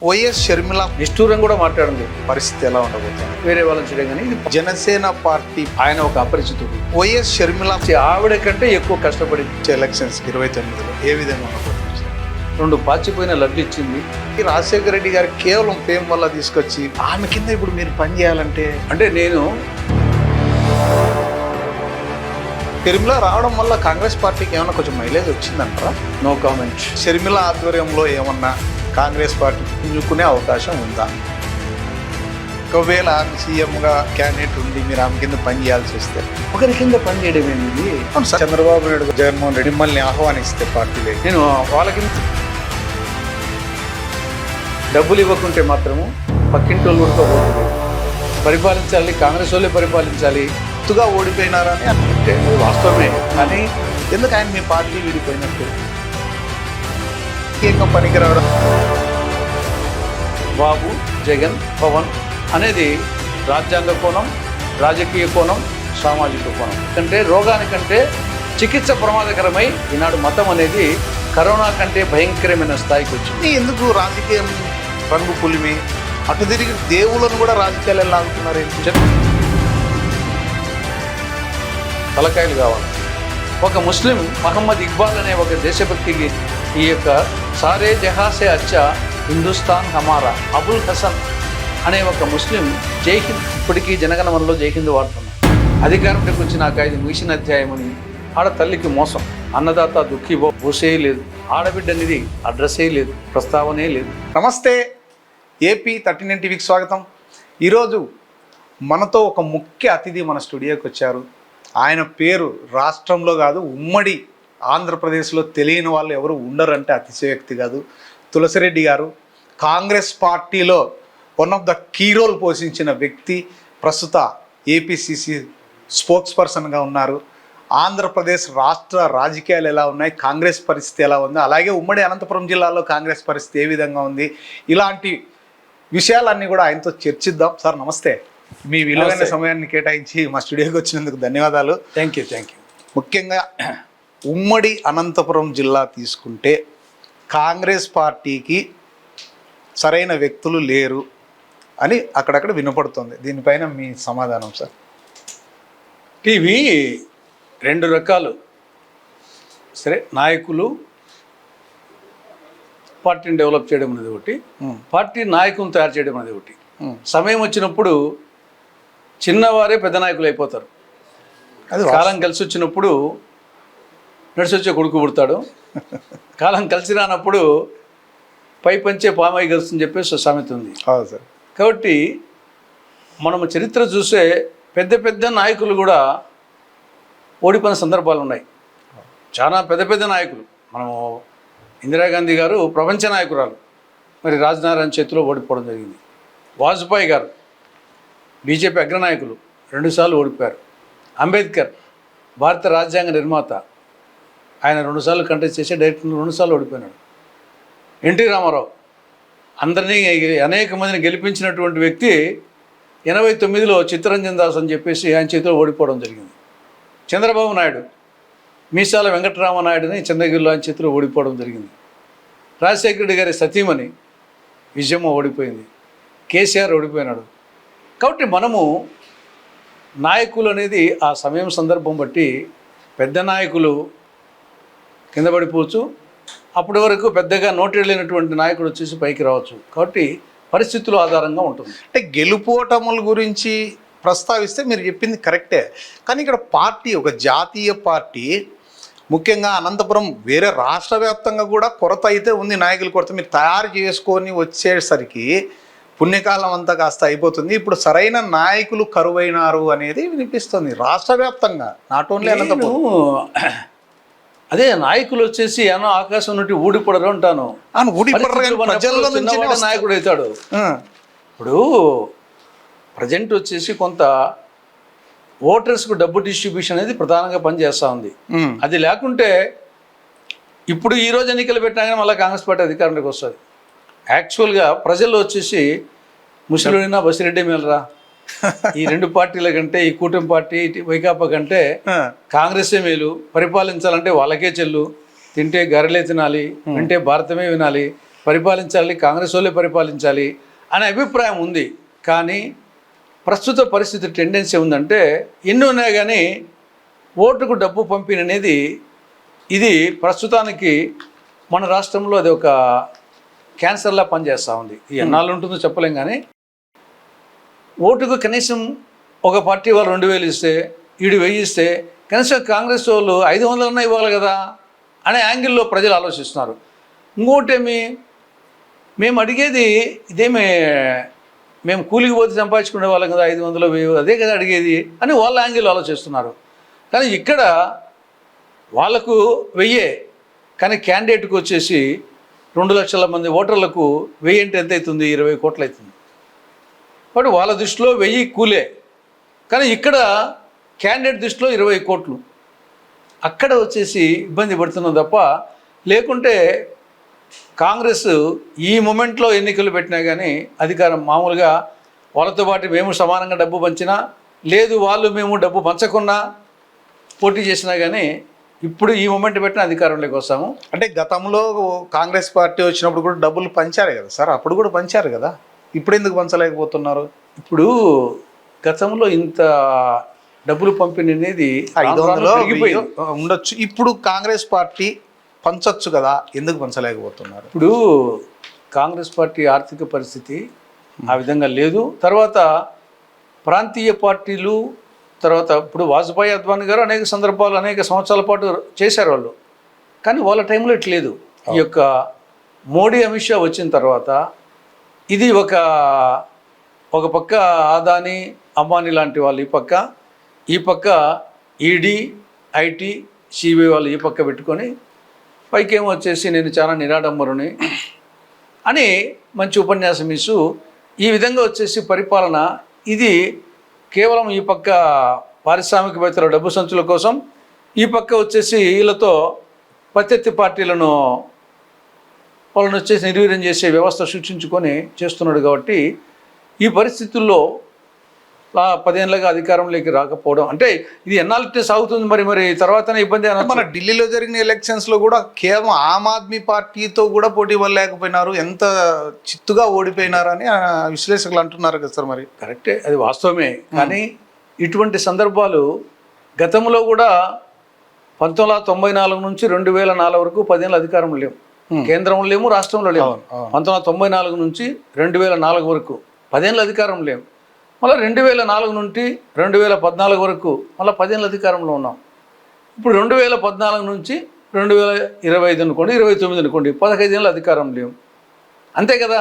YS Sharmila నిష్ఠూరం కూడా మాట్లాడింది. పరిస్థితి ఎలా ఉండబోతుంది? వేరే వాళ్ళని చేయడం కానీ ఇది జనసేన పార్టీ ఆయన ఒక అపరిచితుడు. వైఎస్ షర్మిల ఆవిడ కంటే ఎక్కువ కష్టపడింది. ఎలక్షన్స్ 29లో ఏ విధంగా ఉండబోతుంది? 2 పాచిపోయిన లడ్లు ఇచ్చింది. ఈ రాజశేఖర రెడ్డి గారు కేవలం ఫేమ్ వల్ల తీసుకొచ్చి ఆమె కింద ఇప్పుడు మీరు పని చేయాలంటే అంటే నేను షర్మిల రావడం వల్ల కాంగ్రెస్ పార్టీకి ఏమన్నా కొంచెం మైలేజ్ వచ్చిందంటారా? No comment. షర్మిల ఆధ్వర్యంలో ఏమన్నా కాంగ్రెస్ పార్టీ పుంజుకునే అవకాశం ఉందా? ఒకవేళ ఆమె సీఎంగా క్యాండిడేట్ ఉండి మీరు ఆమె కింద పని చేయాల్సి వస్తే ఒకరి కింద పని చేయడం ఏంది? చంద్రబాబు నాయుడు జగన్మోహన్ రెడ్డి మిమ్మల్ని ఆహ్వానిస్తే పార్టీలే నేను వాళ్ళ కింద డబ్బులు ఇవ్వకుంటే మాత్రము పక్కింటి వాళ్ళు ఊరుకోబోతుంది. పరిపాలించాలి, కాంగ్రెస్ వాళ్ళే పరిపాలించాలి. గుర్తుగా ఓడిపోయినారని అంటే అది వాస్తవమే. కానీ ఎందుకు ఆయన మీ పార్టీ విడిపోయినట్టు ఇంకా పనికిరావడం? బాబు, జగన్, పవన్ అనేది రాజ్యాంగ కోణం, రాజకీయ కోణం, సామాజిక కోణం. అంటే రోగానికంటే చికిత్స ప్రమాదకరమై ఈనాడు మతం అనేది కరోనా కంటే భయంకరమైన స్థాయికి వచ్చింది. ఎందుకు రాజకీయం రంగు పులిమి అటు తిరిగి దేవులను కూడా రాజకీయాలు ఎలా ఆగుతున్నారు? ఏంటి తలకాయలు కావాలి. ఒక ముస్లిం మహమ్మద్ ఇక్బాల్ అనే ఒక దేశభక్తికి ఈ యొక్క సారే జహాసే అచ్చా హిందుస్థాన్ హమారా అబుల్ హసన్ అనే ఒక ముస్లిం జై హింద్, ఇప్పటికీ జనగణమనలో జై హింద్ వాడుతున్నాం. అధికారంలోకి వచ్చి నాకు ఇది ముగిసిన అధ్యాయం అని. ఆడ తల్లికి మోసం, అన్నదాత దుఃఖీబో భూసే లేదు, ఆడబిడ్డ అనేది అడ్రస్సే లేదు, ప్రస్తావనే లేదు. నమస్తే, ఏపీ 39 టీవీకి స్వాగతం. ఈరోజు మనతో ఒక ముఖ్య అతిథి మన స్టూడియోకి వచ్చారు. ఆయన పేరు రాష్ట్రంలో కాదు ఉమ్మడి ఆంధ్రప్రదేశ్లో తెలియని వాళ్ళు ఎవరు ఉండరంటే అతిశయోక్తి కాదు. తులసిరెడ్డి గారు కాంగ్రెస్ పార్టీలో one of the key role పోషించిన వ్యక్తి. ప్రస్తుత ఏపీసీసీ స్పోక్స్ పర్సన్గా ఉన్నారు. ఆంధ్రప్రదేశ్ రాష్ట్ర రాజకీయాలు ఎలా ఉన్నాయి, కాంగ్రెస్ పరిస్థితి ఎలా ఉంది, అలాగే ఉమ్మడి అనంతపురం జిల్లాలో కాంగ్రెస్ పరిస్థితి ఏ విధంగా ఉంది, ఇలాంటి విషయాలన్నీ కూడా ఆయనతో చర్చిద్దాం. సార్ నమస్తే, మీ విలువైన సమయాన్ని కేటాయించి మా స్టూడియోకి వచ్చినందుకు ధన్యవాదాలు. Thank you. ముఖ్యంగా ఉమ్మడి అనంతపురం జిల్లా తీసుకుంటే కాంగ్రెస్ పార్టీకి సరైన వ్యక్తులు లేరు అని అక్కడక్కడ వినపడుతుంది. దీనిపైన మీ సమాధానం సార్? ఇవి 2 రకాలు. సరే, నాయకులు పార్టీని డెవలప్ చేయడం అనేది ఒకటి, పార్టీ నాయకులను తయారు చేయడం అనేది ఒకటి. సమయం వచ్చినప్పుడు చిన్నవారే పెద్ద నాయకులు అయిపోతారు. అది కాలం కలిసి వచ్చినప్పుడు నడిచి వచ్చే కొడుకు పుడతాడు. కాలం కలిసి రానప్పుడు పై పంచే పామై గెలుస్తుందని చెప్పేసి సామెత ఉంది. సార్, కాబట్టి మనము చరిత్ర చూసే పెద్ద పెద్ద నాయకులు కూడా ఓడిపోయిన సందర్భాలు ఉన్నాయి. చాలా పెద్ద పెద్ద నాయకులు. మనము ఇందిరాగాంధీ గారు ప్రపంచ నాయకురాలు, మరి రాజనారాయణ చేతిలో ఓడిపోవడం జరిగింది. వాజ్పేయి గారు బీజేపీ అగ్రనాయకులు 2 సార్లు ఓడిపోయారు. అంబేద్కర్ భారత రాజ్యాంగ నిర్మాత, ఆయన 2 సార్లు కంటెస్ట్ చేసి డైరెక్ట్ 2 సార్లు ఓడిపోయినాడు. ఎన్టీ రామారావు అందరినీ అనేక మందిని గెలిపించినటువంటి వ్యక్తి 89లో చిత్తరంజన్ దాస్ అని చెప్పేసి ఆయన చేతిలో ఓడిపోవడం జరిగింది. చంద్రబాబు నాయుడు మీసాల వెంకటరామనాయుడుని చంద్రగిరిలో ఆయన చేతిలో ఓడిపోవడం జరిగింది. రాజశేఖర రెడ్డి గారి సతీమణి విజయమ్మ ఓడిపోయింది. కేసీఆర్ ఓడిపోయినాడు. కాబట్టి మనము నాయకులు అనేది ఆ సమయం సందర్భం బట్టి పెద్ద నాయకులు కింద పడిపోవచ్చు, అప్పటి వరకు పెద్దగా నోటెళ్ళినటువంటి నాయకుడు వచ్చేసి పైకి రావచ్చు. కాబట్టి పరిస్థితుల ఆధారంగా ఉంటుంది. అంటే గెలుపోటముల గురించి ప్రస్తావిస్తే మీరు చెప్పింది కరెక్టే, కానీ ఇక్కడ పార్టీ ఒక జాతీయ పార్టీ, ముఖ్యంగా అనంతపురం వేరే రాష్ట్ర వ్యాప్తంగా కూడా కొరత అయితే ఉంది, నాయకుల కొరత. మీరు తయారు చేసుకొని వచ్చేసరికి పుణ్యకాలం అంతా కాస్త అయిపోతుంది. ఇప్పుడు సరైన నాయకులు కరువైనారు అనేది వినిపిస్తుంది రాష్ట్ర వ్యాప్తంగా, నాట్ ఓన్లీ అనంతపురం. అదే నాయకులు వచ్చేసి ఏమో ఆకాశం నుండి ఊడిపడరు అంటాను. నాయకుడు అవుతాడు. ఇప్పుడు ప్రజెంట్ వచ్చేసి కొంత ఓటర్స్కు డబ్బు డిస్ట్రిబ్యూషన్ అనేది ప్రధానంగా పనిచేస్తూ ఉంది. అది లేకుంటే ఇప్పుడు ఈరోజు ఎన్నికలు పెట్టినా కానీ మళ్ళీ కాంగ్రెస్ పార్టీ అధికారంలోకి వస్తుంది. యాక్చువల్గా ప్రజల్లో వచ్చేసి ముసలిడినా బసిరెడ్డి మేలరా, ఈ 2 పార్టీల కంటే, ఈ కూటమి పార్టీ వైకాపా కంటే కాంగ్రెసే మేలు, పరిపాలించాలంటే వాళ్ళకే చెల్లు, తింటే గరలే తినాలి, వింటే భారతమే వినాలి పరిపాలించాలి, కాంగ్రెస్ వాళ్ళే పరిపాలించాలి అనే అభిప్రాయం ఉంది. కానీ ప్రస్తుత పరిస్థితి టెండెన్సీ ఉందంటే ఎన్ని ఉన్నాయి కానీ ఓటుకు డబ్బు పంపిణీ అనేది ఇది ప్రస్తుతానికి మన రాష్ట్రంలో అది ఒక క్యాన్సర్లా పనిచేస్తూ ఉంది. ఈ ఎన్నాళ్ళు ఉంటుందో చెప్పలేం కానీ ఓటుకు కనీసం ఒక పార్టీ వాళ్ళు 2000 ఇస్తే ఈడు 1000 ఇస్తే కనీసం కాంగ్రెస్ వాళ్ళు 500 ఇవ్వాలి కదా అనే యాంగిల్లో ప్రజలు ఆలోచిస్తున్నారు. ఇంకోటేమి మేము అడిగేది ఇదేమి మేము కూలికి పోతే సంపాదించుకునే వాళ్ళం కదా 500 1000 అదే కదా అడిగేది అని వాళ్ళ యాంగిల్లో ఆలోచిస్తున్నారు. కానీ ఇక్కడ వాళ్ళకు 1000 కానీ క్యాండిడేట్కి వచ్చేసి 2 లక్షల మంది ఓటర్లకు 1000 అంటే ఎంత అవుతుంది? 20 కోట్లు అవుతుంది. కాబట్టి వాళ్ళ దృష్టిలో 1000 కూలే, కానీ ఇక్కడ క్యాండిడేట్ దృష్టిలో 20 కోట్లు. అక్కడ వచ్చేసి ఇబ్బంది పడుతున్నాం తప్ప లేకుంటే కాంగ్రెస్ ఈ మూమెంట్లో ఎన్నికలు పెట్టినా కానీ అధికారం మామూలుగా వాళ్ళతో పాటు మేము సమానంగా డబ్బు పంచినా లేదు వాళ్ళు మేము డబ్బు పంచకున్నా పోటీ చేసినా కానీ ఇప్పుడు ఈ మూమెంట్ పెట్టిన అధికారంలోకి వస్తాము. అంటే గతంలో కాంగ్రెస్ పార్టీ వచ్చినప్పుడు కూడా డబ్బులు పంచారు కదా సార్, అప్పుడు కూడా పంచారు కదా, ఇప్పుడు ఎందుకు పంచలేకపోతున్నారు? ఇప్పుడు గతంలో ఇంత డబ్బులు పంపిణీ అనేది 500 ఉండొచ్చు, ఇప్పుడు కాంగ్రెస్ పార్టీ పంచొచ్చు కదా, ఎందుకు పంచలేకపోతున్నారు? ఇప్పుడు కాంగ్రెస్ పార్టీ ఆర్థిక పరిస్థితి ఆ విధంగా లేదు. తర్వాత ప్రాంతీయ పార్టీలు, తర్వాత ఇప్పుడు వాజ్పేయి అద్వానీ గారు అనేక సందర్భాలు అనేక సంవత్సరాల పాటు చేశారు వాళ్ళు, కానీ వాళ్ళ టైంలో ఇట్లేదు. ఈ యొక్క మోడీ అమిత్ షా వచ్చిన తర్వాత ఇది ఒక పక్క అదానీ అంబానీ లాంటి వాళ్ళు ఈ పక్క ఈడీ ఐటీ సిబిఐ వాళ్ళు ఈ పక్క పెట్టుకొని పైకేమో వచ్చేసి నేను చాలా నిరాడంబరుని అని మంచి ఉపన్యాసం ఇస్తూ ఈ విధంగా వచ్చేసి పరిపాలన ఇది కేవలం ఈ పక్క పారిశ్రామికవేత్తల డబ్బు సంచుల కోసం, ఈ పక్క వచ్చేసి వీళ్ళతో ప్రత్యర్థి పార్టీలను వాళ్ళని వచ్చేసి నిర్వీర్యం చేసే వ్యవస్థ సృష్టించుకొని చేస్తున్నాడు. కాబట్టి ఈ పరిస్థితుల్లో 10 ఏళ్ళగా అధికారంలోకి రాకపోవడం అంటే ఇది ఎన్నాళ్ళే సాగుతుంది. మరి తర్వాతనే ఇబ్బంది అని మన ఢిల్లీలో జరిగిన ఎలక్షన్స్లో కూడా కేవలం ఆమ్ ఆద్మీ పార్టీతో కూడా పోటీ పడలేకపోయినారు, ఎంత చిత్తుగా ఓడిపోయినారని విశ్లేషకులు అంటున్నారు కదా సార్. మరి కరెక్టే, అది వాస్తవమే. కానీ ఇటువంటి సందర్భాలు గతంలో కూడా 1994 నుంచి 2004 వరకు 10 ఏళ్ళ అధికారం లేవు, కేంద్రంలో లేము, రాష్ట్రంలో లేవు. 1994 నుంచి 2004 వరకు 10 ఏళ్ళ అధికారం లేవు. మళ్ళీ 2004 నుండి 2014 వరకు మళ్ళీ 10 ఏళ్ళ అధికారంలో ఉన్నాం. ఇప్పుడు 2014 నుంచి 2025 అనుకోండి, 29 అనుకోండి, 15 ఏళ్ళ అధికారం లేవు, అంతే కదా.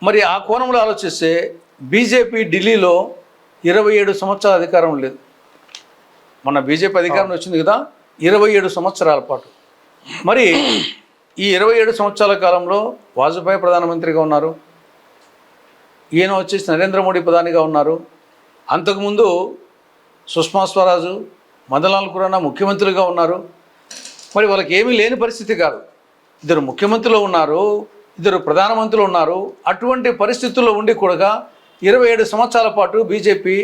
మరి ఆ కోణంలో ఆలోచిస్తే బీజేపీ ఢిల్లీలో 27 సంవత్సరాల అధికారం లేదు. మన బీజేపీ అధికారం వచ్చింది కదా 27 సంవత్సరాల పాటు. మరి ఈ 27 సంవత్సరాల కాలంలో వాజ్పేయి ప్రధానమంత్రిగా ఉన్నారు, ఈయన వచ్చేసి నరేంద్ర మోడీ ప్రధానిగా ఉన్నారు, అంతకుముందు సుష్మా స్వరాజు, మదన్లాల్ ఖురానా ముఖ్యమంత్రులుగా ఉన్నారు. మరి వాళ్ళకి ఏమీ లేని పరిస్థితి కాదు, 2 ముఖ్యమంత్రులు ఉన్నారు, 2 ప్రధానమంత్రులు ఉన్నారు. అటువంటి పరిస్థితుల్లో ఉండి కూడా 27 సంవత్సరాల పాటు బీజేపీ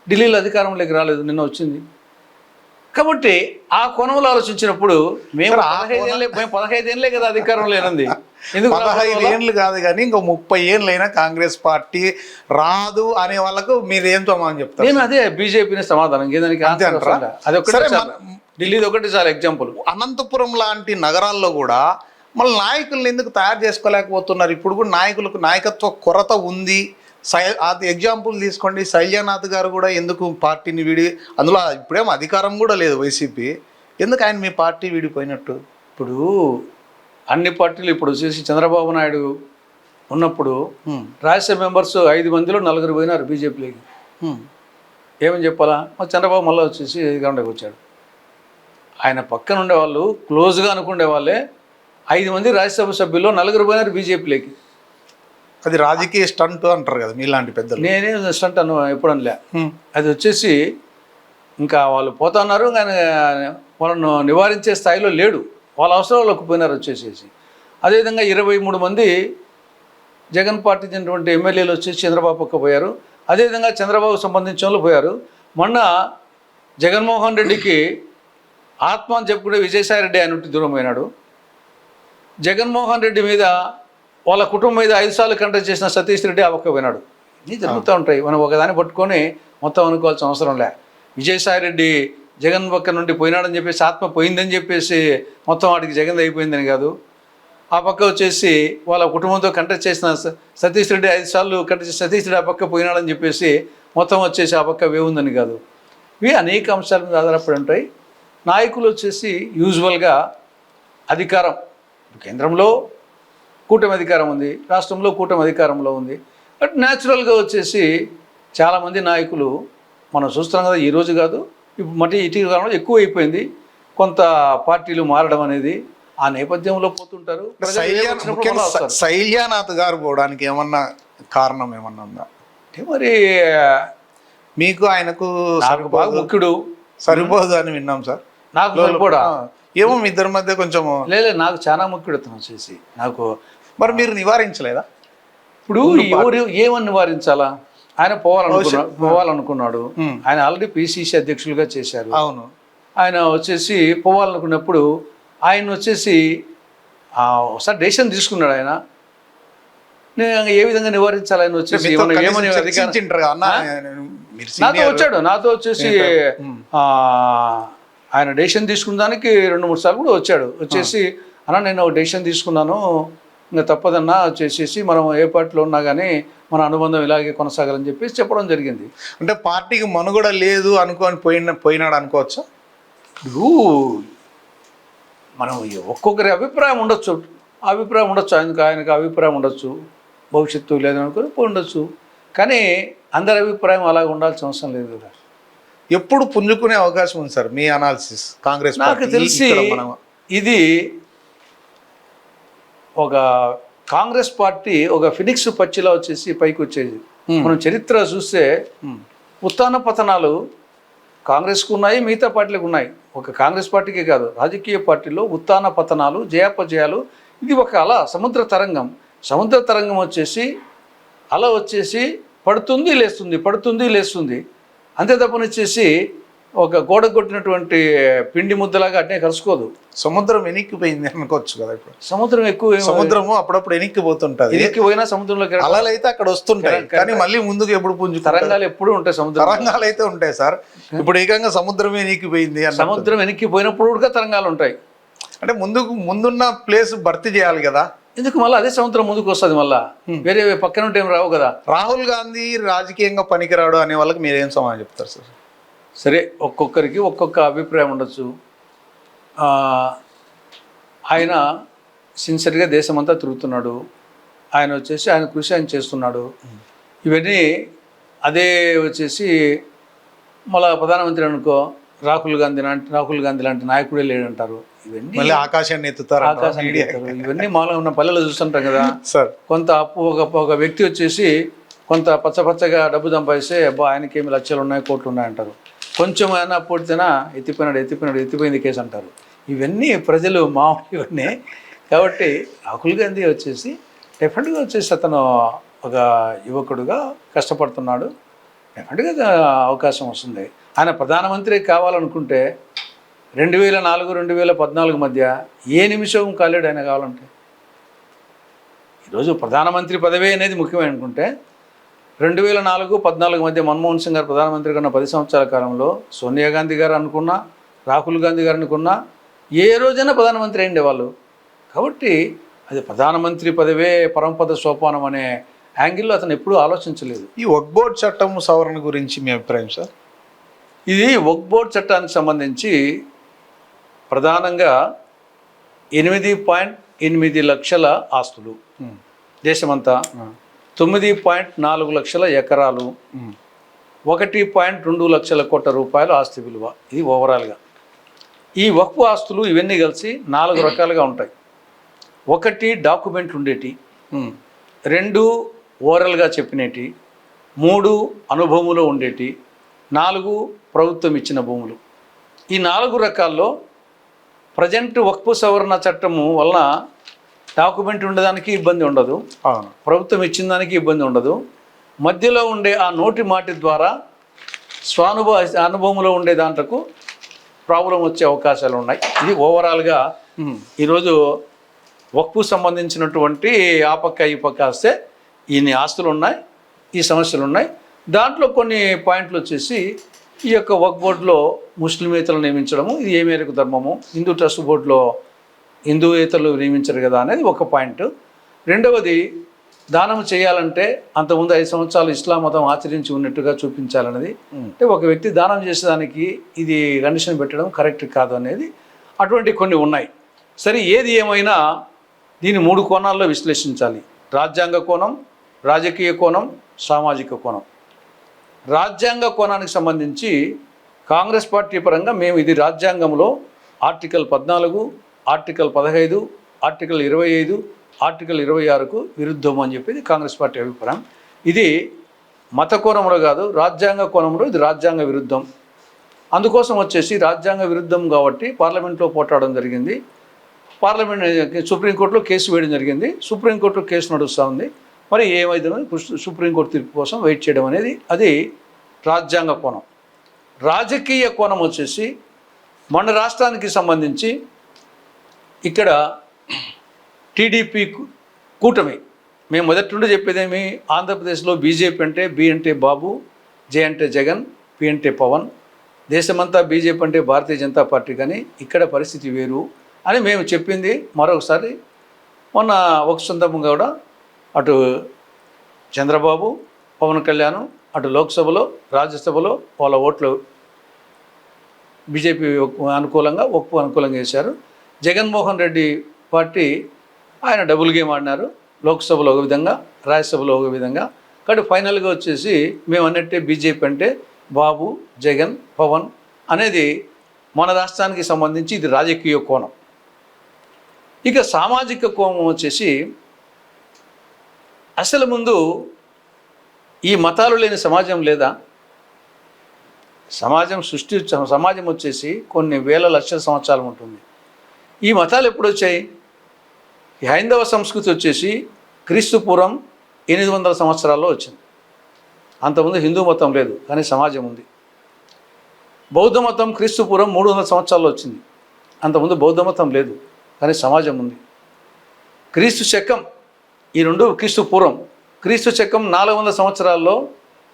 ఢిల్లీలో అధికారంలోకి రాలేదు, నిన్న వచ్చింది. కాబట్టి ఆ కోణంలో ఆలోచించినప్పుడు మేము 15 ఏళ్ళే కదా అధికారం లేనంది, ఎందుకు 15 ఏళ్ళు కాదు కానీ ఇంకో 30 ఏళ్ళైనా కాంగ్రెస్ పార్టీ రాదు అనే వాళ్ళకు మీరు ఏం సమాధానం చెప్తారు? నేను అదే బీజేపీని సమాధానం అది ఢిల్లీది ఒకటి చాలా ఎగ్జాంపుల్. అనంతపురం లాంటి నగరాల్లో కూడా మళ్ళీ నాయకులను ఎందుకు తయారు చేసుకోలేకపోతున్నారు? ఇప్పుడు కూడా నాయకులకు నాయకత్వ కొరత ఉంది. అది ఎగ్జాంపుల్ తీసుకోండి, శైల్యానాథ్ గారు కూడా ఎందుకు పార్టీని అందులో ఇప్పుడేమో అధికారం కూడా లేదు వైసీపీ, ఎందుకు ఆయన మీ పార్టీ వీడిపోయినట్టు? ఇప్పుడు అన్ని పార్టీలు ఇప్పుడు వచ్చేసి చంద్రబాబు నాయుడు ఉన్నప్పుడు రాజ్యసభ మెంబర్స్ 5 మందిలో 4 పోయినారు బీజేపీలోకి. ఏమని చెప్పాలా? మరి చంద్రబాబు మళ్ళీ వచ్చేసి అధికారంలోకి వచ్చాడు. ఆయన పక్కన ఉండేవాళ్ళు క్లోజ్గా అనుకునే వాళ్ళే 5 మంది రాజ్యసభ సభ్యుల్లో 4 పోయినారు బీజేపీలోకి. అది రాజకీయ స్టంట్ అంటారు కదా మీలాంటి పెద్దలు. నేనే స్టంట్ ఎప్పుడనిలే. అది వచ్చేసి ఇంకా వాళ్ళు పోతున్నారు, కానీ వాళ్ళను నివారించే స్థాయిలో లేడు, వాళ్ళ అవసరాలకు పోయినారు వచ్చేసేసి. అదేవిధంగా 23 మంది జగన్ పార్టీ చెందినటువంటి ఎమ్మెల్యేలు వచ్చేసి చంద్రబాబు పక్క పోయారు. అదేవిధంగా చంద్రబాబు సంబంధించిన వాళ్ళు పోయారు. మొన్న జగన్మోహన్ రెడ్డికి ఆత్మ అని చెప్పుకుంటే విజయసాయి రెడ్డి అయినట్టు దూరం పోయినాడు. జగన్మోహన్ రెడ్డి మీద వాళ్ళ కుటుంబం మీద 5 సార్లు కంటెస్ట్ చేసిన సతీష్ రెడ్డి అవ్వకపోయినాడు. ఇన్ని జరుగుతూ ఉంటాయి. మనం ఒకదాన్ని పట్టుకొని మొత్తం అనుకోవాల్సిన అవసరం లే. విజయసాయి రెడ్డి జగన్ పక్క నుండి పోయినాడని చెప్పేసి ఆత్మ పోయిందని చెప్పేసి మొత్తం వాడికి జగన్ అయిపోయిందని కాదు. ఆ పక్క వచ్చేసి వాళ్ళ కుటుంబంతో కంటెస్ట్ చేసిన సతీష్ రెడ్డి 5 సార్లు కంటెస్ట్ సతీష్ రెడ్డి ఆ పక్క పోయినాడని చెప్పేసి మొత్తం వచ్చేసి ఆ పక్క వేవుందని కాదు. ఇవి అనేక అంశాల మీద ఆధారపడి ఉంటాయి. నాయకులు వచ్చేసి యూజువల్గా అధికారం, కేంద్రంలో కూటమి అధికారం ఉంది, రాష్ట్రంలో కూటమి అధికారంలో ఉంది. బట్ న్యాచురల్గా వచ్చేసి చాలామంది నాయకులు మనం చూస్తున్నాం కదా, ఈరోజు కాదు ఇప్పుడు ఇటీవల కాలంలో ఎక్కువ అయిపోయింది కొంత పార్టీలు మారడం అనేది. ఆ నేపథ్యంలో పోతుంటారు. శైల్యానాథ్ గారు పోవడానికి ఏమన్నా కారణం ఏమన్నా ఉందా? అంటే మరి మీకు ఆయనకు నాకు బాగా ముఖ్యుడు సరిపోదు అని విన్నాం సార్. నాకు కూడా ఏమో మీ ఇద్దరి మధ్య కొంచెం లేదు, నాకు చాలా ముఖ్యుడు అతను వచ్చేసి నాకు. మరి మీరు నివారించలేదా? ఇప్పుడు ఎవరు ఏమని నివారించాలా? ఆయన పోవాలనుకున్నాడు. ఆయన ఆల్రెడీ పిసిసి అధ్యక్షులుగా చేశారు. అవును. ఆయన వచ్చేసి పోవాలనుకున్నప్పుడు ఆయన వచ్చేసి ఒకసారి డెసిషన్ తీసుకున్నాడు. ఆయన నేను ఏ విధంగా నివారించాలి? ఆయన వచ్చేసి నాతో వచ్చేసి ఆయన డెసిషన్ తీసుకున్న దానికి 2-3 సార్లు కూడా వచ్చేసి అన్న నేను ఒక డెసిషన్ తీసుకున్నాను, ఇంకా తప్పదన్నా వచ్చేసేసి మనం ఏ పార్టీలో ఉన్నా కానీ మన అనుబంధం ఇలాగే కొనసాగాలని చెప్పేసి చెప్పడం జరిగింది. అంటే పార్టీకి మనుగడ లేదు అనుకొని పోయినాడు అనుకోవచ్చు. ఇప్పుడు మనం ఒక్కొక్కరి అభిప్రాయం ఉండొచ్చు, ఆయనకు అభిప్రాయం ఉండొచ్చు, భవిష్యత్తు లేదనుకొని పోయి ఉండొచ్చు. కానీ అందరి అభిప్రాయం అలాగ ఉండాల్సిన అవసరం లేదు కదా. ఎప్పుడు పుంజుకునే అవకాశం ఉంది సార్ మీ అనాలిసిస్? కాంగ్రెస్ నాకు తెలిసి ఇది ఒక కాంగ్రెస్ పార్టీ ఒక ఫినిక్స్ పచ్చిలా వచ్చేసి పైకి వచ్చేది. మనం చరిత్ర చూస్తే ఉత్థాన పతనాలు కాంగ్రెస్కు ఉన్నాయి, మిగతా పార్టీలకు ఉన్నాయి. ఒక కాంగ్రెస్ పార్టీకే కాదు, రాజకీయ పార్టీలో ఉత్థాన పతనాలు, జయాపజయాలు, ఇది ఒక అలా సముద్ర తరంగం వచ్చేసి అలా వచ్చేసి పడుతుంది లేస్తుంది అంతే తప్పనిచ్చేసి ఒక గోడ కొట్టినటువంటి పిండి ముద్దలాగా అట్నే కలుసుకోదు. సముద్రం ఎనిక్కిపోయింది అనుకోవచ్చు కదా. ఇప్పుడు సముద్రము అప్పుడప్పుడు ఎనిక్కిపోతుంటది. ఎనిక్కిపోయినా సముద్రంలోకి అలలు అయితే అక్కడ వస్తుంటాయి, కానీ మళ్ళీ ముందుకు ఎప్పుడు పుంజు తరంగాలు ఎప్పుడు ఉంటాయి. తరంగాలు అయితే ఉంటాయి సార్. ఇప్పుడు ఏకంగా సముద్రమే ఎనిక్కిపోయింది. సముద్రం ఎనిక్కిపోయినప్పుడు కూడా తరంగాలు ఉంటాయి. అంటే ముందున్న ప్లేస్ భర్తీ చేయాలి కదా. ఎందుకు మళ్ళీ అదే సముద్రం ముందుకు వస్తుంది, మళ్ళీ వేరే పక్కన ఉంటే ఏం రావు కదా. రాహుల్ గాంధీ రాజకీయంగా పనికిరాడు అనే వాళ్ళకి మీరేం సమాధానం చెప్తారు సార్? సరే, ఒక్కొక్కరికి ఒక్కొక్క అభిప్రాయం ఉండొచ్చు. ఆయన సిన్సియర్గా దేశమంతా తిరుగుతున్నాడు. ఆయన వచ్చేసి ఆయన కృషి ఆయన చేస్తున్నాడు. ఇవన్నీ అదే వచ్చేసి మళ్ళా ప్రధానమంత్రి అనుకో రాహుల్ గాంధీ లాంటి నాయకుడే లేడంటారు. ఇవన్నీ ఆకాశాన్ని ఎత్తుతారు. ఇవన్నీ మాలో ఉన్న పల్లెలు చూస్తుంటాం కదా సార్. కొంత అప్పు ఒక వ్యక్తి వచ్చేసి కొంత పచ్చగా డబ్బు సంపాదిస్తే అబ్బా ఆయనకి ఏమి లక్షలు ఉన్నాయి, కోట్లు ఉన్నాయంటారు. కొంచెం అయినా పొడితేనా ఎత్తిపోయింది కేసు అంటారు. ఇవన్నీ ప్రజలు మామూలు ఇవన్నీ. కాబట్టి రాహుల్ గాంధీ వచ్చేసి డెఫినెట్గా వచ్చేసి అతను ఒక యువకుడుగా కష్టపడుతున్నాడు. డెఫినెట్గా అవకాశం వస్తుంది. ఆయన ప్రధానమంత్రి కావాలనుకుంటే 2004-2014 మధ్య ఏ నిమిషం కాలేడు ఆయన కావాలంటే. ఈరోజు ప్రధానమంత్రి పదవి అనేది ముఖ్యమైన అనుకుంటే 2004-14 మధ్య మన్మోహన్ సింగ్ గారు ప్రధానమంత్రిగా ఉన్న 10 సంవత్సరాల కాలంలో సోనియా గాంధీ గారు అనుకున్నా, రాహుల్ గాంధీ గారు అనుకున్నా ఏ రోజైనా ప్రధానమంత్రి అయిండే వాళ్ళు. కాబట్టి అది ప్రధానమంత్రి పదవే పరమపద సోపానం అనే యాంగిల్లో అతను ఎప్పుడూ ఆలోచించలేదు. ఈ వక్ఫ్ బోర్డ్ చట్టం సవరణ గురించి మీ అభిప్రాయం సార్? ఇది వక్ఫ్ బోర్డ్ చట్టానికి సంబంధించి ప్రధానంగా 8.8 లక్షల ఆస్తులు దేశమంతా, 9.4 లక్షల ఎకరాలు, 1.2 లక్షల కోట్ల రూపాయల ఆస్తి విలువ. ఇది ఓవరాల్గా ఈ వక్ఫ్ ఆస్తులు ఇవన్నీ కలిసి 4 రకాలుగా ఉంటాయి. 1 డాక్యుమెంట్లు ఉండేటి, 2 ఓరల్గా చెప్పినేటి, 3 అనుభవములో ఉండేటి, 4 ప్రభుత్వం ఇచ్చిన భూములు. ఈ 4 రకాల్లో ప్రజెంట్ వక్ఫ్ సవరణ చట్టము వలన డాక్యుమెంట్ ఉండడానికి ఇబ్బంది ఉండదు, ప్రభుత్వం ఇచ్చిన దానికి ఇబ్బంది ఉండదు. మధ్యలో ఉండే ఆ నోటి మాటి ద్వారా అనుభవంలో ఉండే దాంట్లకు ప్రాబ్లం వచ్చే అవకాశాలు ఉన్నాయి. ఇది ఓవరాల్గా ఈరోజు వక్ఫు సంబంధించినటువంటి ఆ పక్క ఈ పక్క వస్తే ఇన్ని ఆస్తులు ఉన్నాయి, ఈ సమస్యలు ఉన్నాయి. దాంట్లో కొన్ని పాయింట్లు వచ్చేసి ఈ యొక్క వక్ఫ్ బోర్డులో ముస్లిమేతరులు నియమించడము, ఇది ఏ మేరకు ధర్మము, హిందూ ట్రస్ట్ బోర్డులో హిందూయేతరులు నియమించరు కదా అనేది ఒక పాయింట్. రెండవది, దానం చేయాలంటే అంతకుముందు 5 సంవత్సరాలు ఇస్లాం మతం ఆచరించి ఉన్నట్టుగా చూపించాలనేది. అంటే ఒక వ్యక్తి దానం చేసేదానికి ఇది కండిషన్ పెట్టడం కరెక్ట్ కాదు అనేది, అటువంటి కొన్ని ఉన్నాయి. సరే, ఏది ఏమైనా దీన్ని 3 కోణాల్లో విశ్లేషించాలి: రాజ్యాంగ కోణం, రాజకీయ కోణం, సామాజిక కోణం. రాజ్యాంగ కోణానికి సంబంధించి కాంగ్రెస్ పార్టీ పరంగా మేము ఇది రాజ్యాంగంలో ఆర్టికల్ 14, ఆర్టికల్ 15, ఆర్టికల్ 25, ఆర్టికల్ 26కు విరుద్ధం అని చెప్పేది కాంగ్రెస్ పార్టీ అభిప్రాయం. ఇది మత కోణంలో కాదు, రాజ్యాంగ కోణంలో ఇది రాజ్యాంగ విరుద్ధం. అందుకోసం వచ్చేసి రాజ్యాంగ విరుద్ధం కాబట్టి పార్లమెంట్లో పోరాడడం జరిగింది. సుప్రీంకోర్టులో కేసు వేయడం జరిగింది. సుప్రీంకోర్టులో కేసు నడుస్తూ ఉంది. మరి ఏమైందో సుప్రీంకోర్టు తీర్పు కోసం వెయిట్ చేయడం అనేది అది రాజ్యాంగ కోణం. రాజకీయ కోణం వచ్చేసి మన రాష్ట్రానికి సంబంధించి ఇక్కడ టీడీపీ కూటమి, మేము మొదటి నుండి చెప్పేదేమి, ఆంధ్రప్రదేశ్లో బీజేపీ అంటే బి అంటే బాబు, జే అంటే జగన్, పి అంటే పవన్, దేశమంతా బీజేపీ అంటే భారతీయ జనతా పార్టీ, కానీ ఇక్కడ పరిస్థితి వేరు అని మేము చెప్పింది. మరొకసారి మొన్న ఒక సందర్భంగా కూడా అటు చంద్రబాబు, పవన్ కళ్యాణ్ అటు లోక్సభలో, రాజ్యసభలో వాళ్ళ ఓట్లు బీజేపీ అనుకూలంగా, వక్ఫ్ అనుకూలంగా వేశారు. జగన్మోహన్ రెడ్డి పార్టీ ఆయన డబుల్ గేమ్ ఆడినారు. లోక్సభలో ఒక విధంగా, రాజ్యసభలో ఒక విధంగా. కాబట్టి ఫైనల్గా వచ్చేసి మేము అన్నట్టే బీజేపీ అంటే బాబు, జగన్, పవన్ అనేది మన రాష్ట్రానికి సంబంధించి ఇది రాజకీయ కోణం. ఇక సామాజిక కోణం వచ్చేసి అసలు ముందు ఈ మతాలు లేని సమాజం లేదా? సమాజం వచ్చేసి కొన్ని వేల లక్షల సంవత్సరాలు ఉంటుంది. ఈ మతాలు ఎప్పుడు వచ్చాయి? ఈ హైందవ సంస్కృతి వచ్చేసి క్రీస్తు పూర్వం 800 సంవత్సరాల్లో వచ్చింది. అంతకుముందు హిందూ మతం లేదు, కానీ సమాజం ఉంది. బౌద్ధ మతం క్రీస్తు పూర్వం 300 సంవత్సరాల్లో వచ్చింది. అంతకుముందు బౌద్ధ మతం లేదు, కానీ సమాజం ఉంది. క్రీస్తు శకం, ఈ రెండు క్రీస్తు పూర్వం. క్రీస్తు శకం 400 సంవత్సరాల్లో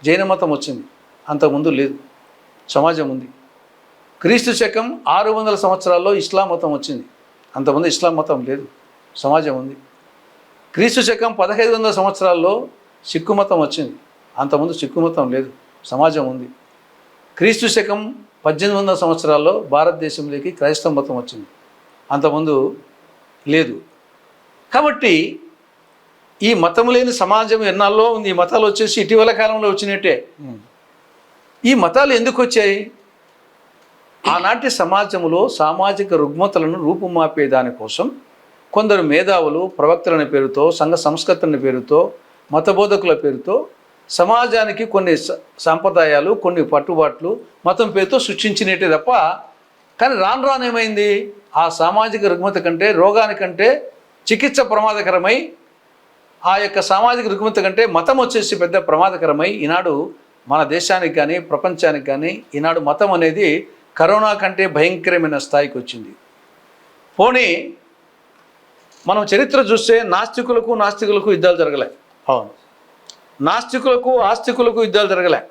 జైన మతం వచ్చింది. అంతకుముందు లేదు, సమాజం ఉంది. క్రీస్తు శకం 600 సంవత్సరాల్లో ఇస్లాం మతం వచ్చింది. అంతకుముందు ఇస్లాం మతం లేదు, సమాజం ఉంది. క్రీస్తు శకం 1500 సంవత్సరాల్లో సిక్కు మతం వచ్చింది. అంతకుముందు సిక్కు మతం లేదు, సమాజం ఉంది. క్రీస్తు శకం 1800 సంవత్సరాల్లో భారతదేశంలోకి క్రైస్తవ మతం వచ్చింది. అంతకుముందు లేదు. కాబట్టి ఈ మతం లేని సమాజం ఎన్నాళ్ళలో ఉంది. ఈ మతాలు వచ్చేసి ఇటీవల కాలంలో వచ్చినట్టే. ఈ మతాలు ఎందుకు వచ్చాయి? ఆనాటి సమాజంలో సామాజిక రుగ్మతలను రూపుమాపే దానికోసం కొందరు మేధావులు ప్రవక్తలనే పేరుతో, సంఘ సంస్కృతుల పేరుతో, మతబోధకుల పేరుతో సమాజానికి కొన్ని సాంప్రదాయాలు, కొన్ని పట్టుబాట్లు మతం పేరుతో సృష్టించినట్టే తప్ప, కానీ రాను రాను ఏమైంది? ఆ సామాజిక రుగ్మత కంటే, రోగానికంటే చికిత్స ప్రమాదకరమై, ఆ యొక్క సామాజిక రుగ్మత కంటే మతం వచ్చేసి పెద్ద ప్రమాదకరమై ఈనాడు మన దేశానికి కానీ ప్రపంచానికి కానీ ఈనాడు మతం అనేది కరోనా కంటే భయంకరమైన స్థాయికి వచ్చింది. పోనీ మనం చరిత్ర చూస్తే నాస్తికులకు యుద్ధాలు జరగలే. అవును, నాస్తికులకు ఆస్తికులకు యుద్ధాలు జరగలే.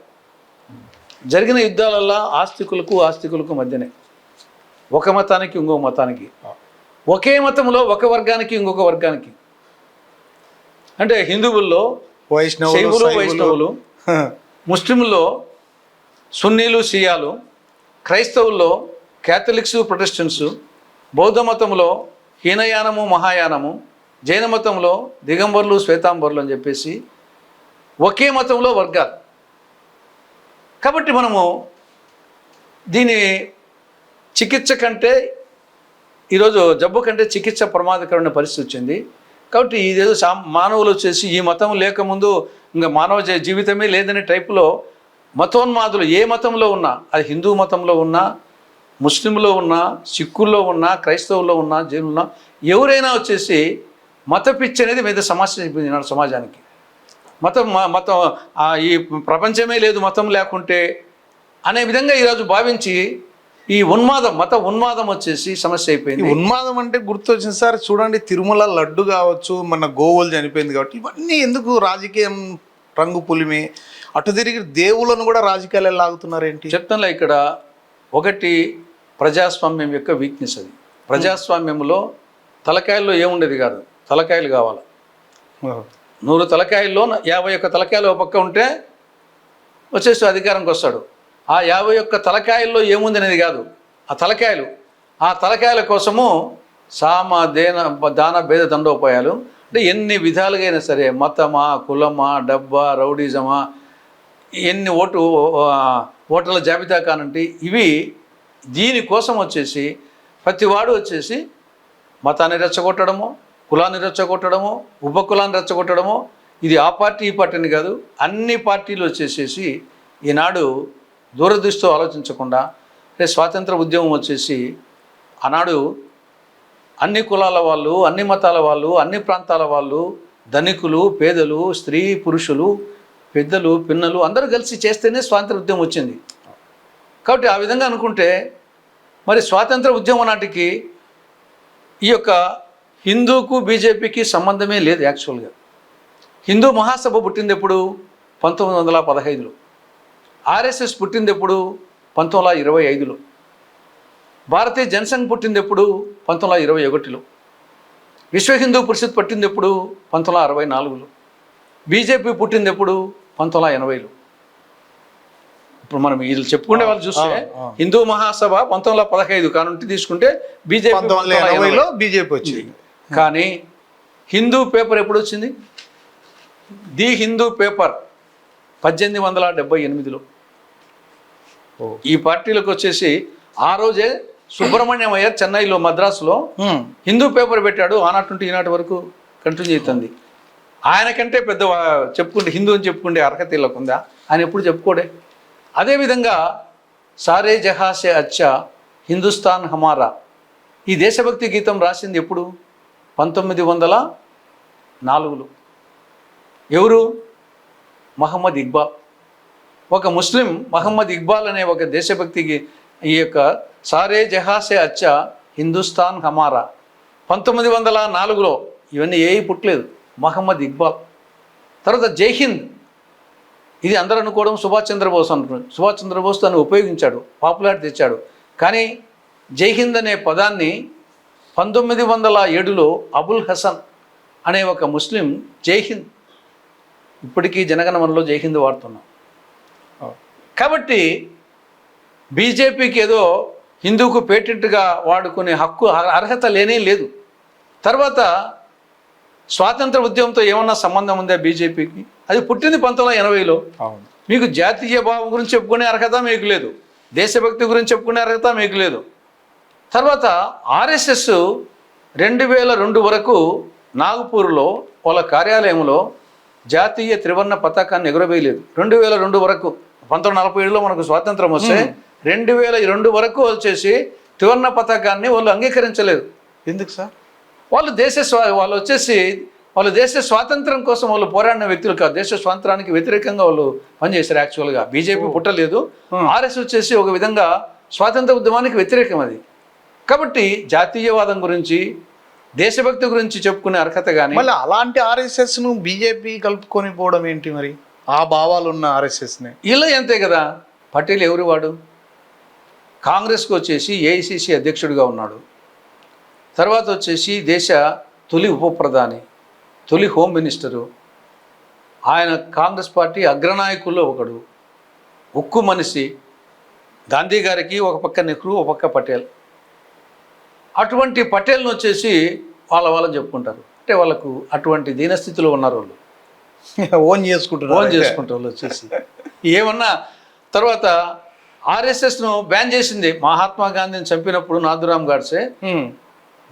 జరిగిన యుద్ధాలల్లో ఆస్తికులకు మధ్యనే, ఒక మతానికి ఇంకో మతానికి, ఒకే మతంలో ఒక వర్గానికి ఇంకొక వర్గానికి. అంటే హిందువుల్లో శైవులు వైష్ణవులు, ముస్లింల్లో సున్నీలు షియాలు, క్రైస్తవుల్లో క్యాథలిక్స్ ప్రొటెస్టెంట్స్, బౌద్ధ మతంలో హీనయానము మహాయానము, జైన మతంలో దిగంబరులు శ్వేతాంబరులు అని చెప్పేసి ఒకే మతంలో వర్గాలు. కాబట్టి మనము దీని చికిత్స కంటే, ఈరోజు జబ్బు కంటే చికిత్స ప్రమాదకరమైన పరిస్థితి వచ్చింది. కాబట్టి ఇదేదో మానవులు వచ్చేసి ఈ మతం లేకముందు ఇంకా మానవ జీవితమే లేదనే టైపులో మతోన్మాదులు ఏ మతంలో ఉన్నా, అది హిందూ మతంలో ఉన్నా, ముస్లింలో ఉన్నా, సిక్కుల్లో ఉన్నా, క్రైస్తవుల్లో ఉన్నా, జైనుల్లో ఎవరైనా వచ్చేసి మత పిచ్చి అనేది మీద సమస్య అయిపోయింది సమాజానికి. మతం ఈ ప్రపంచమే లేదు మతం లేకుంటే అనే విధంగా ఈరోజు భావించి ఈ మత ఉన్మాదం వచ్చేసి సమస్య ఈ అయిపోయింది. ఉన్మాదం అంటే గుర్తొచ్చింది సార్. చూడండి, తిరుమల లడ్డు కావచ్చు, మన గోవులు చనిపోయింది కాబట్టి ఇవన్నీ ఎందుకు రాజకీయం రంగు పులిమి, అటు తిరిగి దేవుళ్ళను కూడా రాజకీయాలు లాగుతున్నారు ఏంటి? చెప్తానులే. ఇక్కడ ఒకటి ప్రజాస్వామ్యం యొక్క వీక్నెస్. అది ప్రజాస్వామ్యంలో తలకాయల్లో ఏముండేది కాదు, తలకాయలు కావాలి. 100 తలకాయల్లో 51 తలకాయలు ఒక పక్క ఉంటే వచ్చేసి అధికారంకి వస్తాడు. ఆ 51 తలకాయల్లో ఏముంది అనేది కాదు, ఆ తలకాయల కోసము దాన భేద దండోపాయాలు. అంటే ఎన్ని విధాలుగా అయినా సరే, మతమా, కులమా, డబ్బా, రౌడీజమా, ఎన్ని ఓటర్ల జాబితా కానంటే ఇవి దీనికోసం వచ్చేసి ప్రతివాడు వచ్చేసి మతాన్ని రెచ్చగొట్టడము, కులాన్ని రెచ్చగొట్టడము, ఉపకులాన్ని రెచ్చగొట్టడము. ఇది ఆ పార్టీ ఈ పార్టీని కాదు, అన్ని పార్టీలు వచ్చేసేసి ఈనాడు దూరదృష్టితో ఆలోచించకుండా స్వాతంత్ర ఉద్యమం వచ్చేసి ఆనాడు అన్ని కులాల వాళ్ళు, అన్ని మతాల వాళ్ళు, అన్ని ప్రాంతాల వాళ్ళు, ధనికులు, పేదలు, స్త్రీ పురుషులు, పెద్దలు, పిన్నలు అందరూ కలిసి చేస్తేనే స్వాతంత్ర ఉద్యమం వచ్చింది. కాబట్టి ఆ విధంగా అనుకుంటే మరి స్వాతంత్ర ఉద్యమం నాటికి ఈ యొక్క హిందూకు బీజేపీకి సంబంధమే లేదు. యాక్చువల్గా హిందూ మహాసభ పుట్టింది ఎప్పుడు? 1915లో. ఆర్ఎస్ఎస్ పుట్టింది ఎప్పుడు? 1925లో. భారతీయ జనసంఘ్ పుట్టింది ఎప్పుడు? 1921లో. విశ్వ హిందూ పరిషత్ పుట్టింది ఎప్పుడు? 1964లో. బీజేపీ పుట్టింది ఎప్పుడు? 1980లో. ఇప్పుడు మనం వీళ్ళు చెప్పుకునే వాళ్ళు చూస్తే హిందూ మహాసభ 1915 కానుంటి తీసుకుంటే బీజేపీ 1980లో బీజేపీ వచ్చింది. కానీ హిందూ పేపర్ ఎప్పుడు వచ్చింది? ది హిందూ పేపర్ 1878లో. ఈ పార్టీలకు వచ్చేసి ఆ రోజే సుబ్రహ్మణ్యం అయ్యర్ చెన్నైలో, మద్రాసులో హిందూ పేపర్ పెట్టాడు. ఆనాటి నుండి ఈనాటి వరకు కంటిన్యూ అవుతుంది. ఆయనకంటే పెద్ద చెప్పుకుంటే హిందూ అని చెప్పుకుంటే అర్హత ఇళ్ళకుందా? ఆయన ఎప్పుడు చెప్పుకోడే. అదేవిధంగా సారే జహాసే అచ్చా హిందుస్థాన్ హమారా, ఈ దేశభక్తి గీతం రాసింది ఎప్పుడు? 1904లో. ఎవరు? మహమ్మద్ ఇక్బాల్. ఒక ముస్లిం మహమ్మద్ ఇక్బాల్ అనే ఒక దేశభక్తికి ఈ యొక్క సారే జహాసే అచ్చా హిందుస్థాన్ హమారా 1904లో. ఇవన్నీ ఏవి పుట్టలేదు, మహమ్మద్ ఇక్బాల్. తర్వాత జై హింద్, ఇది అందరూ అనుకోవడం సుభాష్ చంద్రబోస్ అనుకున్నాడు. సుభాష్ చంద్రబోస్ దాన్ని ఉపయోగించాడు, పాపులారిటీ తెచ్చాడు. కానీ జై హింద్ అనే పదాన్ని 1907లో అబుల్ హసన్ అనే ఒక ముస్లిం జై హింద్, ఇప్పటికీ జనగణమనలో జై హింద్ వాడుతున్నాం. కాబట్టి బీజేపీకి ఏదో హిందూకు పేటెంట్గా వాడుకునే హక్కు, అర్హత లేనే లేదు. తర్వాత స్వాతంత్ర ఉద్యమంతో ఏమన్నా సంబంధం ఉందా బీజేపీకి? అది పుట్టింది 1980లో. మీకు జాతీయ భావం గురించి చెప్పుకునే అర్హత మీకు లేదు, దేశభక్తి గురించి చెప్పుకునే అర్హత మీకు లేదు. తర్వాత ఆర్ఎస్ఎస్ 2002 వరకు నాగపూర్లో వాళ్ళ కార్యాలయంలో జాతీయ త్రివర్ణ పతాకాన్ని ఎగురవేయలేదు. 2002 వరకు. 1947లో మనకు స్వాతంత్రం వస్తే 2002 వరకు వచ్చేసి త్రివర్ణ పతాకాన్ని వాళ్ళు అంగీకరించలేదు. ఎందుకు సార్? వాళ్ళు దేశ స్వాతంత్రం కోసం వాళ్ళు పోరాడిన వ్యక్తులు కాదు, దేశ స్వాతంత్రానికి వ్యతిరేకంగా వాళ్ళు పనిచేశారు. యాక్చువల్గా బీజేపీ పుట్టలేదు, ఆర్ఎస్ వచ్చేసి ఒక విధంగా స్వాతంత్ర ఉద్యమానికి వ్యతిరేకం అది. కాబట్టి జాతీయవాదం గురించి, దేశభక్తి గురించి చెప్పుకునే అర్హత కానీ, మళ్ళీ అలాంటి ఆర్ఎస్ఎస్ను బీజేపీ కలుపుకొని పోవడం ఏంటి? మరి ఆ భావాలు ఉన్న ఆర్ఎస్ఎస్ని ఇలా అంతే కదా. పటేల్ ఎవరు? వాడు కాంగ్రెస్కి వచ్చేసి ఏఐసిసి అధ్యక్షుడిగా ఉన్నాడు. తర్వాత వచ్చేసి దేశ తొలి ఉప ప్రధాని, తొలి హోమ్ మినిస్టరు. ఆయన కాంగ్రెస్ పార్టీ అగ్రనాయకుల్లో ఒకడు, ఉక్కు మనిషి. గాంధీ గారికి ఒక పక్క నెహ్రూ, ఒక పక్క పటేల్. అటువంటి పటేల్ను వచ్చేసి వాళ్ళని చెప్పుకుంటారు. అంటే వాళ్ళకు అటువంటి దీనస్థితిలో ఉన్నారు వాళ్ళు. ఓన్ చేసుకుంటారు వచ్చేసి ఏమన్నా. తర్వాత ఆర్ఎస్ఎస్ను బ్యాన్ చేసింది మహాత్మా గాంధీని చంపినప్పుడు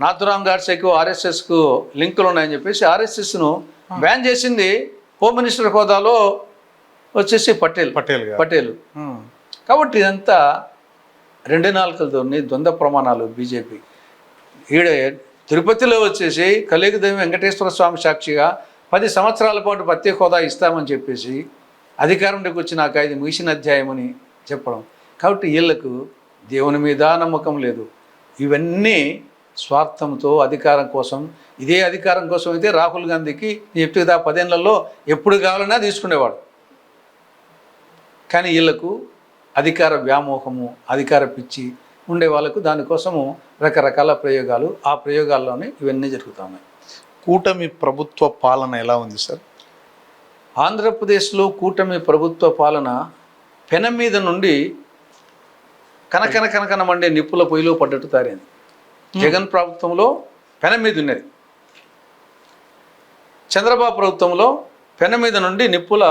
నాథురామ్ గాడ్సేకు ఆర్ఎస్ఎస్కు లింకులు ఉన్నాయని చెప్పేసి ఆర్ఎస్ఎస్ను బ్యాన్ చేసింది హోమ్ మినిస్టర్ హోదాలో వచ్చేసి పటేల్. కాబట్టి ఇదంతా 2 నాలుకలతోని ద్వంద్వ ప్రమాణాలు బీజేపీ. ఈడ తిరుపతిలో వచ్చేసి కలియుగదైవం వెంకటేశ్వర స్వామి సాక్షిగా 10 సంవత్సరాల పాటు ప్రత్యేక హోదా ఇస్తామని చెప్పేసి అధికారంలోకి వచ్చినాక ఇది ముగిసిన అధ్యాయం అని చెప్పడం. కాబట్టి వీళ్లకు దేవుని మీద నమ్మకం లేదు. ఇవన్నీ స్వార్థంతో అధికారం కోసం. ఇదే అధికారం కోసం అయితే రాహుల్ గాంధీకి చెప్తే 10 ఏళ్లలో ఎప్పుడు కావాలన్నా తీసుకునేవాడు. కానీ వీళ్ళకు అధికార వ్యామోహము, అధికార పిచ్చి ఉండే వాళ్ళకు దానికోసము రకరకాల ప్రయోగాలు, ఆ ప్రయోగాల్లోనే ఇవన్నీ జరుగుతూ ఉన్నాయి. కూటమి ప్రభుత్వ పాలన ఎలా ఉంది సార్? ఆంధ్రప్రదేశ్లో కూటమి ప్రభుత్వ పాలన పెనం మీద నుండి కనకన మండే నిప్పుల పొయ్యిలో పడ్డట్టు తయారైంది. జగన్ ప్రభుత్వంలో పెనం మీద ఉన్నది, చంద్రబాబు ప్రభుత్వంలో పెనం మీద నుండి నిప్పుల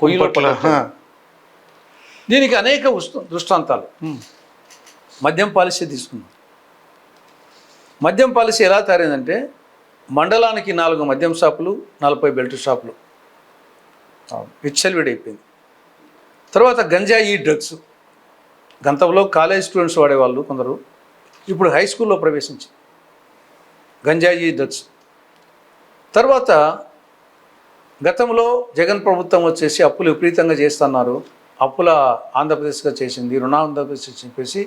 పొయ్యిలో పడ్డట్టు. దీనికి అనేక దృష్టాంతాలు. మద్యం పాలసీ తీసుకున్నాం. మద్యం పాలసీ ఎలా తయారైందంటే మండలానికి 4 మద్యం షాపులు, 40 బెల్ట్ షాపులు విచ్చలవిడైపోయింది. తర్వాత గంజాయి డ్రగ్స్ గంతంలో కాలేజ్ స్టూడెంట్స్ వాడేవాళ్ళు కొందరు, ఇప్పుడు హై స్కూల్లో ప్రవేశించి గంజాయి డ్రగ్స్. తర్వాత గతంలో జగన్ ప్రభుత్వం వచ్చేసి అప్పులు విపరీతంగా చేస్తున్నారు, అప్పుల ఆంధ్రప్రదేశ్గా చేసింది, రుణాంధ్రప్రదేశ్ చెప్పేసి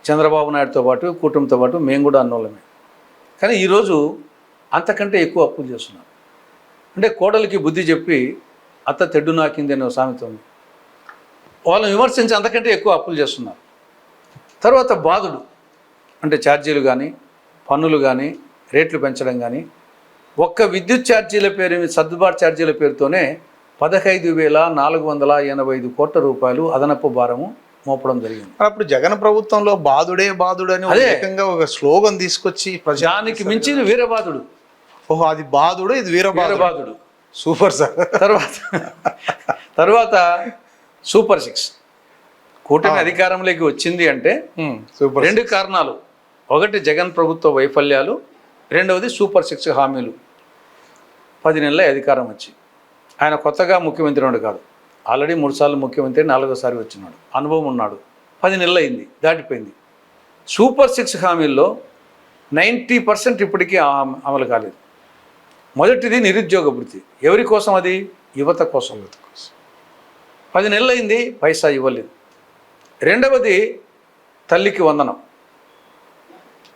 చంద్రబాబు నాయుడుతో పాటు కూటమితో పాటు మేము కూడా అన్నోళ్ళమే. కానీ ఈరోజు అంతకంటే ఎక్కువ అప్పులు చేస్తున్నారు. అంటే కోడలికి బుద్ధి చెప్పి అత్త తెడ్డు నాకింది అనే సామెత ఉంది. వాళ్ళని విమర్శించి అంతకంటే ఎక్కువ అప్పులు చేస్తున్నారు. తర్వాత బాధుడు అంటే ఛార్జీలు కానీ, పన్నులు కానీ, రేట్లు పెంచడం కానీ, ఒక్క విద్యుత్ ఛార్జీల పేరు, సర్దుబాటు ఛార్జీల పేరుతోనే 15,485 కోట్ల రూపాయలు అదనపు భారము మోపడం జరిగింది. అప్పుడు జగన్ ప్రభుత్వంలో బాధుడే బాధుడు అని అదే ఒక స్లోగన్ తీసుకొచ్చి ప్రజానికి మించింది వీరబాధుడు. ఓహో, అది బాధుడు, ఇది వీరబాధుడు. Super sir. తర్వాత సూపర్ 6 కూటమి అధికారంలోకి వచ్చింది అంటే సూపర్ 2 కారణాలు. ఒకటి జగన్ ప్రభుత్వ వైఫల్యాలు, రెండవది సూపర్ 6 హామీలు. 10 నెలల అధికారం వచ్చి ఆయన కొత్తగా ముఖ్యమంత్రి కాదు, ఆల్రెడీ 3 సార్లు ముఖ్యమంత్రి, 4వసారి వచ్చినాడు, అనుభవం ఉన్నాడు. 10 నెలలు అయింది, దాటిపోయింది. సూపర్ 6 హామీల్లో 90% ఇప్పటికీ అమలు కాలేదు. మొదటిది నిరుద్యోగ భృతి. ఎవరి కోసం అది? యువత కోసం. 10 నెలలు అయింది, పైసా ఇవ్వలేదు. రెండవది తల్లికి వందనం,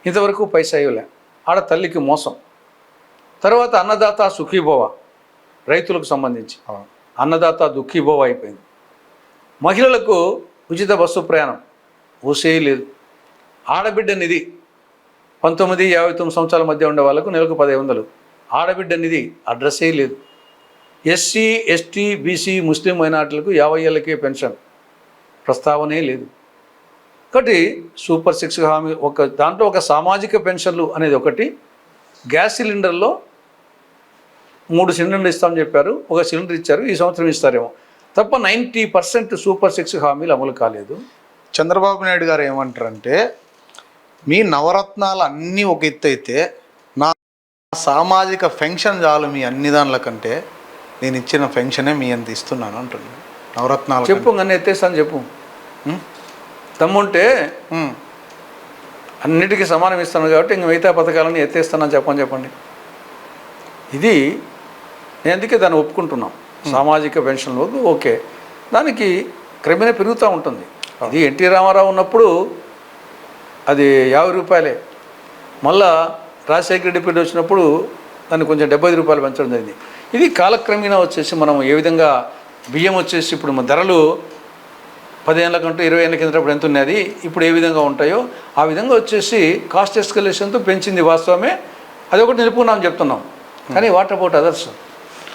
ఇంతవరకు పైసా ఇవ్వలే, ఆడ తల్లికి మోసం. తర్వాత అన్నదాత సుఖీభవ, రైతులకు సంబంధించి అన్నదాత దుఃఖీభవ అయిపోయింది. మహిళలకు ఉచిత బస్సు ప్రయాణం ఊసే లేదు. ఆడబిడ్డ నిధి 19-59 సంవత్సరాల మధ్య ఉండే వాళ్ళకు నెలకు 1500. ఆడబిడ్డ నిధి అడ్రస్సే లేదు. ఎస్సీ, ఎస్టీ, బీసీ, ముస్లిం మైనార్టీలకు 50 ఏళ్ళకే పెన్షన్ ప్రస్తావనే లేదు. ఒకటి సూపర్ 6 హామీ, దాంట్లో ఒక సామాజిక పెన్షన్లు అనేది ఒకటి. గ్యాస్ సిలిండర్లో 3 సిలిండర్లు ఇస్తామని చెప్పారు, 1 సిలిండర్ ఇచ్చారు, ఈ సంవత్సరం ఇస్తారేమో తప్ప 90% సూపర్ 6 హామీలు అమలు కాలేదు. చంద్రబాబు నాయుడు గారు ఏమంటారంటే, మీ నవరత్నాలు అన్నీ ఒక ఎత్తు అయితే నా సామాజిక పెన్షన్ చాలు మీ అన్ని దానిల కంటే, నేను ఇచ్చిన పెన్షనే మీ అంత ఇస్తున్నాను అంటున్నాను. నవరత్నాలు చెప్పు, నన్ను ఎత్తేస్తాను చెప్పు. తమ్ముంటే అన్నిటికీ సమానం ఇస్తాను కాబట్టి ఇంక మిగతా పథకాలను ఎత్తేస్తానని చెప్పండి. ఇది నేను అందుకే దాన్ని ఒప్పుకుంటున్నాం. సామాజిక పెన్షన్లు ఓకే, దానికి క్రమేణా పెరుగుతూ ఉంటుంది. అది ఎన్టీ రామారావు ఉన్నప్పుడు అది 50 రూపాయలే. మళ్ళా రాజశేఖర రెడ్డి పీరియడ్ వచ్చినప్పుడు దాన్ని కొంచెం 75 రూపాయలు పెంచడం జరిగింది. ఇది కాలక్రమేణా వచ్చేసి మనం ఏ విధంగా బియ్యం వచ్చేసి ఇప్పుడు మన ధరలు 10 ఏళ్ళ కంటే 20 ఏళ్ళ కింద ఎంత ఉన్నది, ఇప్పుడు ఏ విధంగా ఉంటాయో ఆ విధంగా వచ్చేసి కాస్ట్ ఎస్కలేషన్తో పెంచింది వాస్తవమే. అది ఒకటి నిలుపుకున్నామని చెప్తున్నాం. కానీ వాట్ అబౌట్ అదర్స్?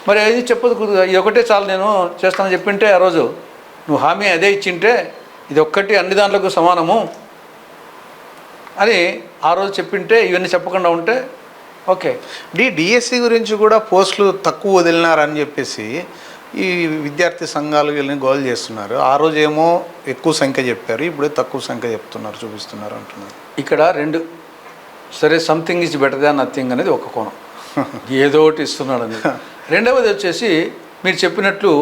మరి అది చెప్పదు, ఇది ఒకటే చాలు నేను చేస్తానని చెప్పింటే, ఆ రోజు నువ్వు హామీ అదే ఇచ్చింటే ఇది ఒక్కటి అన్ని దాంట్లకు సమానము అని ఆ రోజు చెప్పింటే, ఇవన్నీ చెప్పకుండా ఉంటే ఓకే. డిఎస్సి గురించి కూడా పోస్టులు తక్కువ వదిలినారని చెప్పేసి ఈ విద్యార్థి సంఘాలు వీళ్ళని గోల్ చేస్తున్నారు. ఆ రోజు ఏమో ఎక్కువ సంఖ్య చెప్పారు, ఇప్పుడే తక్కువ సంఖ్య చెప్తున్నారు, చూపిస్తున్నారు అంటున్నారు. ఇక్కడ 2 సరే, something is better than nothing అనేది ఒక కోణం, ఏదో ఒకటి ఇస్తున్నాడు అనేది. రెండవది వచ్చేసి మీరు చెప్పినట్లు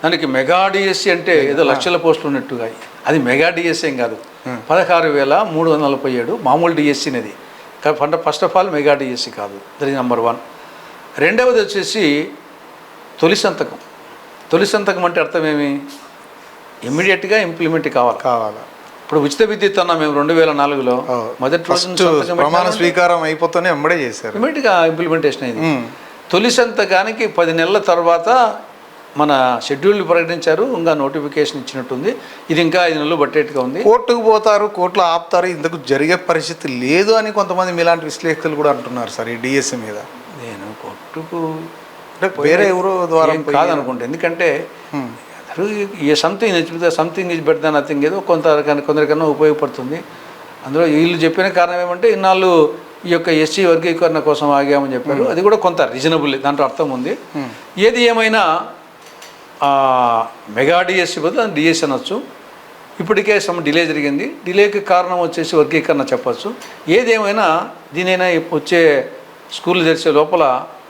దానికి మెగా డిఎస్సి అంటే ఏదో లక్షల పోస్టులు ఉన్నట్టుగా, అది మెగా డిఎస్సి ఏం కాదు. 16,347 మామూలు డిఎస్సి అనేది. First of all mega DSC కాదు, దట్ ఈజ్ నెంబర్ 1. రెండవది వచ్చేసి తొలి సంతకం. తొలి సంతకం అంటే అర్థం ఏమి? ఇమ్మీడియట్గా ఇంప్లిమెంట్ కావాలి. ఇప్పుడు ఉచిత విద్యుత్ అన్నా మేము 2004లో మొదటి రోజు ప్రమాణ స్వీకారం అయిపోతూనే వెంబడే చేశారు, ఇమీడియట్గా ఇంప్లిమెంటేషన్ అయింది. తొలి సంతకానికి 10 నెలల తర్వాత మన షెడ్యూల్ ప్రకటించారు, ఇంకా నోటిఫికేషన్ ఇచ్చినట్టుంది. ఇది ఇంకా 5 నెలలు పట్టేట్టుగా ఉంది. కోర్టుకు పోతారు, కోర్టులో ఆపుతారు, ఇంతకు జరిగే పరిస్థితి లేదు అని కొంతమంది మీలాంటి విశ్లేషకులు కూడా అంటున్నారు సార్ ఈ డిఎస్సి మీద. నేను కోర్టుకు అంటే వేరే ఎవరో ద్వారా కాదనుకుంటా, ఎందుకంటే something is better than nothing, ఏదో కొందరికన్నా ఉపయోగపడుతుంది. అందులో వీళ్ళు చెప్పిన కారణం ఏమంటే ఇన్నాళ్ళు ఈ యొక్క ఎస్సీ వర్గీకరణ కోసం ఆగామని చెప్పారు. అది కూడా కొంత రీజనబుల్, దాంట్లో అర్థం ఉంది. ఏది ఏమైనా మెగా డిఎస్సి బదులు దాన్ని డిఎస్సి అనొచ్చు. ఇప్పటికే సమ్ డిలే జరిగింది, డిలేకి కారణం వచ్చేసి వర్గీకరణ చెప్పచ్చు. ఏదేమైనా దీనైనా వచ్చే స్కూల్ తెరిచే లోపల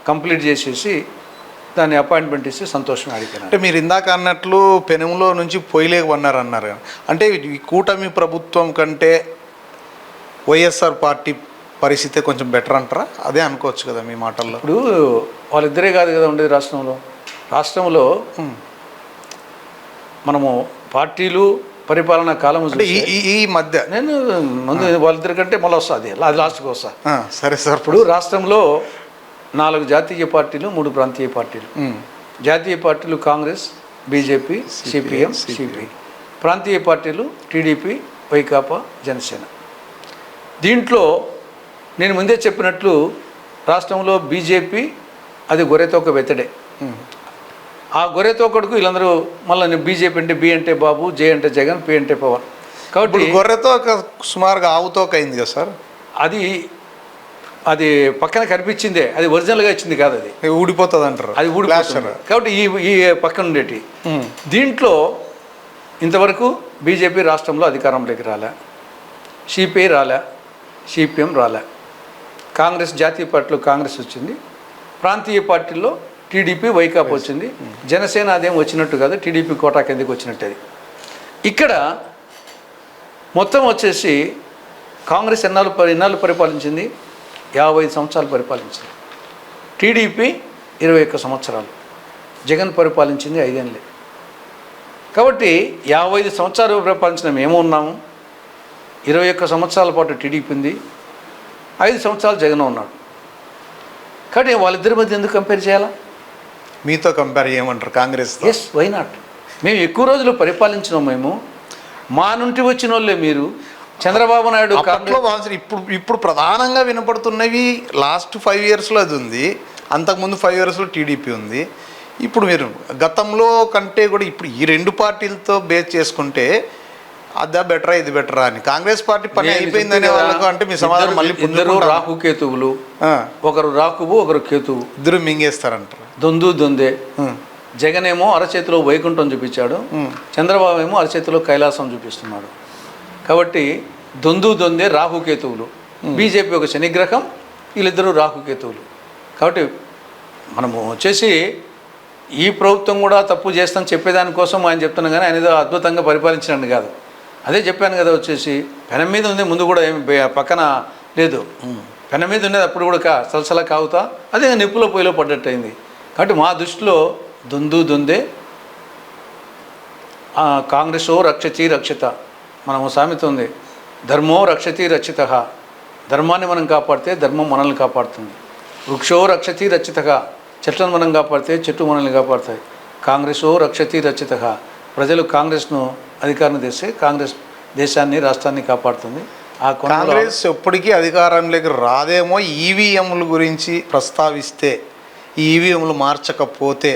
కంప్లీట్ చేసేసి దాన్ని అపాయింట్మెంట్ ఇస్తే సంతోషం అడిగాను. అంటే మీరు ఇందాక అన్నట్లు పెనుములో నుంచి పొయ్యలేకన్నారు అన్నారు. అంటే ఈ కూటమి ప్రభుత్వం కంటే వైఎస్ఆర్ పార్టీ పరిస్థితి కొంచెం బెటర్ అంటారా? అదే అనుకోవచ్చు కదా మీ మాటల్లో. ఇప్పుడు వాళ్ళిద్దరే కాదు కదా ఉండేది రాష్ట్రంలో మనము పార్టీలు పరిపాలనా కాలం ఈ మధ్య నేను ముందు వాళ్ళిద్దరి కంటే మళ్ళీ వస్తుంది, అది లాస్ట్కి వస్తా. సరే సార్. ఇప్పుడు రాష్ట్రంలో 4 జాతీయ పార్టీలు, 3 ప్రాంతీయ పార్టీలు. జాతీయ పార్టీలు కాంగ్రెస్, బీజేపీ, సిపిఎం, సిపిఐ. ప్రాంతీయ పార్టీలు టీడీపీ, వైకాపా, జనసేన. దీంట్లో నేను ముందే చెప్పినట్లు రాష్ట్రంలో బీజేపీ అది గొర్రెతోక వెతడే. ఆ గొర్రెతోకడుకు వీళ్ళందరూ మళ్ళీ బీజేపీ అంటే బి అంటే బాబు, జే అంటే జగన్, పి అంటే పవన్. కాబట్టి గొర్రెతో సుమారుగా ఆవుతోక అయింది కదా సార్. అది పక్కన కనిపించిందే, అది ఒరిజినల్గా ఇచ్చింది కాదు, అది ఊడిపోతుంది అంటారు, అది ఊడిపోతుంది. కాబట్టి ఈ పక్కన ఉండేటి దీంట్లో ఇంతవరకు బీజేపీ రాష్ట్రంలో అధికారంలోకి రాలే, సిపిఐ రాలే, సిపిఎం రాలే. కాంగ్రెస్ జాతీయ పార్టీలో కాంగ్రెస్ వచ్చింది, ప్రాంతీయ పార్టీల్లో టీడీపీ, వైకాపా వచ్చింది. జనసేన అదేం వచ్చినట్టు కాదు, టీడీపీ కోటా కిందకి వచ్చినట్టు. అది ఇక్కడ మొత్తం వచ్చేసి కాంగ్రెస్ ఎన్నాళ్ళు పరిపాలించింది? 55 సంవత్సరాలు పరిపాలించింది. టీడీపీ 21 సంవత్సరాలు, జగన్ పరిపాలించింది 5 ఏళ్ళే. కాబట్టి 55 సంవత్సరాలు పరిపాలించిన మేము ఉన్నాము, 21 సంవత్సరాల పాటు టీడీపీ ఉంది, 5 సంవత్సరాలు జగన్ ఉన్నాడు. కాబట్టి వాళ్ళిద్దరి మధ్య ఎందుకు కంపేర్ చేయాలా? మీతో కంపేర్ చేయమంటారు కాంగ్రెస్? Yes, why not? మేము ఎక్కువ రోజులు పరిపాలించినాం, మేము మా నుండి వచ్చిన వాళ్ళే మీరు. చంద్రబాబు నాయుడు ఇప్పుడు ప్రధానంగా వినపడుతున్నవి లాస్ట్ 5 ఇయర్స్లో అది ఉంది, అంతకుముందు 5 ఇయర్స్లో టీడీపీ ఉంది. ఇప్పుడు మీరు గతంలో కంటే కూడా ఇప్పుడు ఈ 2 పార్టీలతో బేస్ చేసుకుంటే అదా బెటరా ఇది బెటరా అని కాంగ్రెస్ పార్టీ పని అయిపోయిందనే వాళ్ళకు అంటే మీ సమాధానం మళ్ళీ ఇద్దరు రాహుకేతువులు, ఒకరు రాకువు ఒకరు కేతువు, ఇద్దరు మింగేస్తారంటారు. దొందే. జగన్ ఏమో అరచేతిలో వైకుంఠం చూపించాడు, చంద్రబాబు ఏమో అరచేతిలో కైలాసం చూపిస్తున్నాడు. కాబట్టి దొందే రాహుకేతువులు. బీజేపీ ఒక శనిగ్రహం, వీళ్ళిద్దరూ రాహుకేతువులు. కాబట్టి మనము వచ్చేసి ఈ ప్రభుత్వం కూడా తప్పు చేస్తామని చెప్పేదానికోసం ఆయన చెప్తున్నాం, కానీ ఆయన ఏదో అద్భుతంగా పరిపాలించినట్టు కాదు. అదే చెప్పాను కదా, వచ్చేసి పెనం మీద ఉంది, ముందు కూడా ఏమి పక్కన లేదు. పెనం మీద ఉండేది అప్పుడు కూడా సలసలా కాగుతా, అదే నిప్పులో పొయ్యిలో పడ్డట్టు అయింది. కాబట్టి మా దృష్టిలో దొందే. కాంగ్రెసో రక్షతి రక్షిత, మనము సామెత ఉంది, ధర్మో రక్షతి రక్షిత. ధర్మాన్ని మనం కాపాడితే ధర్మం మనల్ని కాపాడుతుంది. వృక్షో రక్షతి రక్షిత, చెట్లను మనం కాపాడితే చెట్టు మనల్ని కాపాడుతాయి. కాంగ్రెసో రక్షతి రక్షిత, ప్రజలు కాంగ్రెస్ను అధికారం తెస్తే కాంగ్రెస్ దేశాన్ని రాష్ట్రాన్ని కాపాడుతుంది. ఆ కాంగ్రెస్ ఎప్పటికీ అధికారంలోకి రాదేమో. ఈవీఎంల గురించి ప్రస్తావిస్తే ఈవీఎంలు మార్చకపోతే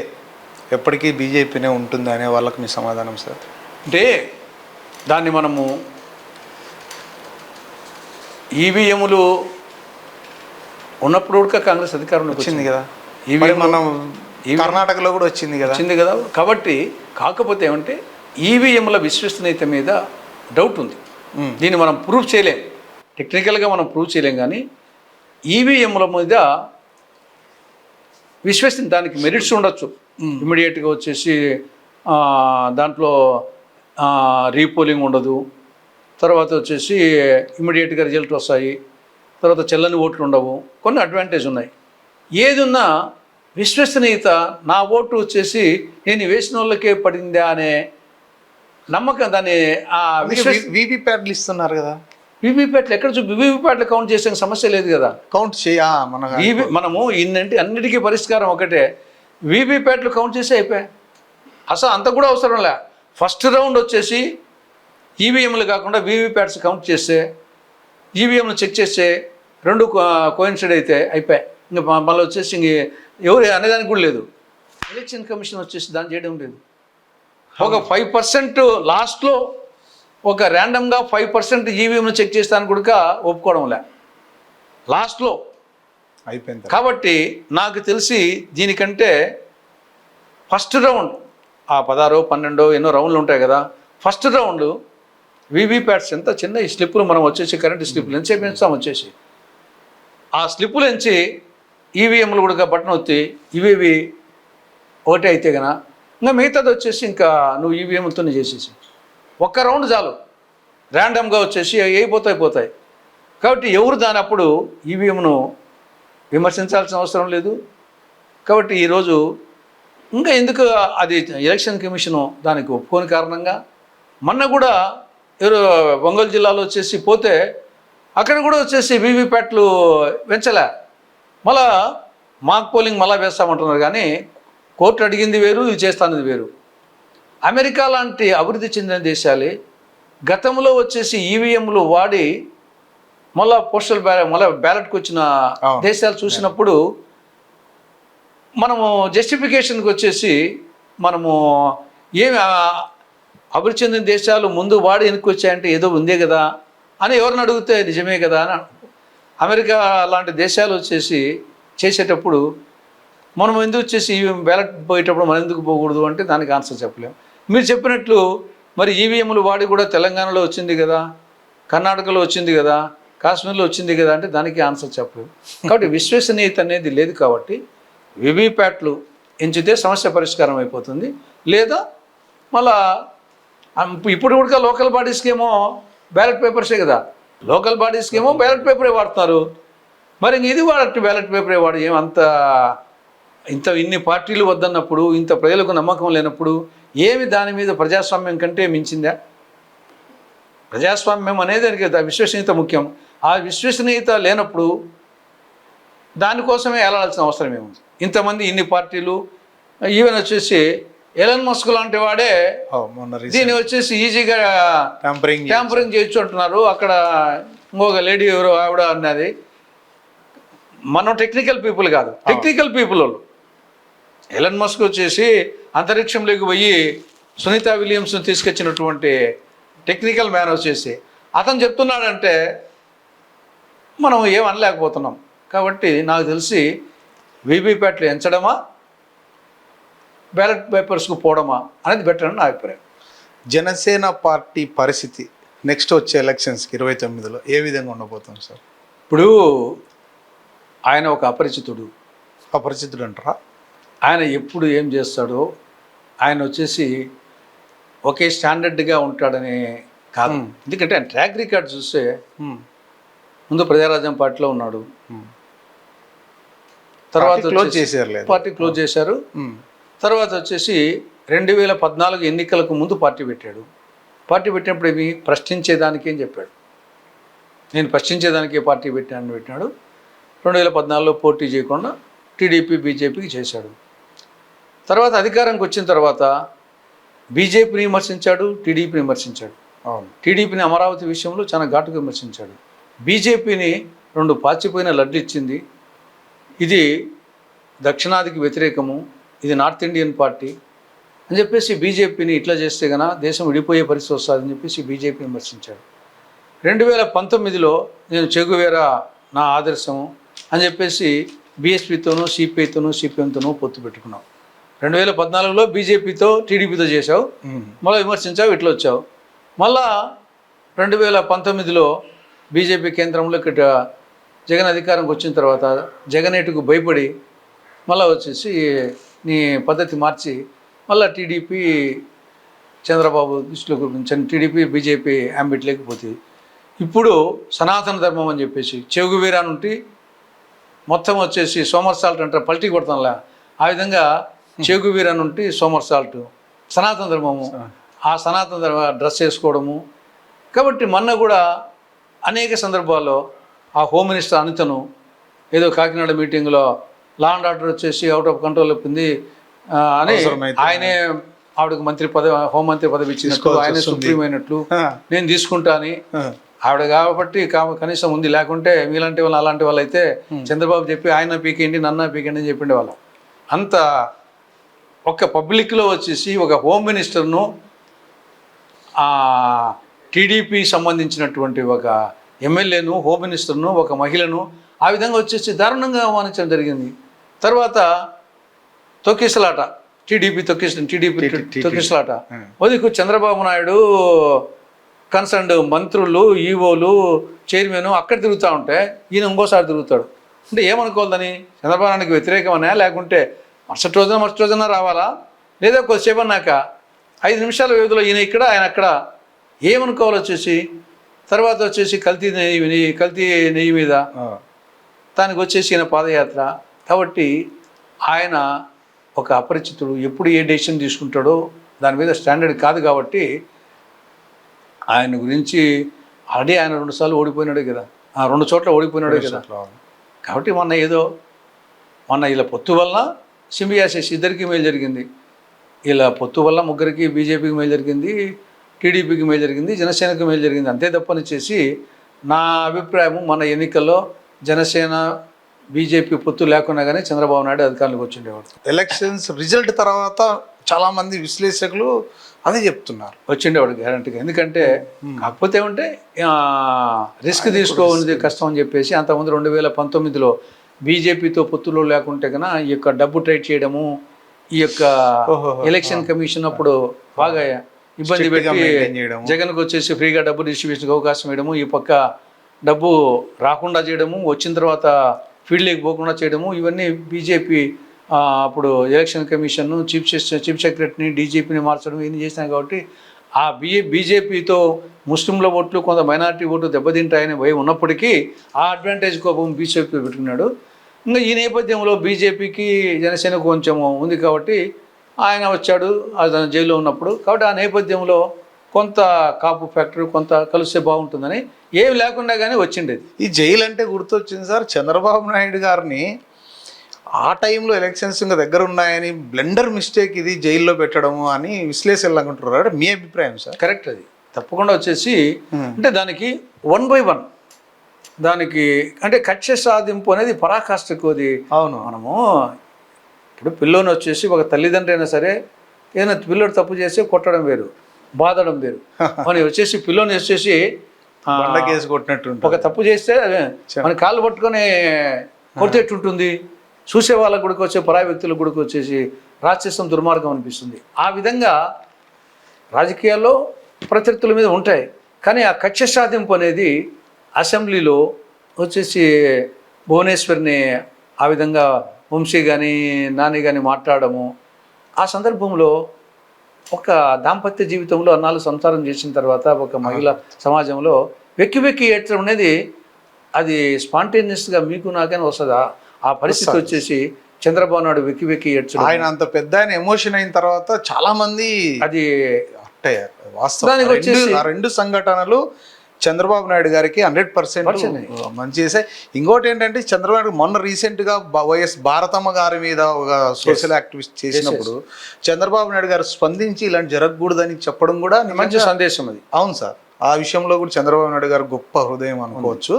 ఎప్పటికీ బీజేపీనే ఉంటుంది అనే వాళ్ళకి మీ సమాధానం సార్? అంటే దాన్ని మనము ఈవీఎంలు ఉన్నప్పుడు కూడా కాంగ్రెస్ అధికారంలోకి వచ్చింది కదా, ఈవీఎం మనం కర్ణాటకలో కూడా వచ్చింది కదా. కాబట్టి కాకపోతే ఏమంటే ఈవీఎంల విశ్వసనీయత మీద డౌట్ ఉంది. దీన్ని మనం ప్రూవ్ చేయలేం, టెక్నికల్గా మనం ప్రూవ్ చేయలేం, కానీ ఈవీఎంల మీద దానికి మెరిట్స్ ఉండొచ్చు. ఇమ్మీడియట్గా వచ్చేసి దాంట్లో రీపోలింగ్ ఉండదు, తర్వాత వచ్చేసి ఇమ్మీడియట్గా రిజల్ట్ వస్తాయి, తర్వాత చెల్లని ఓట్లు ఉండవు, కొన్ని అడ్వాంటేజ్ ఉన్నాయి. ఏది ఉన్నా విశ్వసనీయత, నా ఓటు వచ్చేసి నేను వేసిన వాళ్ళకే పడిందా అనే నమ్మకం దాన్ని వీవీప్యాట్లు ఇస్తున్నారు కదా, వీవీప్యాట్లు ఎక్కడ వీవీప్యాట్లు కౌంట్ చేసే సమస్య లేదు కదా. కౌంట్ మన మనము అన్నిటికీ పరిష్కారం ఒకటే, వీవీప్యాట్లు కౌంట్ చేసి అయిపోయాయి. అసలు అంత కూడా అవసరం లే. ఫస్ట్ రౌండ్ వచ్చేసి ఈవీఎంలు కాకుండా వీవీప్యాట్స్ కౌంట్ చేస్తే, ఈవీఎంలు చెక్ చేస్తే రెండు కోయిన్సైడ్ అయితే అయిపోయాయి. ఇంకా మళ్ళీ వచ్చేసి ఇంక ఎవరు అనేదానికి కూడా లేదు. ఎలక్షన్ కమిషన్ వచ్చేసి దాన్ని చేయడం లేదు. ఒక 5% లాస్ట్లో ఒక ర్యాండమ్గా 5% ఈవీఎంను చెక్ చేస్తాను కూడా ఒప్పుకోవడం లే లాస్ట్లో అయిపోయింది. కాబట్టి నాకు తెలిసి దీనికంటే ఫస్ట్ రౌండ్ ఆ 16, 12 ఎన్నో రౌండ్లు ఉంటాయి కదా, ఫస్ట్ రౌండ్ వీవీప్యాట్స్ ఎంత చిన్న ఈ స్లిప్పులు మనం వచ్చేసి కరెంట్ స్లిప్పులు ఎంచే పెంచుతాం వచ్చేసి ఆ స్లిప్పులు ఎంచి ఈవీఎంలు కూడా బటన్ వచ్చి ఇవేవి ఒకటే అయితే కనుక ఇంకా మిగతాది వచ్చేసి ఇంకా నువ్వు ఈవీఎంలతోనే చేసేసి ఒక్క రౌండ్ చాలు, ర్యాండమ్గా వచ్చేసి అయిపోతాయి. కాబట్టి ఎవరు దాని అప్పుడు ఈవీఎంను విమర్శించాల్సిన అవసరం లేదు. కాబట్టి ఈరోజు ఇంకా ఎందుకు అది ఎలక్షన్ కమిషను దానికి ఒప్పుకోని కారణంగా మొన్న కూడా ఎవరు ఒంగోలు జిల్లాలో వచ్చేసి పోతే అక్కడ కూడా వచ్చేసి వీవీప్యాట్లు పెంచలే, మళ్ళా మాక్ పోలింగ్ మళ్ళా వేస్తామంటున్నారు. కానీ కోర్టు అడిగింది వేరు, ఇది చేస్తానది వేరు. అమెరికా లాంటి అభివృద్ధి చెందిన దేశాలే గతంలో వచ్చేసి ఈవీఎంలు వాడి మళ్ళా పోస్టల్ బ్యాలెట్కి వచ్చిన దేశాలు చూసినప్పుడు మనము జస్టిఫికేషన్కి వచ్చేసి మనము ఏమి అభివృద్ధి చెందిన దేశాలు ముందు వాడి వెనక్కి వచ్చాయంటే ఏదో ఉందే కదా అని ఎవరిని అడిగితే నిజమే కదా అని. అమెరికా లాంటి దేశాలు వచ్చేసి చేసేటప్పుడు మనం ఎందుకు వచ్చేసి బ్యాలెట్ పోయేటప్పుడు మనం ఎందుకు పోకూడదు అంటే దానికి ఆన్సర్ చెప్పలేము. మీరు చెప్పినట్లు మరి ఈవీఎంలు వాడి కూడా తెలంగాణలో వచ్చింది కదా, కర్ణాటకలో వచ్చింది కదా, కాశ్మీర్లో వచ్చింది కదా అంటే దానికి ఆన్సర్ చెప్పలేము. కాబట్టి విశ్వసనీయత అనేది లేదు. కాబట్టి వీవీప్యాట్లు ఎంచితే సమస్య పరిష్కారం అయిపోతుంది. లేదా మళ్ళా ఇప్పుడు కూడా లోకల్ బాడీస్కి ఏమో బ్యాలెట్ పేపర్సే కదా, లోకల్ బాడీస్కి ఏమో బ్యాలెట్ పేపరే వాడుతున్నారు. మరి ఇది బ్యాలెట్ పేపరే వాడు ఏమంత ఇన్ని పార్టీలు వద్దన్నప్పుడు, ఇంత ప్రజలకు నమ్మకం లేనప్పుడు ఏమి దాని మీద ప్రజాస్వామ్యం కంటే మించిందా? ప్రజాస్వామ్యం అనేది విశ్వసనీయత ముఖ్యం. ఆ విశ్వసనీయత లేనప్పుడు దానికోసమే వెళ్ళాల్సిన అవసరం ఏముంది? ఇంతమంది ఇన్ని పార్టీలు, ఈవెన్ వచ్చేసి ఎలన్ మస్క్ లాంటి వాడే దీన్ని వచ్చేసి ఈజీగా ట్యాంపరింగ్ చేయొచ్చు అంటున్నారు. అక్కడ ఇంకొక లేడీ ఎవరో ఆవిడ అన్నది, మనం టెక్నికల్ పీపుల్ కాదు, టెక్నికల్ పీపుల్ వాళ్ళు. ఎలన్ మస్క్ వచ్చేసి అంతరిక్షంలోకి పోయి సునీతా విలియమ్స్ను తీసుకొచ్చినటువంటి టెక్నికల్ మ్యాన్ వచ్చేసి అతను చెప్తున్నాడంటే మనం ఏం అనలేకపోతున్నాం. కాబట్టి నాకు తెలిసి వీవీప్యాట్లు ఎంచడమా బ్యాలెట్ పేపర్స్కు పోవడమా అనేది బెటర్ అని నా అభిప్రాయం. జనసేన పార్టీ పరిస్థితి నెక్స్ట్ వచ్చే ఎలక్షన్స్కి 29లో ఏ విధంగా ఉండబోతుంది సార్? ఇప్పుడు ఆయన ఒక అపరిచితుడు అంటారా? ఆయన ఎప్పుడు ఏం చేస్తాడో ఆయన వచ్చేసి ఒకే స్టాండర్డ్గా ఉంటాడని కాదు. ఎందుకంటే ఆయన ట్రాక్ రికార్డ్ చూస్తే ముందు ప్రజారాజ్యం పార్టీలో ఉన్నాడు, తర్వాత పార్టీ క్లోజ్ చేశారు. తర్వాత వచ్చేసి 2014 ఎన్నికలకు ముందు పార్టీ పెట్టాడు. పార్టీ పెట్టినప్పుడు ఏమి ప్రశ్నించేదానికి అని చెప్పాడు, నేను ప్రశ్నించేదానికే పార్టీ పెట్టినాడు. 2014లో పోటీ చేయకుండా టీడీపీ బీజేపీకి చేశాడు. తర్వాత అధికారంకి వచ్చిన తర్వాత బీజేపీని విమర్శించాడు, టీడీపీని విమర్శించాడు. టీడీపీని అమరావతి విషయంలో చాలా ఘాటుగా విమర్శించాడు. బీజేపీని 2 పాచిపోయిన లడ్లు ఇచ్చింది, ఇది దక్షిణాదికి వ్యతిరేకము, ఇది నార్త్ ఇండియన్ పార్టీ అని చెప్పేసి బీజేపీని ఇట్లా చేస్తే కన్నా దేశం విడిపోయే పరిస్థితి వస్తుందని చెప్పేసి బీజేపీని విమర్శించాడు. 2019లో నేను చెగువేరా నా ఆదర్శము అని చెప్పేసి బీఎస్పీతోనూ సిపిఎంతోనూ పొత్తు పెట్టుకున్నావు. 2014లో బీజేపీతో టీడీపీతో చేసావు, మళ్ళీ విమర్శించావు, ఇట్లా వచ్చావు. మళ్ళా 2019లో బీజేపీ కేంద్రంలో ఇక్కడ జగన్ అధికారంకి వచ్చిన తర్వాత జగనేటుకు భయపడి మళ్ళీ వచ్చేసి నీ పద్ధతి మార్చి మళ్ళీ టీడీపీ చంద్రబాబు దృష్టిలోకి టీడీపీ బీజేపీ అంబిట్ లేకపోతే ఇప్పుడు సనాతన ధర్మం అని చెప్పేసి చెగువీరా నుండి మొత్తం వచ్చేసి సోమర్సాల్ట్ అంటారు, పల్టీ కొడతాంలా, ఆ విధంగా చెగువీరా నుండి సోమర్సాల్ట్ సనాతన ధర్మము ఆ సనాతన డ్రెస్ వేసుకోవడము. కాబట్టి మొన్న కూడా అనేక సందర్భాల్లో ఆ హోమ్ మినిస్టర్ అనితను ఏదో కాకినాడ మీటింగ్లో లా అండ్ ఆర్డర్ వచ్చేసి అవుట్ ఆఫ్ కంట్రోల్ అయిపోయింది అని ఆయనే ఆవిడకు మంత్రి పదవి, హోంమంత్రి పదవి ఇచ్చినట్లు, ఆయనే సుప్రీం అయినట్లు నేను తీసుకుంటా అని ఆవిడ కాబట్టి కనీసం ఉంది. లేకుంటే మీలాంటి వాళ్ళు అలాంటి వాళ్ళు అయితే చంద్రబాబు చెప్పి ఆయన పీకేయండి నన్న పీకేయండి అని చెప్పిండే వాళ్ళం. అంత ఒక పబ్లిక్లో వచ్చేసి ఒక హోమ్ మినిస్టర్ను టీడీపీ సంబంధించినటువంటి ఒక ఎమ్మెల్యేను, హోమ్ మినిస్టర్ను, ఒక మహిళను ఆ విధంగా వచ్చేసి దారుణంగా అవమానించడం జరిగింది. తర్వాత తొక్కిసలాట, టీడీపీ తొక్కిసలాట వదికు చంద్రబాబు నాయుడు కన్సర్న్డ్ మంత్రులు, ఈవోలు, చైర్మన్ అక్కడ తిరుగుతూ ఉంటే ఈయన ఇంకోసారి తిరుగుతాడు. అంటే ఏమనుకోవాలని, చంద్రబాబు నాయుడికి వ్యతిరేకమనా, లేకుంటే మరుసటి రోజున రావాలా, లేదా కొద్దిసేపు అన్నాక 5 నిమిషాల వ్యవధిలో ఈయన ఇక్కడ ఆయన అక్కడ, ఏమనుకోవాలి వచ్చేసి. తర్వాత వచ్చేసి కల్తీ నెయ్యి మీద దానికి వచ్చేసి ఈయన పాదయాత్ర. కాబట్టి ఆయన ఒక అపరిచితుడు, ఎప్పుడు ఏ డెసిషన్ తీసుకుంటాడో దాని మీద స్టాండర్డ్ కాదు. కాబట్టి ఆయన గురించి ఆల్రెడీ ఆయన 2 సార్లు ఓడిపోయినాడే కదా, 2 చోట్ల ఓడిపోయినాడే కదా. కాబట్టి మొన్న ఇలా పొత్తు వల్ల సింబియాసిస్ ఇద్దరికి మేలు జరిగింది. ఇలా పొత్తు వల్ల ముగ్గురికి, బీజేపీకి మేలు జరిగింది, టీడీపీకి మేలు జరిగింది, జనసేనకు మేలు జరిగింది. అంతే తప్పని చేసి నా అభిప్రాయం, మన ఎన్నికల్లో జనసేన బీజేపీ పొత్తు లేకున్నా కానీ చంద్రబాబు నాయుడు అధికారంలోకి వచ్చిండేవాడు. ఎలక్షన్స్ రిజల్ట్ తర్వాత చాలామంది విశ్లేషకులు అదే చెప్తున్నారు, వచ్చిండేవాడు గ్యారంటీగా. ఎందుకంటే కాకపోతే ఏమంటే రిస్క్ తీసుకోవడం కష్టం అని చెప్పేసి అంతకుముందు 2019లో బీజేపీతో పొత్తులో లేకుంటే కన్నా ఈ యొక్క డబ్బు ట్రేడ్ చేయడము, ఈ యొక్క ఎలక్షన్ కమిషన్ అప్పుడు బాగా ఇబ్బంది పెట్టి జగన్కి వచ్చేసి ఫ్రీగా డబ్బు డిస్ట్రిబ్యూషన్కి అవకాశం వేయడము, ఈ పక్క డబ్బు రాకుండా చేయడము, వచ్చిన తర్వాత ఫీల్డ్లోకి పోకుండా చేయడము, ఇవన్నీ బీజేపీ అప్పుడు ఎలక్షన్ కమిషన్, చీఫ్ సెక్రటరీని, డీజీపీని మార్చడం ఇవన్నీ చేసినాయి. కాబట్టి ఆ బీజేపీతో ముస్లింల ఓట్లు, కొంత మైనారిటీ ఓట్లు దెబ్బతింటాయనే భయం ఉన్నప్పటికీ ఆ అడ్వాంటేజ్ కోపం బీజేపీ పెట్టుకున్నాడు. ఇంకా ఈ నేపథ్యంలో బీజేపీకి జనసేన కొంచెం ఉంది కాబట్టి ఆయన వచ్చాడు జైల్లో ఉన్నప్పుడు. కాబట్టి ఆ నేపథ్యంలో కొంత కాపు ఫ్యాక్టరీ కొంత కలిస్తే బాగుంటుందని ఏమి లేకుండా కానీ వచ్చిండేది. ఈ జైలు అంటే గుర్తొచ్చింది సార్, చంద్రబాబు నాయుడు గారిని ఆ టైంలో ఎలక్షన్స్ ఇంకా దగ్గర ఉన్నాయని బ్లెండర్ మిస్టేక్ ఇది జైల్లో పెట్టడము అని విశ్లేషణలు అనుకుంటున్నారు. మీ అభిప్రాయం సార్? కరెక్ట్, అది తప్పకుండా వచ్చేసి అంటే దానికి 1 by 1 దానికి అంటే కక్ష సాధింపు అనేది పరాకాష్ఠకు. అది అవును, మనము ఇప్పుడు పిల్లోని వచ్చేసి ఒక తల్లిదండ్రి అయినా సరే ఏదైనా పిల్లోడు తప్పు చేస్తే కొట్టడం వేరు, బాధడం వేరు. మన వచ్చేసి పిల్లోని వచ్చేసి కేసు కొట్టినట్టు ఒక తప్పు చేస్తే మన కాళ్ళు పట్టుకొని కొట్టేట్టుంటుంది. చూసే వాళ్ళకు కూడా వచ్చే పరాయి వ్యక్తులకు కూడా వచ్చేసి రాక్షసం, దుర్మార్గం అనిపిస్తుంది. ఆ విధంగా రాజకీయాల్లో ప్రత్యర్థుల మీద ఉంటాయి. కానీ ఆ కక్ష సాధింపు అనేది అసెంబ్లీలో వచ్చేసి భువనేశ్వర్ని ఆ విధంగా వంశీ కానీ నాని కానీ మాట్లాడము, ఆ సందర్భంలో ఒక దాంపత్య జీవితంలో అన్నాళ్ళు సంసారం చేసిన తర్వాత ఒక మహిళ సమాజంలో వెక్కి ఏడ్చడం అనేది అది స్పాంటేనియస్గా మీకు నాకైనా వస్తుందా? ఆ పరిస్థితి వచ్చేసి చంద్రబాబు నాయుడు వెక్కి ఏడ్చడం, ఆయన అంత పెద్ద ఆయన ఎమోషన్ అయిన తర్వాత చాలా మంది అది వాస్తవానికి వచ్చేసి ఆ 2 సంఘటనలు చంద్రబాబు నాయుడు గారికి 100% మంచి చేశాయి. ఇంకోటి ఏంటంటే చంద్రబాబు నాయుడు మొన్న రీసెంట్గా వైఎస్ భారతమ్మ గారి మీద ఒక సోషల్ యాక్టివిస్ట్ చేసినప్పుడు చంద్రబాబు నాయుడు గారు స్పందించి ఇలాంటి జరగకూడదని చెప్పడం కూడా మంచి సందేశం అది. అవును సార్, ఆ విషయంలో కూడా చంద్రబాబు నాయుడు గారు గొప్ప హృదయం అనుకోవచ్చు,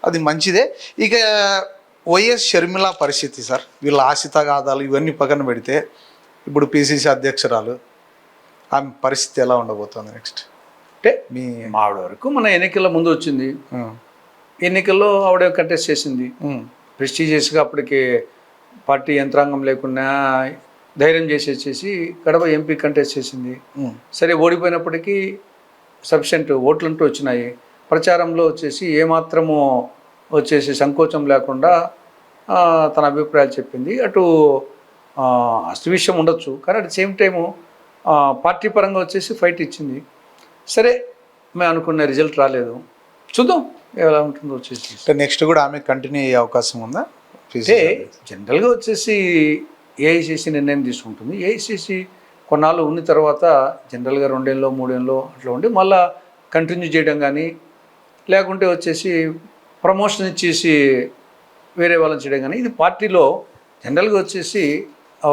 అది మంచిదే. ఇక వైఎస్ షర్మిల పరిస్థితి సార్, వీళ్ళ ఆశితగాథాలు ఇవన్నీ పక్కన పెడితే ఇప్పుడు పిసిసి అధ్యక్షురాలు, ఆమె పరిస్థితి ఎలా ఉండబోతుంది నెక్స్ట్? అంటే ఆవిడ వరకు మన ఎన్నికల ముందు వచ్చింది, ఎన్నికల్లో ఆవిడ కంటెస్ట్ చేసింది ప్రెస్టీజియస్గా. అప్పటికి పార్టీ యంత్రాంగం లేకుండా ధైర్యం చేసేసి కడప ఎంపీ కంటెస్ట్ చేసింది. సరే ఓడిపోయినప్పటికీ సఫిషియెంట్ ఓట్లంటూ వచ్చినాయి. ప్రచారంలో వచ్చేసి ఏమాత్రము వచ్చేసి సంకోచం లేకుండా తన అభిప్రాయాలు చెప్పింది. అటు అస్తి విషయం ఉండొచ్చు, కానీ అట్ సేమ్ టైము పార్టీ పరంగా వచ్చేసి ఫైట్ ఇచ్చింది. సరే మేము అనుకున్న రిజల్ట్ రాలేదు, చూద్దాం ఎలా ఉంటుందో వచ్చేసి. నెక్స్ట్ కూడా ఆమె కంటిన్యూ అయ్యే అవకాశం ఉందా? అంటే జనరల్గా వచ్చేసి ఏఐసిసి నిర్ణయం తీసుకుంటుంది. ఏఐసిసి కొన్నాళ్ళు ఉన్న తర్వాత జనరల్గా 2 ఏళ్ళలో 3 ఏళ్ళలో అట్లా ఉండి మళ్ళీ కంటిన్యూ చేయడం కానీ లేకుంటే వచ్చేసి ప్రమోషన్ ఇచ్చేసి వేరే వాళ్ళని చేయడం కానీ ఇది పార్టీలో జనరల్గా వచ్చేసి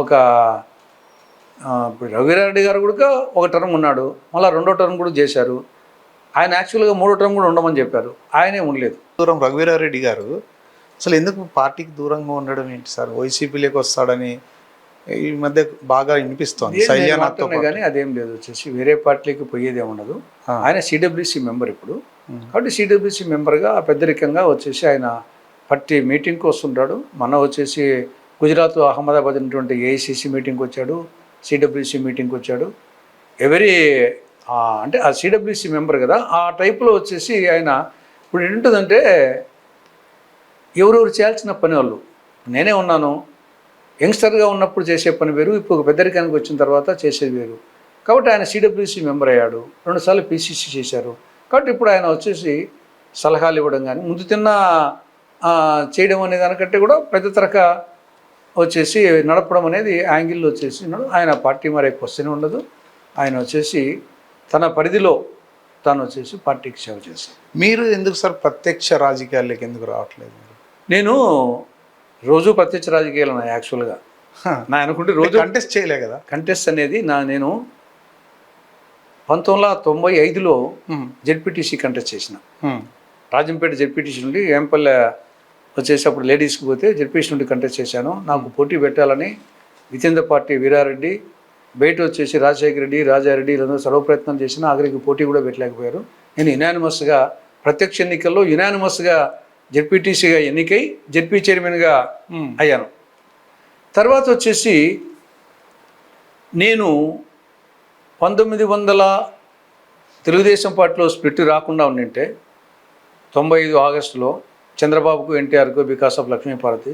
ఒక ఇప్పుడు రఘువీరారెడ్డి గారు కూడా ఒక టర్మ్ ఉన్నాడు, మళ్ళీ 2వ టర్మ్ కూడా చేశారు. ఆయన యాక్చువల్గా 3వ టర్మ్ కూడా ఉండమని చెప్పారు, ఆయనే ఉండలేదు. దూరం రఘువీరారెడ్డి గారు అసలు ఎందుకు పార్టీకి దూరంగా ఉండడం ఏంటి సార్? వైసీపీలోకి వస్తాడని ఈ మధ్య బాగా వినిపిస్తోంది. శైల్యానాథ్తో కానీ అదేం లేదు, వచ్చేసి వేరే పార్టీకి పోయేదే ఉండదు. ఆయన సిడబ్ల్యూసీ మెంబర్ ఇప్పుడు, కాబట్టి సిడబ్ల్యూసీ మెంబర్గా పెద్దరికంగా వచ్చేసి ఆయన పార్టీ మీటింగ్కి వస్తుంటాడు. మన వచ్చేసి గుజరాత్ అహ్మదాబాద్ ఉన్నటువంటి ఏఐసిసి మీటింగ్కి వచ్చాడు, సిడబ్ల్యూసీ మీటింగ్కి వచ్చాడు. ఎవరీ అంటే ఆ సిడబ్ల్యూసీ మెంబర్ కదా, ఆ టైప్లో వచ్చేసి ఆయన ఇప్పుడు ఏంటుందంటే ఎవరెవరు చేయాల్సిన పని వాళ్ళు. నేనే ఉన్నాను, యంగ్స్టర్గా ఉన్నప్పుడు చేసే పని వేరు, ఇప్పుడు పెద్దరికానికి వచ్చిన తర్వాత చేసేది వేరు. కాబట్టి ఆయన సిడబ్ల్యూసీ మెంబర్ అయ్యాడు, 2 సార్లు పిసిసి చేశారు. కాబట్టి ఇప్పుడు ఆయన వచ్చేసి సలహాలు ఇవ్వడం కానీ ముందు తిన్న చేయడం అనే దానికంటే కూడా పెద్ద తరహా వచ్చేసి నడపడం అనేది యాంగిల్లో వచ్చేసి ఆయన పార్టీ మరి క్వశ్చన్ ఉండదు. ఆయన వచ్చేసి తన పరిధిలో తాను వచ్చేసి పార్టీకి సేవ చేశారు. మీరు ఎందుకు సార్ ప్రత్యక్ష రాజకీయాల్లోకి ఎందుకు రావట్లేదు? నేను రోజు ప్రత్యక్ష రాజకీయాలు యాక్చువల్గా నా అనుకుంటే రోజు కంటెస్ట్ చేయలే కదా. కంటెస్ట్ అనేది నేను 1995లో జెడ్పీటీసీ కంటెస్ట్ చేసిన. రాజంపేట జెడ్పీటీసీ నుండి ఏంపల్లె వచ్చేసి అప్పుడు లేడీస్కి పోతే జెడ్పీటీసీ నుండి కంటెస్ట్ చేశాను. నాకు పోటీ పెట్టాలని వితిన్ ద పార్టీ వీరారెడ్డి, బయట వచ్చేసి రాజశేఖర రెడ్డి, రాజారెడ్డి వీళ్ళందరూ సర్వప్రయత్నం చేసిన, ఆఖరికి పోటీ కూడా పెట్టలేకపోయారు. నేను యునానిమస్గా ప్రత్యక్ష ఎన్నికల్లో యునానిమస్గా జెడ్పీటీసీగా ఎన్నికై జెడ్పీ చైర్మన్గా అయ్యాను. తర్వాత వచ్చేసి నేను 1900 తెలుగుదేశం పార్టీలో స్ప్లిట్ రాకుండా ఉండింటే 95 ఆగస్టులో చంద్రబాబుకు ఎన్టీఆర్కు బికాస్ ఆఫ్ లక్ష్మీపార్వతి,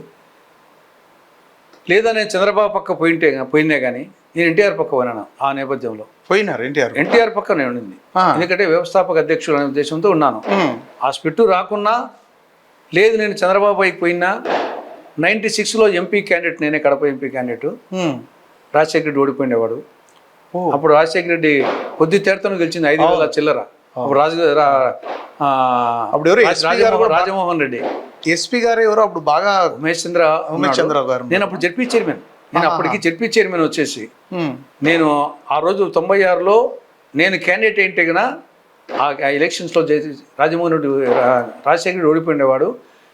లేదా నేను చంద్రబాబు పక్క పోయినా కానీ నేను ఎన్టీఆర్ పక్క పోయినాను. ఆ నేపథ్యంలో పోయినారు ఎన్టీఆర్ పక్క నేను ఉండింది, ఎందుకంటే వ్యవస్థాపక అధ్యక్షుడు అనే ఉద్దేశంతో ఉన్నాను. ఆ స్ప్లిట్ రాకున్నా లేదు, నేను చంద్రబాబు అయిపోయినా 96లో ఎంపీ క్యాండిడేట్, నేనే కడప ఎంపీ క్యాండిడేట్. రాజశేఖర రెడ్డి ఓడిపోయినవాడు. అప్పుడు రాజశేఖర రెడ్డి కొద్ది తేడాతో గెలిచింది, 5,000 చిల్లర. అప్పుడు రాజమోహన్ రెడ్డి ఎస్పీ గారు ఎవరో అప్పుడు బాగా ఉమేష్ చంద్ర గారు. నేను అప్పుడు జెడ్పీ చైర్మన్, నేను అప్పటికి జెడ్పీ చైర్మన్ వచ్చేసి నేను ఆ రోజు 96లో నేను క్యాండిడేట్ ఏంటి కన్నా ఆ ఎలక్షన్స్లో రాజమోహన్ రెడ్డి రాజశేఖర రెడ్డి ఓడిపోయినవాడు.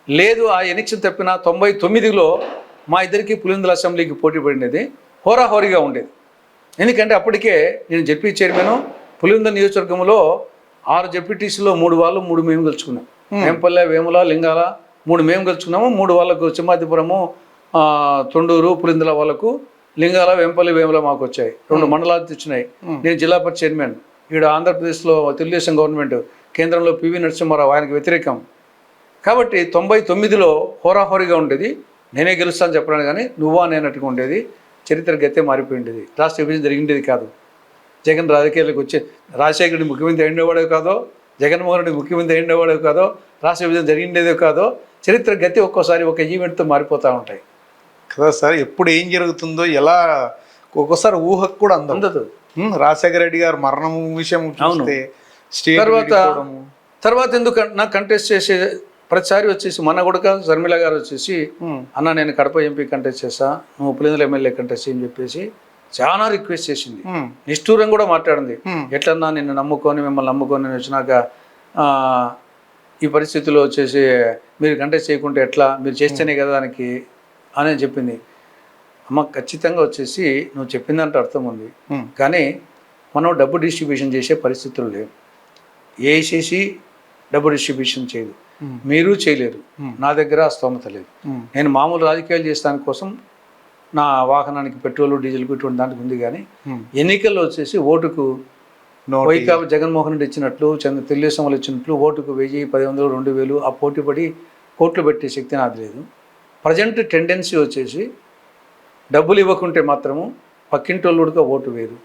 లేదు, ఆ ఎలక్షన్ తప్పిన 99లో మా ఇద్దరికి పులివెందుల అసెంబ్లీకి పోటీ పడినది హోరాహోరీగా ఉండేది. ఎందుకంటే అప్పటికే నేను జెడ్పీ చైర్మన్, పులివెందుల నియోజకవర్గంలో 6 జెడ్పీటీసీలో 3 వాళ్ళు 3 మేము గెలుచుకున్నాం. వేంపల్లె, వేముల, లింగాల 3 మేము గెలుచుకున్నాము. 3 వాళ్ళకు సింహాద్రిపురము, తొండూరు, పులివెందుల వాళ్ళకు లింగాల, వేంపల్లి, వేముల మాకు వచ్చాయి. 2 మండలాలు తెచ్చినాయి. నేను జిల్లా పరిషత్ చైర్మన్. ఇక్కడ ఆంధ్రప్రదేశ్లో తెలుగుదేశం గవర్నమెంట్, కేంద్రంలో పివి నరసింహారావు ఆయనకు వ్యతిరేకం. కాబట్టి 99లో హోరాహోరీగా ఉండేది. నేనే గెలుస్తాను చెప్పడానికి కానీ నువ్వా నేనట్టుగా ఉండేది. చరిత్ర గతే మారిపోయింది. రాష్ట్ర విభజన జరిగిండేది కాదు. జగన్ రాజకీయాలకు వచ్చే రాజశేఖర రెడ్డి ముఖ్యమంత్రి అయినవాడే కాదో, జగన్మోహన్ రెడ్డి ముఖ్యమంత్రి అయినవాడే కాదో, రాష్ట్ర విభజన జరిగిండేదే కాదో, చరిత్ర గతి ఒక్కోసారి ఒక ఈవెంట్తో మారిపోతూ ఉంటాయి కదా సార్. ఎప్పుడు ఏం జరుగుతుందో ఎలా ఒక్కోసారి ఊహకు కూడా అందదు. రాజశేఖర రెడ్డి గారు మరణం విషయం చూస్తే తర్వాత ఎందుకు నాకు కంటెస్ట్ చేసే ప్రతిసారి వచ్చేసి మన కూడా శర్మిల గారు వచ్చేసి అన్న నేను కడప ఎంపీ కంటెస్ట్ చేస్తా, నువ్వు పులివెందుల ఎమ్మెల్యే కంటెస్ట్ అని చెప్పేసి చాలా రిక్వెస్ట్ చేసింది. నిష్ఠూరం కూడా మాట్లాడింది. ఎట్లన్నా నిన్ను నమ్ముకొని మిమ్మల్ని నమ్ముకొని నేను వచ్చినాక ఈ పరిస్థితుల్లో వచ్చేసి మీరు కంటెస్ట్ చేయకుంటే ఎట్లా, మీరు చేస్తేనే కదా దానికి అని చెప్పింది. అమ్మ ఖచ్చితంగా వచ్చేసి నువ్వు చెప్పిందంటే అర్థం ఉంది, కానీ మనం డబ్బు డిస్ట్రిబ్యూషన్ చేసే పరిస్థితులు లేవు. ఏఐసిసి డబ్బు డిస్ట్రిబ్యూషన్ చేయదు, మీరు చేయలేరు, నా దగ్గర స్తోమత లేదు. నేను మామూలు రాజకీయాలు చేస్తానికి కోసం నా వాహనానికి పెట్రోల్, డీజిల్ ఇటువంటి దానికి ఉంది. కానీ ఎన్నికల్లో వచ్చేసి ఓటుకు వైకాపా జగన్మోహన్ రెడ్డి ఇచ్చినట్లు, తెలుగుదేశం వాళ్ళు ఇచ్చినట్లు ఓటుకు 1000, 1500, 2000 ఆ పోటీ పడి కోట్లు పెట్టే శక్తి నాది లేదు. ప్రజెంట్ టెండెన్సీ వచ్చేసి డబ్బులు ఇవ్వకుంటే మాత్రము పక్కింటోళ్ళుగా ఓటు వేరు,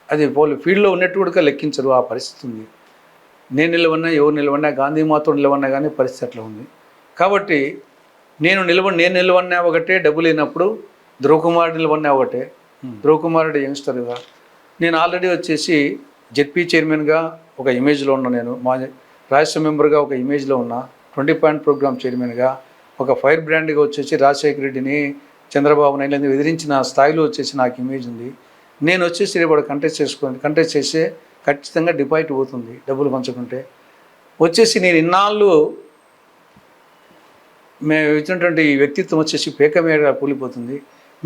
అది వాళ్ళు ఫీల్డ్లో ఉన్నట్టుగా లెక్కించరు. ఆ పరిస్థితి ఉంది. నేను నిలవన్నా, ఎవరు నిలవన్నా, గాంధీ మాతో నిలవన్నా కానీ పరిస్థితి అట్లా ఉంది. కాబట్టి నేను నిలవన్నా ఒకటే, డబ్బు లేనప్పుడు ధ్రువ కుమార్ నిలవన్నా ఒకటే. ధ్రువ కుమార్ రెడ్డి యంగ్స్టర్గా నేను ఆల్రెడీ వచ్చేసి జెడ్పీ చైర్మన్గా ఒక ఇమేజ్లో ఉన్నా, నేను మా రాజ్యసభ మెంబర్గా ఒక ఇమేజ్లో ఉన్నా, 20 పాయింట్ ప్రోగ్రామ్ చైర్మన్గా, ఒక ఫైర్ బ్రాండ్గా వచ్చేసి రాజశేఖర రెడ్డిని చంద్రబాబు నాయుడు ఎదిరించిన స్థాయిలో వచ్చేసి నాకు ఇమేజ్ ఉంది. నేను వచ్చేసి రేపు కంటెస్ట్ చేస్తే ఖచ్చితంగా డిపాజిట్ పోతుంది డబ్బులు పంచుకుంటే. వచ్చేసి నేను ఇన్నాళ్ళు మేము ఇచ్చినటువంటి వ్యక్తిత్వం వచ్చేసి పేక మీద కూలిపోతుంది.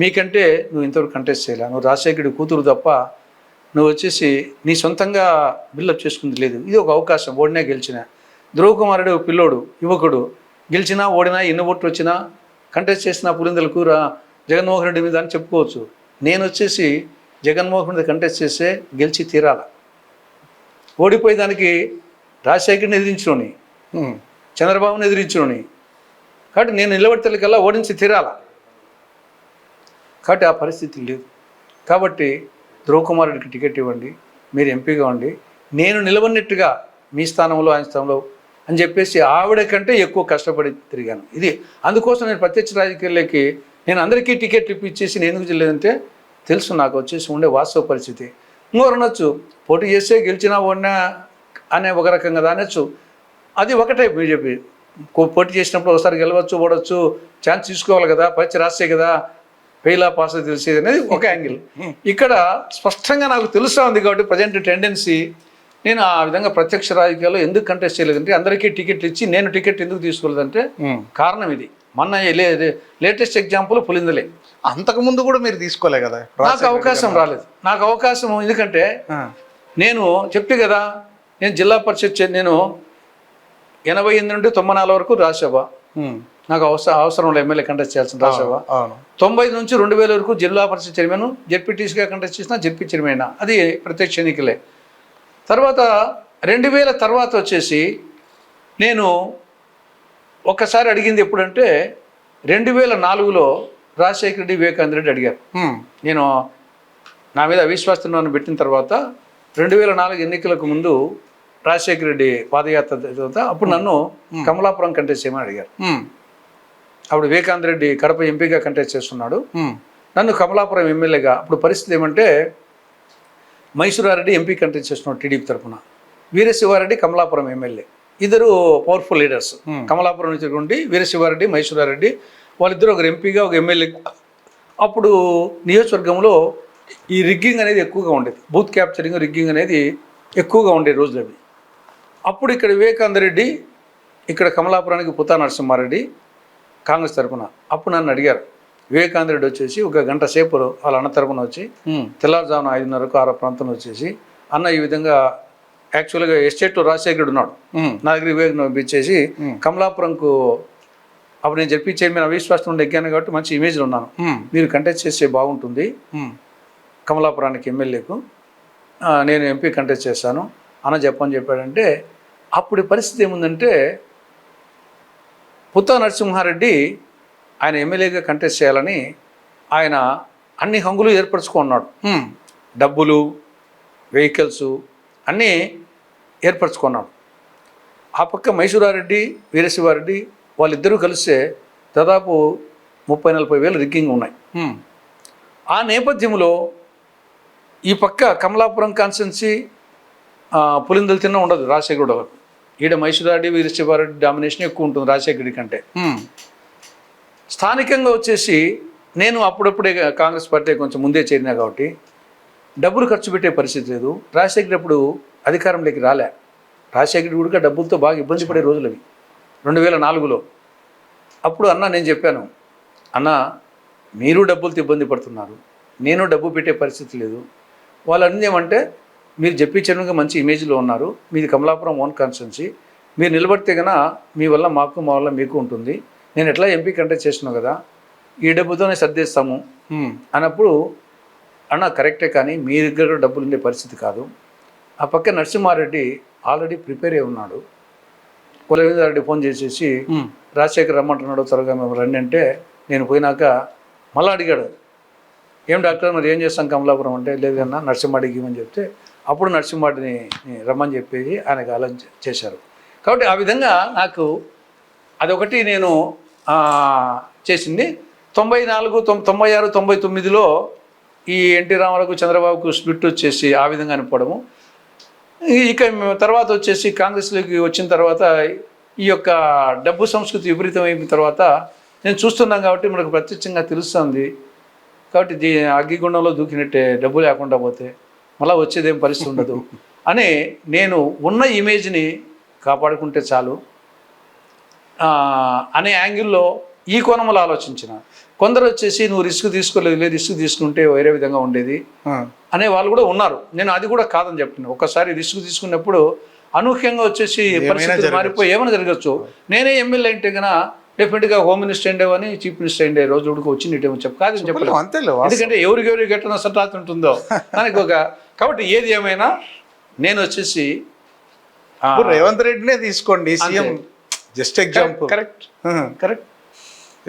మీకంటే నువ్వు ఇంతవరకు కంటెస్ట్ చేయలే, నువ్వు రాజశేఖరుడి కూతురు తప్ప నువ్వు వచ్చేసి నీ సొంతంగా బిల్డప్ చేసుకుంది లేదు. ఇది ఒక అవకాశం, ఓడినా గెలిచిన. ధ్రువకుమారుడు పిల్లోడు, యువకుడు, గెలిచినా ఓడినా ఎన్ని ఓట్లు వచ్చినా కంటెస్ట్ చేసిన పులిందలకు జగన్మోహన్ రెడ్డి మీద అని చెప్పుకోవచ్చు. నేను వచ్చేసి జగన్మోహన్ రెడ్డి కంటెస్ట్ చేస్తే గెలిచి తీరాల. ఓడిపోయేదానికి రాజశేఖర్ని ఎదిరించుని, చంద్రబాబుని ఎదిరించుని, కాబట్టి నేను నిలబడితేకల్లా ఓడించి తీరాల. కాబట్టి ఆ పరిస్థితి లేదు. కాబట్టి ధ్రువకుమారుడికి టికెట్ ఇవ్వండి, మీరు ఎంపీగా ఉండి, నేను నిలబడినట్టుగా మీ స్థానంలో ఆయన స్థానంలో అని చెప్పేసి ఆవిడ కంటే ఎక్కువ కష్టపడి తిరిగాను. ఇది అందుకోసం నేను ప్రత్యక్ష రాజకీయాల్లోకి నేను అందరికీ టికెట్ ఇప్పించేసి నేను ఎందుకు చేయలేదంటే తెలుసు నాకు వచ్చేసి ఉండే వాస్తవ పరిస్థితి. ఇంకోరు అనొచ్చు పోటీ చేస్తే గెలిచినా ఓడినా అనే ఒక రకం కదా అనొచ్చు. అది ఒకటే బీజేపీ. పోటీ చేసినప్పుడు ఒకసారి గెలవచ్చు ఓడవచ్చు, ఛాన్స్ తీసుకోవాలి కదా, పరీక్ష రాస్తే కదా ఫెయిలా పాస్ తెలిసేది అనేది ఒక యాంగిల్. ఇక్కడ స్పష్టంగా నాకు తెలుస్తూ ఉంది. కాబట్టి ప్రజెంట్ టెండెన్సీ నేను ఆ విధంగా ప్రత్యక్ష రాజకీయాల్లో ఎందుకు కంటెస్ట్ చేయలేదంటే అందరికీ టికెట్లు ఇచ్చి నేను టికెట్ ఎందుకు తీసుకోలేదంటే కారణం ఇది. మొన్న లేటెస్ట్ ఎగ్జాంపుల్ పులిందలే. అంతకుముందు కూడా మీరు తీసుకోలే కదా, నాకు అవకాశం రాలేదు. నాకు అవకాశం ఎందుకంటే నేను చెప్తే కదా, నేను జిల్లా పరిషత్ నేను 88 నుండి 94 వరకు రాజ్యసభ, నాకు అవసరం లేదు ఎమ్మెల్యే కంటెస్ట్ చేయాల్సిన రాజ్యసభ. 90 నుంచి 2000 వరకు జిల్లా పరిషత్ చైర్మన్, జెడ్పీటీసీగా కంటెస్ట్ చేసిన జెడ్పీ చైర్మన్, అది ప్రత్యక్ష ఎన్నికలే. తర్వాత 2000 తర్వాత వచ్చేసి నేను ఒక్కసారి అడిగింది ఎప్పుడంటే 2004లో రాజశేఖర రెడ్డి, వివేకానంద రెడ్డి అడిగారు. నేను నా మీద అవిశ్వాసం పెట్టిన తర్వాత 2004 ఎన్నికలకు ముందు రాజశేఖర రెడ్డి పాదయాత్ర తర్వాత అప్పుడు నన్ను కమలాపురం కంటెస్ట్ చేయమని అడిగారు. అప్పుడు వివేకానంద రెడ్డి కడప ఎంపీగా కంటెస్ట్ చేస్తున్నాడు, నన్ను కమలాపురం ఎమ్మెల్యేగా. అప్పుడు పరిస్థితి ఏమంటే మైసూరారెడ్డి ఎంపీ కంటెస్ట్ చేస్తున్నాడు టీడీపీ తరఫున, వీరశివారెడ్డి కమలాపురం ఎమ్మెల్యే, ఇద్దరు పవర్ఫుల్ లీడర్స్. కమలాపురం నుంచి ఉండి వీరశివారెడ్డి, మైసూరారెడ్డి వాళ్ళిద్దరు ఒకరు ఎంపీగా ఒక ఎమ్మెల్యే. అప్పుడు నియోజకవర్గంలో ఈ రిగ్గింగ్ అనేది ఎక్కువగా ఉండేది, బూత్ క్యాప్చరింగ్ రిగ్గింగ్ అనేది ఎక్కువగా ఉండే రోజులు అవి. అప్పుడు ఇక్కడ వివేకానంద రెడ్డి, ఇక్కడ కమలాపురానికి పుతా నరసింహారెడ్డి కాంగ్రెస్ తరఫున. అప్పుడు నన్ను అడిగారు. వివేకానంద రెడ్డి వచ్చేసి ఒక గంట సేపు వాళ్ళ అన్న తరఫున వచ్చి తెల్లారుజామున 5:30కు 6 ప్రాంతంలో వచ్చేసి, అన్న ఈ విధంగా యాక్చువల్గా ఎస్టేట్లో రాజశేఖరుడు ఉన్నాడు, నా దగ్గర వివేక్ పంపించేసి కమలాపురంకు, అప్పుడు నేను జెడ్పీ చైర్మన్ అవిశ్వాసం నుండి ఎక్కాను కాబట్టి మంచి ఇమేజ్లో ఉన్నాను, మీరు కంటెస్ట్ చేస్తే బాగుంటుంది కమలాపురానికి ఎమ్మెల్యేకు, నేను ఎంపీ కంటెస్ట్ చేస్తాను అన్న చెప్పని చెప్పాడంటే, అప్పుడు పరిస్థితి ఏముందంటే పుత్తా నరసింహారెడ్డి ఆయన ఎమ్మెల్యేగా కంటెస్ట్ చేయాలని ఆయన అన్ని హంగులు ఏర్పరచుకున్నాడు. డబ్బులు, వెహికల్స్ అన్నీ ఏర్పరచుకున్నాడు. ఆ పక్క మైసూరారెడ్డి, వీరశివారెడ్డి వాళ్ళిద్దరూ కలిస్తే దాదాపు 30-40 వేలు రిగ్గింగ్ ఉన్నాయి. ఆ నేపథ్యంలో ఈ పక్క కమలాపురం కాన్స్టిట్యున్సీ పులిందలు తిన్న ఉండదు రాజశేఖరుడు. ఈడ మైసూరారెడ్డి, వీరశివారెడ్డి డామినేషన్ ఎక్కువ ఉంటుంది రాజశేఖరుడి కంటే. స్థానికంగా వచ్చేసి నేను అప్పుడప్పుడే కాంగ్రెస్ పార్టీ కొంచెం ముందే చేరినా కాబట్టి డబ్బులు ఖర్చు పెట్టే పరిస్థితి లేదు. రాజశేఖర్ అప్పుడు అధికారంలోకి రాలే. రాజశేఖర్ కూడా డబ్బులతో బాగా ఇబ్బంది పడే రోజులు అవి 2004లో. అప్పుడు అన్న నేను చెప్పాను, అన్న మీరు డబ్బులతో ఇబ్బంది పడుతున్నారు, నేను డబ్బు పెట్టే పరిస్థితి లేదు. వాళ్ళు అన్నీ ఏమంటే మీరు జెడ్పీ చైర్మన్గా మంచి ఇమేజ్లో ఉన్నారు, మీది కమలాపురం ఓన్ కాన్స్టిట్యున్సీ, మీరు నిలబడితే కన్నా మీ వల్ల మాకు, మా వల్ల మీకు ఉంటుంది, నేను ఎట్లా ఎంపీ కంటెస్ట్ చేసినావు కదా, ఈ డబ్బుతోనే సర్దేస్తాము అన్నప్పుడు, అన్న కరెక్టే కానీ మీ దగ్గర డబ్బులు ఉండే పరిస్థితి కాదు. ఆ పక్క నరసింహారెడ్డి ఆల్రెడీ ప్రిపేర్ అయి ఉన్నాడు. కులవేంద్రారెడ్డి ఫోన్ చేసేసి రాజశేఖర్ రమ్మంటున్నాడు, త్వరగా మేము రండి అంటే, నేను పోయినాక మళ్ళీ అడిగాడు, ఏం డాక్టర్ మరి ఏం చేస్తాం కమలాపురం అంటే, లేదన్నా నరసింహారెడ్డికి ఇవ్వమని చెప్తే అప్పుడు నరసింహారెడ్డిని రమ్మని చెప్పేసి ఆయనకు ఆలోచన చేశారు. కాబట్టి ఆ విధంగా నాకు అదొకటి నేను చేసింది. 94, 96, 99లో ఈ ఎన్టీ రామారావుకు చంద్రబాబుకు స్ప్లిట్ వచ్చేసి ఆ విధంగా అనిపోవడము. ఇక తర్వాత వచ్చేసి కాంగ్రెస్లోకి వచ్చిన తర్వాత ఈ యొక్క డబ్బు సంస్కృతి విపరీతమైన తర్వాత నేను చూస్తున్నాం కాబట్టి మనకు ప్రత్యక్షంగా తెలుస్తుంది. కాబట్టి అగ్గిగుండంలో దూకినట్టే, డబ్బు లేకుండా పోతే మళ్ళీ వచ్చేదేం పరిస్థితి ఉండదు అని నేను ఉన్న ఇమేజ్ని కాపాడుకుంటే చాలు అనే యాంగిల్లో ఈ కోణంలో ఆలోచించిన. కొందరు వచ్చేసి నువ్వు రిస్క్ తీసుకోలేదు, రిస్క్ తీసుకుంటే వేరే విధంగా ఉండేది అనే వాళ్ళు కూడా ఉన్నారు. నేను అది కూడా కాదని చెప్తున్నాను. ఒకసారి రిస్క్ తీసుకున్నప్పుడు అనూహ్యంగా వచ్చేసి పరిస్థితులు మారిపోయి ఏమైనా జరగచ్చు. నేనే ఎమ్మెల్యే అంటే కన్నా డెఫినెట్గా హోమ్ మినిస్టర్ ఉండేవని, చీఫ్ మినిస్టర్ ఉండే రోజు ఉడికి వచ్చింది ఇటేమో కాదని చెప్పలేదు. ఎందుకంటే ఎవరికి ఎట్లా సటాత్ ఉంటుందో దానికి కాబట్టి ఏది ఏమైనా నేను వచ్చేసి రేవంత్ రెడ్డినే తీసుకోండి సీఎం, జస్ట్ ఎగ్జాంపుల్. కరెక్ట్.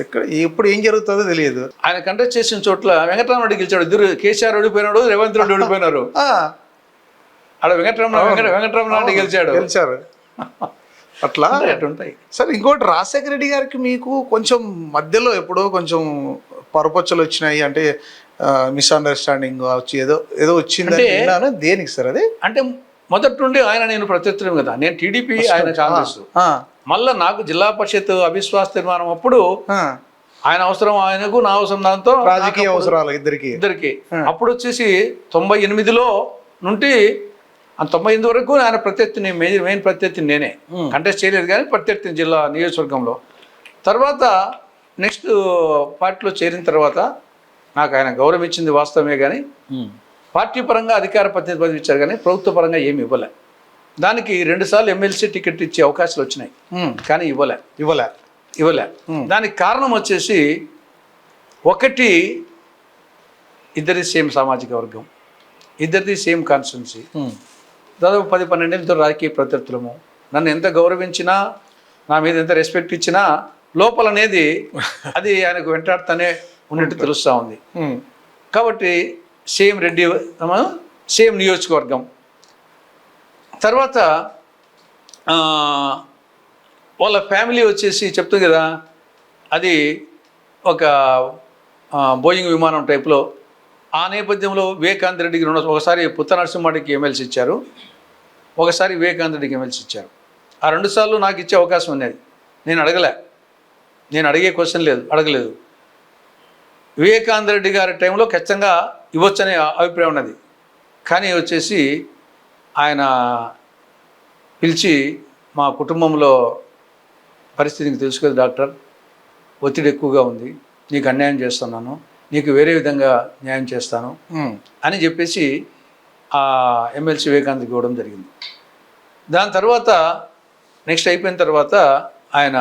ఎక్కడ ఇప్పుడు ఏం జరుగుతుందో తెలియదు. ఆయన కంటెస్ట్ చేసిన చోట్ల వెంకటరామరెడ్డి గెలిచాడు. ఇద్దరు కేసీఆర్ ఓడిపోయినాడు, రేవంత్ రెడ్డి ఓడిపోయినారు. ఆడ వెంకటరామరెడ్డి గెలిచారు. అట్లా ఉంటాయి సార్. ఇంకోటి రాజశేఖర రెడ్డి గారికి మీకు కొంచెం మధ్యలో ఎప్పుడో కొంచెం పరపొచ్చలు వచ్చినాయి, అంటే మిస్అండర్స్టాండింగ్ వచ్చి ఏదో వచ్చింది. దేనికి సార్ అది? అంటే మొదటి నుండి ఆయన నేను ప్రత్యర్థులం కదా. నేను టీడీపీ, ఆయన కాంగ్రెస్. మళ్ళా నాకు జిల్లా పరిషత్ అవిశ్వాస తీర్మానం అప్పుడు ఆయన అవసరం ఆయనకు, నా అవసరం దాంతో, రాజకీయ అవసరాలు ఇద్దరికి. అప్పుడు వచ్చేసి 98లో నుండి 98 వరకు ఆయన ప్రత్యర్థిని, మెయిన్ ప్రత్యర్థిని నేనే. కంటెస్ట్ చేయలేదు కానీ ప్రత్యర్థిని జిల్లా నియోజకవర్గంలో. తర్వాత నెక్స్ట్ పార్టీలో చేరిన తర్వాత నాకు ఆయన గౌరవం ఇచ్చింది వాస్తవమే, కానీ పార్టీ పరంగా అధికార ప్రతినిధి పదవి ఇచ్చారు కానీ ప్రభుత్వ పరంగా ఏమి ఇవ్వలే. దానికి 2 సార్లు ఎమ్మెల్సీ టికెట్ ఇచ్చే అవకాశాలు వచ్చినాయి కానీ ఇవ్వలే. దానికి కారణం వచ్చేసి ఒకటి, ఇద్దరి సేమ్ సామాజిక వర్గం, ఇద్దరిది సేమ్ కాన్స్టిట్యున్సీ, దాదాపు 10-12 ఏళ్ళతో రాజకీయ ప్రత్యర్థులము. నన్ను ఎంత గౌరవించినా, నా మీద ఎంత రెస్పెక్ట్ ఇచ్చినా లోపల అనేది అది ఆయనకు వెంటాడుతూనే ఉన్నట్టు తెలుస్తూ ఉంది. కాబట్టి సేమ్ రెడ్డి, సేమ్ నియోజకవర్గం. తర్వాత వాళ్ళ ఫ్యామిలీ వచ్చేసి చెప్తుంది కదా, అది ఒక బోయింగ్ విమానం టైప్లో. ఆ నేపథ్యంలో వివేకానంద రెడ్డికి ఒకసారి పుత్త నరసింహారెడ్డికి ఎమ్మెల్సీ ఇచ్చారు, ఒకసారి వివేకానంద రెడ్డికి ఎమ్మెల్సీ ఇచ్చారు. ఆ 2 సార్లు నాకు ఇచ్చే అవకాశం ఉన్నది. నేను అడిగే క్వశ్చన్ లేదు, అడగలేదు. వివేకానంద రెడ్డి గారి టైంలో ఖచ్చితంగా ఇవ్వచ్చనే అభిప్రాయం ఉన్నది. కానీ వచ్చేసి ఆయన పిలిచి, మా కుటుంబంలో పరిస్థితికి తెలుసు కదా డాక్టర్, ఒత్తిడి ఎక్కువగా ఉంది, నీకు అన్యాయం చేస్తున్నాను, నీకు వేరే విధంగా న్యాయం చేస్తాను అని చెప్పేసి ఆ ఎమ్మెల్సీ వివేకానందకి ఇవ్వడం జరిగింది. దాని తర్వాత నెక్స్ట్ అయిపోయిన తర్వాత ఆయన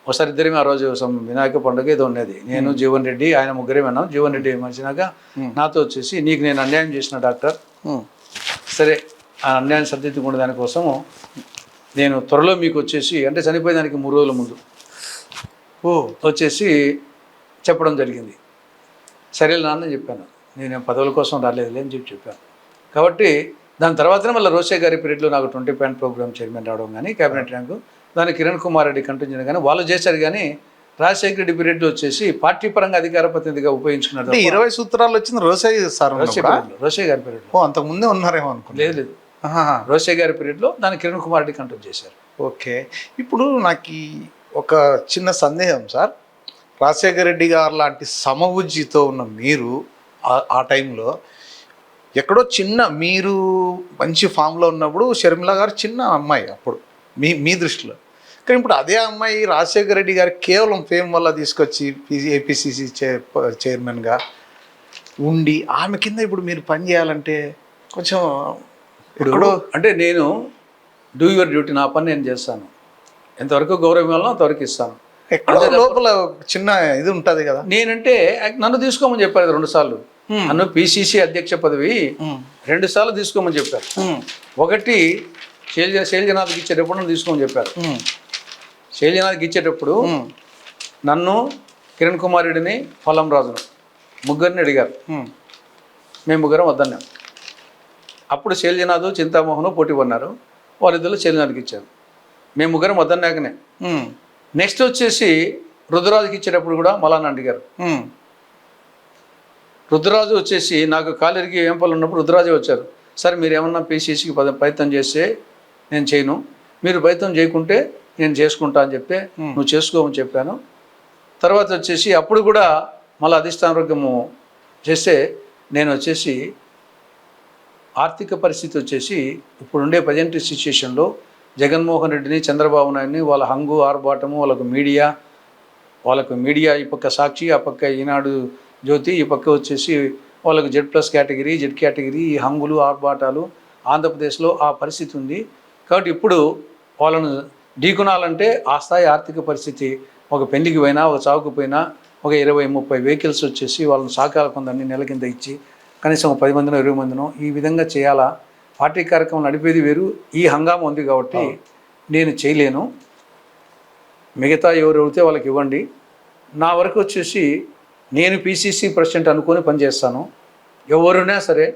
ఒకసారి ఇద్దరేమో ఆ రోజు వినాయక పండుగ ఏదో ఉన్నది, నేను జీవన్ రెడ్డి ఆయన ముగ్గురేమే అన్నాం. జీవన్ రెడ్డి మర్చినాక నాతో వచ్చేసి, నీకు నేను అన్యాయం చేసిన డాక్టర్, సరే ఆ అన్యాయం సర్దిద్దుకునే దానికోసం నేను త్వరలో మీకు వచ్చేసి, అంటే చనిపోయేదానికి 3 రోజుల ముందు వచ్చేసి చెప్పడం జరిగింది. సరే నాన్న చెప్పాను, నేను పదవుల కోసం రాలేదులే అని చెప్పాను. కాబట్టి దాని తర్వాతనే మళ్ళీ రోషే గారి పీరియడ్లో నాకు 20 పాయింట్ ప్రోగ్రామ్ చైర్మన్ రావడం కానీ, క్యాబినెట్ ర్యాంకు, దాన్ని కిరణ్ కుమార్ రెడ్డి కంటిన్యూ కానీ వాళ్ళు చేశారు. కానీ రాజశేఖర రెడ్డి పీరియడ్లో వచ్చేసి పార్టీ పరంగా అధికార ప్రతినిధిగా ఉపయోగించుకున్నారు. 20 సూత్రాలు వచ్చింది రోషే సార్, రోషే గారి పీరియడ్లో. అంతకు ముందే ఉన్నారేమో అనుకో. లేదు, రోషే గారి పీరియడ్లో దాన్ని కిరణ్ కుమార్ రెడ్డి కంట్రోల్ చేశారు. ఓకే. ఇప్పుడు నాకు ఒక చిన్న సందేహం సార్. రాజశేఖర రెడ్డి గారు లాంటి సమబుద్ధితో ఉన్న మీరు ఆ టైంలో ఎక్కడో మీరు మంచి ఫామ్లో ఉన్నప్పుడు షర్మిల గారు చిన్న అమ్మాయి అప్పుడు మీ దృష్టిలో. కానీ ఇప్పుడు అదే అమ్మాయి రాజశేఖర రెడ్డి గారు కేవలం ఫేమ్ వల్ల తీసుకొచ్చి ఏపీసీసీ చైర్మన్గా ఉండి ఆమె కింద ఇప్పుడు మీరు పని చేయాలంటే కొంచెం ఇప్పుడు అంటే నేను డూ యువర్ డ్యూటీ, నా పని నేను చేస్తాను, ఎంతవరకు గౌరవం ఇవ్వాలో అంతవరకు ఇస్తాను. ఎక్కడో లోపల చిన్న ఇది ఉంటుంది కదా. నేనంటే నన్ను తీసుకోమని చెప్పారు 2 సార్లు. నన్ను పిసిసి అధ్యక్ష పదవి 2 సార్లు తీసుకోమని చెప్పారు. ఒకటి శైలజనాథ్కి ఇచ్చేటప్పుడు నన్ను తీసుకోమని చెప్పారు. శైలజనాథ్కి ఇచ్చేటప్పుడు నన్ను, కిరణ్ కుమార్ రెడ్డిని, పొలం రాజును ముగ్గురిని అడిగారు. మేము ముగ్గురం వద్దన్నాం. అప్పుడు శైలజనాథ్, చింతామోహన్ పోటీ పడినారు. వాళ్ళిద్దరు శైలజనాథ్కి ఇచ్చారు. మేము ముగ్గురం వద్దన్నాకనే. నెక్స్ట్ వచ్చేసి రుద్రరాజుకి ఇచ్చేటప్పుడు కూడా మలానా అడిగారు. రుద్రరాజు వచ్చేసి నాకు కాలిరికి వేంపలు ఉన్నప్పుడు రుద్రరాజు వచ్చారు. సార్ మీరు ఏమన్నా పీసీసీకి ప్రయత్నం చేస్తే నేను చేయను, మీరు ప్రయత్నం చేయకుంటే నేను చేసుకుంటా అని చెప్తే నువ్వు చేసుకోమని చెప్పాను. తర్వాత వచ్చేసి అప్పుడు కూడా మళ్ళీ అధిష్టానవర్గము చేస్తే నేను వచ్చేసి ఆర్థిక పరిస్థితి వచ్చేసి ఇప్పుడుండే ప్రజెంట్ సిచ్యుయేషన్లో జగన్మోహన్ రెడ్డిని, చంద్రబాబు నాయుడిని, వాళ్ళ హంగు ఆర్భాటము, వాళ్ళకు మీడియా ఈ పక్క సాక్షి, ఆ పక్క ఈనాడు జ్యోతి, ఈ పక్క వచ్చేసి వాళ్ళకు Z+ కేటగిరీ, Z కేటగిరీ, ఈ హంగులు ఆర్భాటాలు ఆంధ్రప్రదేశ్లో ఆ పరిస్థితి ఉంది. కాబట్టి ఇప్పుడు వాళ్ళను ఢీకొనాలంటే ఆ స్థాయి ఆర్థిక పరిస్థితి, ఒక పెళ్లికి పోయినా, ఒక చావుకు పోయినా, ఒక 20-30 వెహికల్స్ వచ్చేసి వాళ్ళని సాకాల కొందరిని నెల కింద ఇచ్చి కనీసం 10 మందినో 20 మందినో ఈ విధంగా చేయాలా. పార్టీ కార్యక్రమం నడిపేది వేరు, ఈ హంగామా ఉంది కాబట్టి నేను చేయలేను. మిగతా ఎవరు అడిగితే వాళ్ళకి ఇవ్వండి. నా వరకు వచ్చేసి నేను పిసిసి ప్రెసిడెంట్ అనుకొని పనిచేస్తాను, ఎవరున్నా సరే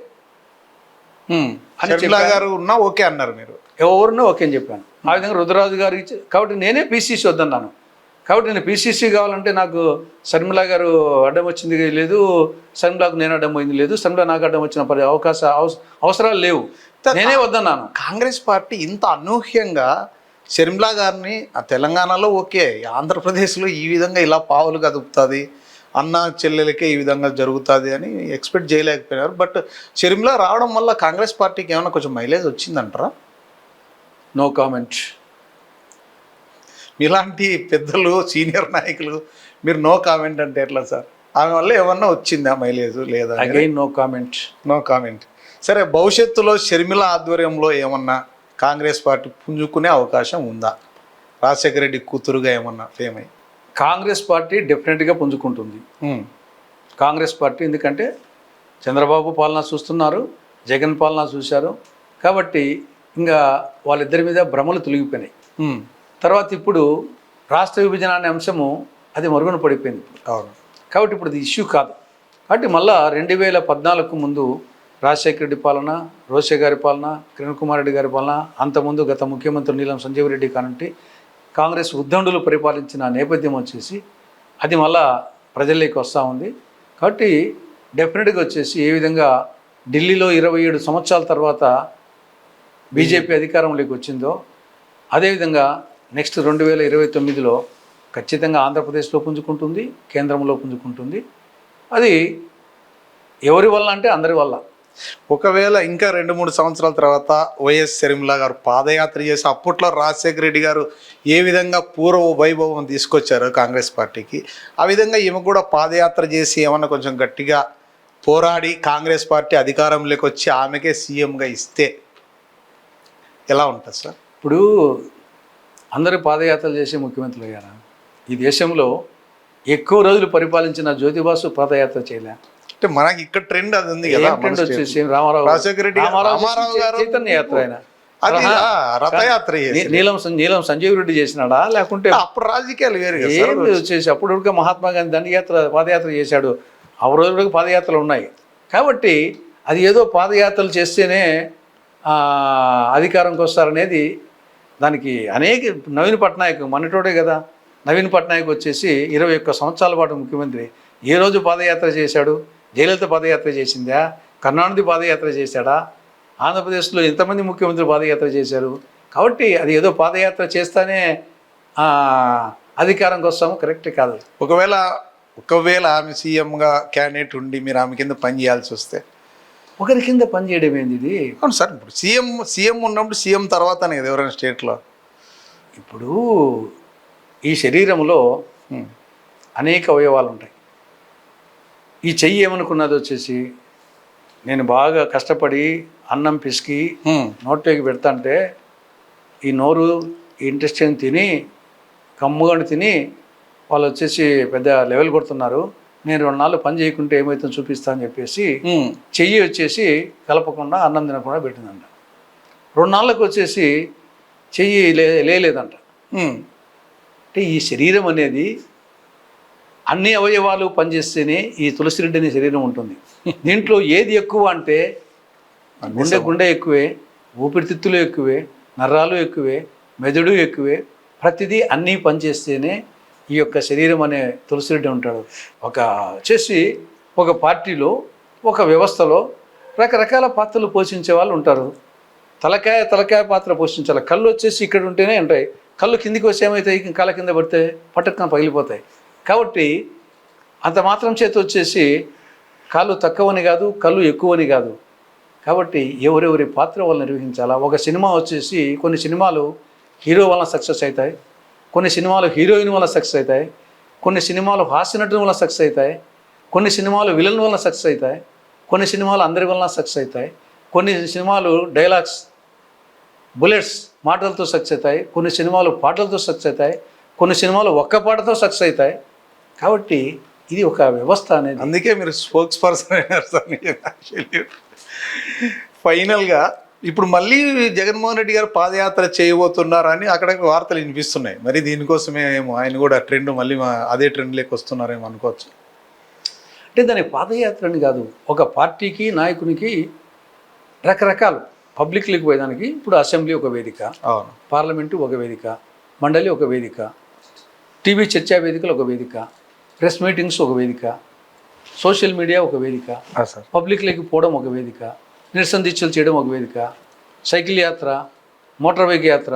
అని గారు ఉన్నా ఓకే అన్నారు మీరు. ఎవరున్నా ఓకే అని చెప్పాను. ఆ విధంగా రుద్రరాజు గారికి కాబట్టి నేనే పిసిసి వద్దన్నాను. కాబట్టి నేను పిసిసి కావాలంటే నాకు శర్మిల గారు అడ్డం వచ్చింది లేదు, శర్మిలకు నేను అడ్డం పోయింది లేదు, శర్మిల నాకు అడ్డం వచ్చిన అవసరాలు లేవు, నేనే వద్దన్నాను. కాంగ్రెస్ పార్టీ ఇంత అనూహ్యంగా షర్మిల గారిని తెలంగాణలో ఓకే, ఆంధ్రప్రదేశ్లో ఈ విధంగా ఇలా పావులు కదుపుతుంది, అన్న చెల్లెలకే ఈ విధంగా జరుగుతుంది అని ఎక్స్పెక్ట్ చేయలేకపోయినారు. బట్ షర్మిల రావడం వల్ల కాంగ్రెస్ పార్టీకి ఏమైనా కొంచెం మైలేజ్ వచ్చిందంటారా? No comment. ఇలాంటి పెద్దలు సీనియర్ నాయకులు మీరు నో కామెంట్ అంటే ఎట్లా సార్? ఆమె వల్ల ఏమన్నా వచ్చిందా మైలేజ్ లేదా? Again no comment. No comment. సరే, భవిష్యత్తులో షర్మిల ఆధ్వర్యంలో ఏమన్నా కాంగ్రెస్ పార్టీ పుంజుకునే అవకాశం ఉందా? రాజశేఖర రెడ్డి కూతురుగా ఏమన్నా ఫేమ్ అయ్యి కాంగ్రెస్ పార్టీ డెఫినెట్గా పుంజుకుంటుంది. కాంగ్రెస్ పార్టీ ఎందుకంటే చంద్రబాబు పాలన చూస్తున్నారు, జగన్ పాలన చూశారు కాబట్టి ఇంకా వాళ్ళిద్దరి మీద భ్రమలు తొలగిపోయినాయి. తర్వాత ఇప్పుడు రాష్ట్ర విభజన అనే అంశము అది మరుగున పడిపోయింది. అవును. కాబట్టి ఇప్పుడు అది ఇష్యూ కాదు. కాబట్టి మళ్ళా 2014కు ముందు రాజశేఖర రెడ్డి పాలన, రోషే గారి పాలన, కిరణ్ కుమార్ రెడ్డి గారి పాలన, అంతకుముందు గత ముఖ్యమంత్రి నీలం సంజీవ్ రెడ్డి కానంటే కాంగ్రెస్ ఉద్దండులు పరిపాలించిన నేపథ్యం వచ్చేసి అది మళ్ళా ప్రజల్లోకి వస్తూ ఉంది. కాబట్టి డెఫినెట్గా వచ్చేసి ఏ విధంగా ఢిల్లీలో 27 సంవత్సరాల తర్వాత బీజేపీ అధికారంలోకి వచ్చిందో అదేవిధంగా నెక్స్ట్ 2029లో ఖచ్చితంగా ఆంధ్రప్రదేశ్లో పుంజుకుంటుంది, కేంద్రంలో పుంజుకుంటుంది. అది ఎవరి వల్ల అంటే అందరి వల్ల. ఒకవేళ ఇంకా 2-3 సంవత్సరాల తర్వాత వైఎస్ షర్మిల గారు పాదయాత్ర చేసి అప్పట్లో రాజశేఖర రెడ్డి గారు ఏ విధంగా పూర్వ వైభవం తీసుకొచ్చారో కాంగ్రెస్ పార్టీకి, ఆ విధంగా ఈమె కూడా పాదయాత్ర చేసి ఏమన్నా కొంచెం గట్టిగా పోరాడి కాంగ్రెస్ పార్టీ అధికారంలోకి వచ్చి ఆమెకే సీఎంగా ఇస్తే ఎలా ఉంటుంది సార్? ఇప్పుడు అందరూ పాదయాత్రలు చేసి ముఖ్యమంత్రులు అయ్యారా? ఈ దేశంలో ఎక్కువ రోజులు పరిపాలించిన జ్యోతిబాసు పాదయాత్ర చేయలే. అంటే మనకి ఇక్కడ ట్రెండ్ అది ఉంది కదా. ట్రెండ్ వచ్చేసి రాజశేఖర రెడ్డి చైతన్య యాత్ర, రథయాత్ర, నీలం సంజీవ్ రెడ్డి చేసినాడా లేకుంటే అప్పుడు రాజకీయాలు వేరు వచ్చేసి అప్పుడు మహాత్మా గాంధీ దండయాత్ర పాదయాత్ర చేశాడు. ఆ రోజులకు పాదయాత్రలు ఉన్నాయి. కాబట్టి అది ఏదో పాదయాత్రలు చేస్తేనే అధికారంకి వస్తారనేది దానికి అనేక నవీన్ పట్నాయక్ మొన్నటోడే కదా. నవీన్ పట్నాయక్ వచ్చేసి 21 సంవత్సరాల పాటు ముఖ్యమంత్రి, ఏ రోజు పాదయాత్ర చేశాడు? జయలలిత పాదయాత్ర చేసిందా? కరుణానిధి పాదయాత్ర చేశాడా? ఆంధ్రప్రదేశ్లో ఎంతమంది ముఖ్యమంత్రులు పాదయాత్ర చేశారు? కాబట్టి అది ఏదో పాదయాత్ర చేస్తానే అధికారంకి వస్తాము కరెక్ట్ కాదు. ఒకవేళ ఆమె సీఎంగా క్యాండిడేట్ ఉండి మీరు ఆమె కింద పని చేయాల్సి వస్తే ఒకరి కింద పని చేయడం ఏంది ఇది? అవును సార్, ఇప్పుడు సీఎం ఉన్నప్పుడు సీఎం తర్వాతనే కదా ఎవరైనా స్టేట్లో. ఇప్పుడు ఈ శరీరంలో అనేక అవయవాలు ఉంటాయి. ఈ చెయ్యి ఏమనుకున్నది వచ్చేసి నేను బాగా కష్టపడి అన్నం పిసికి నోట్లోకి పెడతాంటే ఈ నోరు ఇంటెస్టైన్ తిని కమ్ముగని తిని వాళ్ళు వచ్చేసి పెద్ద లెవెల్ కొడుతున్నారు, నేను 2 నాళ్ళు పని చేయకుంటే ఏమవుతుందో చూపిస్తా అని చెప్పేసి చెయ్యి వచ్చేసి కలపకుండా అన్నం తినకుండా పెట్టిందంట. 2 నాళ్ళకు వచ్చేసి చెయ్యి లేదంట. అంటే ఈ శరీరం అనేది అన్ని అవయవాలు పనిచేస్తేనే ఈ తులసిరెడ్డి అనే శరీరం ఉంటుంది. దీంట్లో ఏది ఎక్కువ అంటే గుండె ఎక్కువే, ఊపిరితిత్తులు ఎక్కువే, నరాలు ఎక్కువే, మెదడు ఎక్కువే, ప్రతిదీ అన్నీ పనిచేస్తేనే ఈ యొక్క శరీరం అనే తులసిరెడ్డి ఉంటాడు. వచ్చేసి ఒక పార్టీలో ఒక వ్యవస్థలో రకరకాల పాత్రలు పోషించే వాళ్ళు ఉంటారు. తలకాయ పాత్ర పోషించాలి. కళ్ళు వచ్చేసి ఇక్కడ ఉంటేనే ఉంటాయి. కళ్ళు కిందికి వచ్చి ఏమవుతాయి, కాళ్ళ కింద పడితే పట్టకన పగిలిపోతాయి. కాబట్టి అంత మాత్రం చేతి వచ్చేసి కాళ్ళు తక్కువని కాదు, కళ్ళు ఎక్కువని కాదు. కాబట్టి ఎవరెవరి పాత్ర వాళ్ళు నిర్వహించాలా. ఒక సినిమా వచ్చేసి కొన్ని సినిమాలు హీరో వలన సక్సెస్ అవుతాయి, కొన్ని సినిమాలు హీరోయిన్ వల్ల సక్సెస్ అవుతాయి, కొన్ని సినిమాలు హాస్యనటుల వల్ల సక్సెస్ అవుతాయి, కొన్ని సినిమాలు విలన్ వల్ల సక్సెస్ అవుతాయి, కొన్ని సినిమాలు అందరి వలన సక్సెస్ అవుతాయి, కొన్ని సినిమాలు డైలాగ్స్ బుల్లెట్స్ మాటలతో సక్సెస్ అవుతాయి, కొన్ని సినిమాలు పాటలతో సక్సెస్ అవుతాయి, కొన్ని సినిమాలు ఒక్క పాటతో సక్సెస్ అవుతాయి. కాబట్టి ఇది ఒక వ్యవస్థ అనేది. అందుకే మీరు స్పోక్స్ పర్సన్ అయినారు సార్. ఫైనల్గా ఇప్పుడు మళ్ళీ జగన్మోహన్ రెడ్డి గారు పాదయాత్ర చేయబోతున్నారని అక్కడ వార్తలు వినిపిస్తున్నాయి. మరి దీనికోసమే ఏమో ఆయన కూడా ట్రెండ్ మళ్ళీ అదే ట్రెండ్లోకి వస్తున్నారేమో అనుకోవచ్చు. అంటే దాని పాదయాత్ర అని కాదు, ఒక పార్టీకి నాయకునికి రకరకాలు పబ్లిక్లోకి పోయేదానికి ఇప్పుడు అసెంబ్లీ ఒక వేదిక, అవును, పార్లమెంటు ఒక వేదిక, మండలి ఒక వేదిక, టీవీ చర్చా వేదికలు ఒక వేదిక, ప్రెస్ మీటింగ్స్ ఒక వేదిక, సోషల్ మీడియా ఒక వేదిక, సార్ పబ్లిక్లోకి పోవడం ఒక వేదిక, నిరసన దీక్షలు చేయడం ఒక వేదిక, సైకిల్ యాత్ర, మోటార్ బైక్ యాత్ర,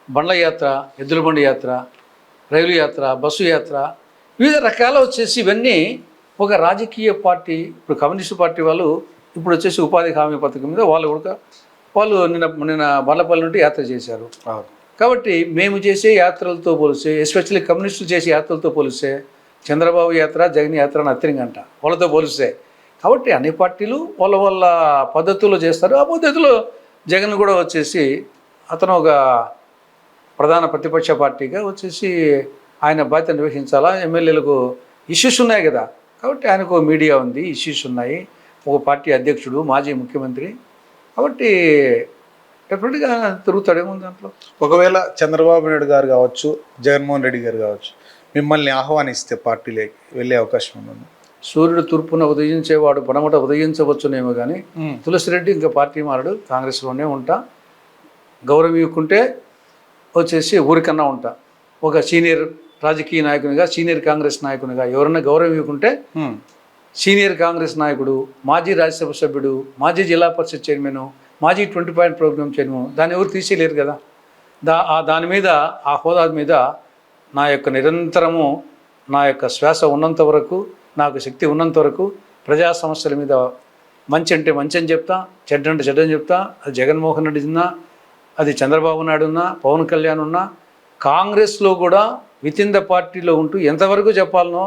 బండ్ల యాత్ర, ఎద్దుల బండి యాత్ర, రైలు యాత్ర, బస్సు యాత్ర, వివిధ రకాల వచ్చేసి ఇవన్నీ ఒక రాజకీయ పార్టీ. ఇప్పుడు కమ్యూనిస్ట్ పార్టీ వాళ్ళు ఇప్పుడు వచ్చేసి ఉపాధి హామీ పథకం మీద వాళ్ళు నిన్న బల్లపల్లి నుండి యాత్ర చేశారు. కాబట్టి మేము చేసే యాత్రలతో పోలిస్తే, ఎస్పెషల్లీ కమ్యూనిస్టులు చేసే యాత్రలతో పోలిస్తే చంద్రబాబు యాత్ర, జగన్ యాత్ర నథింగ్ అంట వాళ్ళతో పోలిస్తే. కాబట్టి అన్ని పార్టీలు వాళ్ళ పద్ధతుల్లో చేస్తారు. ఆ పద్ధతిలో జగన్ కూడా వచ్చేసి అతను ఒక ప్రధాన ప్రతిపక్ష పార్టీగా వచ్చేసి ఆయన బాధ్యత నిర్వహించాలా. ఎమ్మెల్యేలకు ఇష్యూస్ ఉన్నాయి కదా, కాబట్టి ఆయనకు మీడియా ఉంది, ఇష్యూస్ ఉన్నాయి, ఒక పార్టీ అధ్యక్షుడు, మాజీ ముఖ్యమంత్రి. కాబట్టి డెఫినెట్గా తిరుగుతాడేమో దాంట్లో. ఒకవేళ చంద్రబాబు నాయుడు గారు కావచ్చు, జగన్మోహన్ రెడ్డి గారు కావచ్చు, మిమ్మల్ని ఆహ్వానిస్తే పార్టీలోకి వెళ్ళే అవకాశం ఉంది? సూర్యుడు తూర్పున ఉదయించేవాడు పడమట ఉదయించవచ్చునేమో కానీ తులసిరెడ్డి ఇంకా పార్టీ మారడు, కాంగ్రెస్లోనే ఉంటా. గౌరవం ఇవ్వకుంటే వచ్చేసి ఊరికన్నా ఉంటా. ఒక సీనియర్ రాజకీయ నాయకునిగా, సీనియర్ కాంగ్రెస్ నాయకునిగా ఎవరన్నా గౌరవం ఇవ్వకుంటే సీనియర్ కాంగ్రెస్ నాయకుడు, మాజీ రాజ్యసభ సభ్యుడు, మాజీ జిల్లా పరిషత్ చైర్మన్, మాజీ 20 పాయింట్ ప్రోగ్రామ్ చైర్మన్, దాన్ని ఎవరు తీసేయలేరు కదా. దాని మీద, ఆ హోదా మీద నా యొక్క నిరంతరము, నా యొక్క శ్వాస ఉన్నంత వరకు, నాకు శక్తి ఉన్నంత వరకు ప్రజా సమస్యల మీద మంచి అంటే మంచి అని చెప్తా, చెడ్డ అంటే చెడ్డని చెప్తా. అది జగన్మోహన్ రెడ్డి ఉన్నా, అది చంద్రబాబు నాయుడు ఉన్నా, పవన్ కళ్యాణ్ ఉన్నా, కాంగ్రెస్లో కూడా వితిన్ ద పార్టీలో ఉంటూ ఎంతవరకు చెప్పాలనో,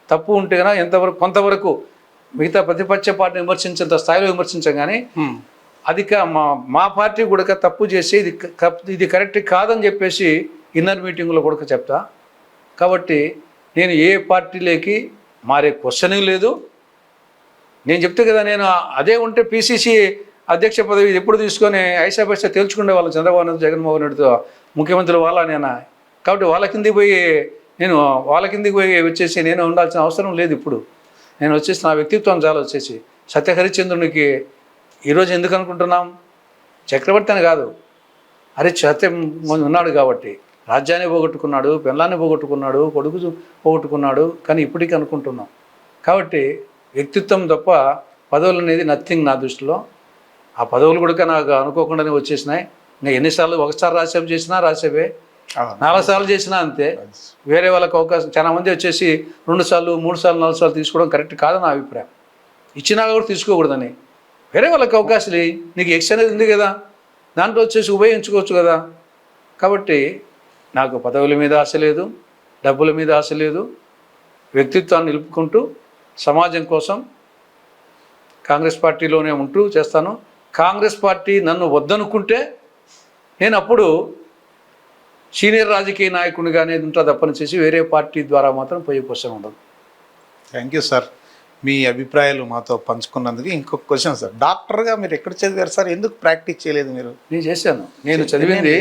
తప్పు ఉంటే కన్నా ఎంతవరకు కొంతవరకు మిగతా ప్రతిపక్ష పార్టీని విమర్శించేంత స్థాయిలో విమర్శించాం. కానీ అది మా పార్టీ కూడా తప్పు చేసి ఇది కరెక్ట్ కాదని చెప్పేసి ఇన్నర్ మీటింగ్లో కూడా చెప్తా. కాబట్టి నేను ఏ పార్టీలోకి మారే క్వశ్చన్ లేదు. నేను చెప్తే కదా, నేను అదే ఉంటే పిసిసి అధ్యక్ష పదవి ఎప్పుడు తీసుకొని ఐసా తేల్చుకునే వాళ్ళు చంద్రబాబు నాయుడు, జగన్మోహన్ రెడ్డితో ముఖ్యమంత్రులు వాళ్ళ నేనా. కాబట్టి వాళ్ళ కిందికి పోయి వచ్చేసి నేను ఉండాల్సిన అవసరం లేదు. ఇప్పుడు నేను వచ్చేసి నా వ్యక్తిత్వం చాలా వచ్చేసి సత్య హరిశ్చంద్రునికి ఈరోజు ఎందుకు అనుకుంటున్నాం, చక్రవర్తి అని కాదు, సత్యం ఉన్నాడు కాబట్టి రాజ్యాన్ని పోగొట్టుకున్నాడు, పెళ్ళాన్ని పోగొట్టుకున్నాడు, కొడుకు పోగొట్టుకున్నాడు, కానీ ఇప్పటికీ అనుకుంటున్నాం. కాబట్టి వ్యక్తిత్వం తప్ప పదవులు అనేది నథింగ్ నా దృష్టిలో. ఆ పదవులు కూడా నాకు అనుకోకుండానే వచ్చేసినాయి. నేను ఎన్నిసార్లు ఒకసారి రాజ్యసభ చేసినా రాజ్యసభే, 4 సార్లు చేసినా అంతే. వేరే వాళ్ళకి అవకాశం చాలా మంది వచ్చేసి 2 సార్లు 3 సార్లు 4 సార్లు తీసుకోవడం కరెక్ట్ కాదని నా అభిప్రాయం. ఇచ్చినా కూడా తీసుకోకూడదని. వేరే వాళ్ళకి అవకాశాలు, నీకు ఎక్స్ అనేది ఉంది కదా, దాంట్లో వచ్చేసి ఉపయోగించుకోవచ్చు కదా. కాబట్టి నాకు పదవుల మీద ఆశ లేదు, డబ్బుల మీద ఆశ లేదు. వ్యక్తిత్వాన్ని నిలుపుకుంటూ సమాజం కోసం కాంగ్రెస్ పార్టీలోనే ఉంటూ చేస్తాను. కాంగ్రెస్ పార్టీ నన్ను వద్దనుకుంటే నేను అప్పుడు సీనియర్ రాజకీయ నాయకునిగా అనేది ఉంటుంది తప్పని చేసి వేరే పార్టీ ద్వారా మాత్రం పోయే క్వశ్చన్ ఉండదు. థ్యాంక్ యూ సార్, మీ అభిప్రాయాలు మాతో పంచుకున్నందుకు. ఇంకొక క్వశ్చన్ సార్, డాక్టర్గా మీరు ఎక్కడ చదివారు సార్? ఎందుకు ప్రాక్టీస్ చేయలేదు మీరు? నేను చేశాను. నేను చదివింది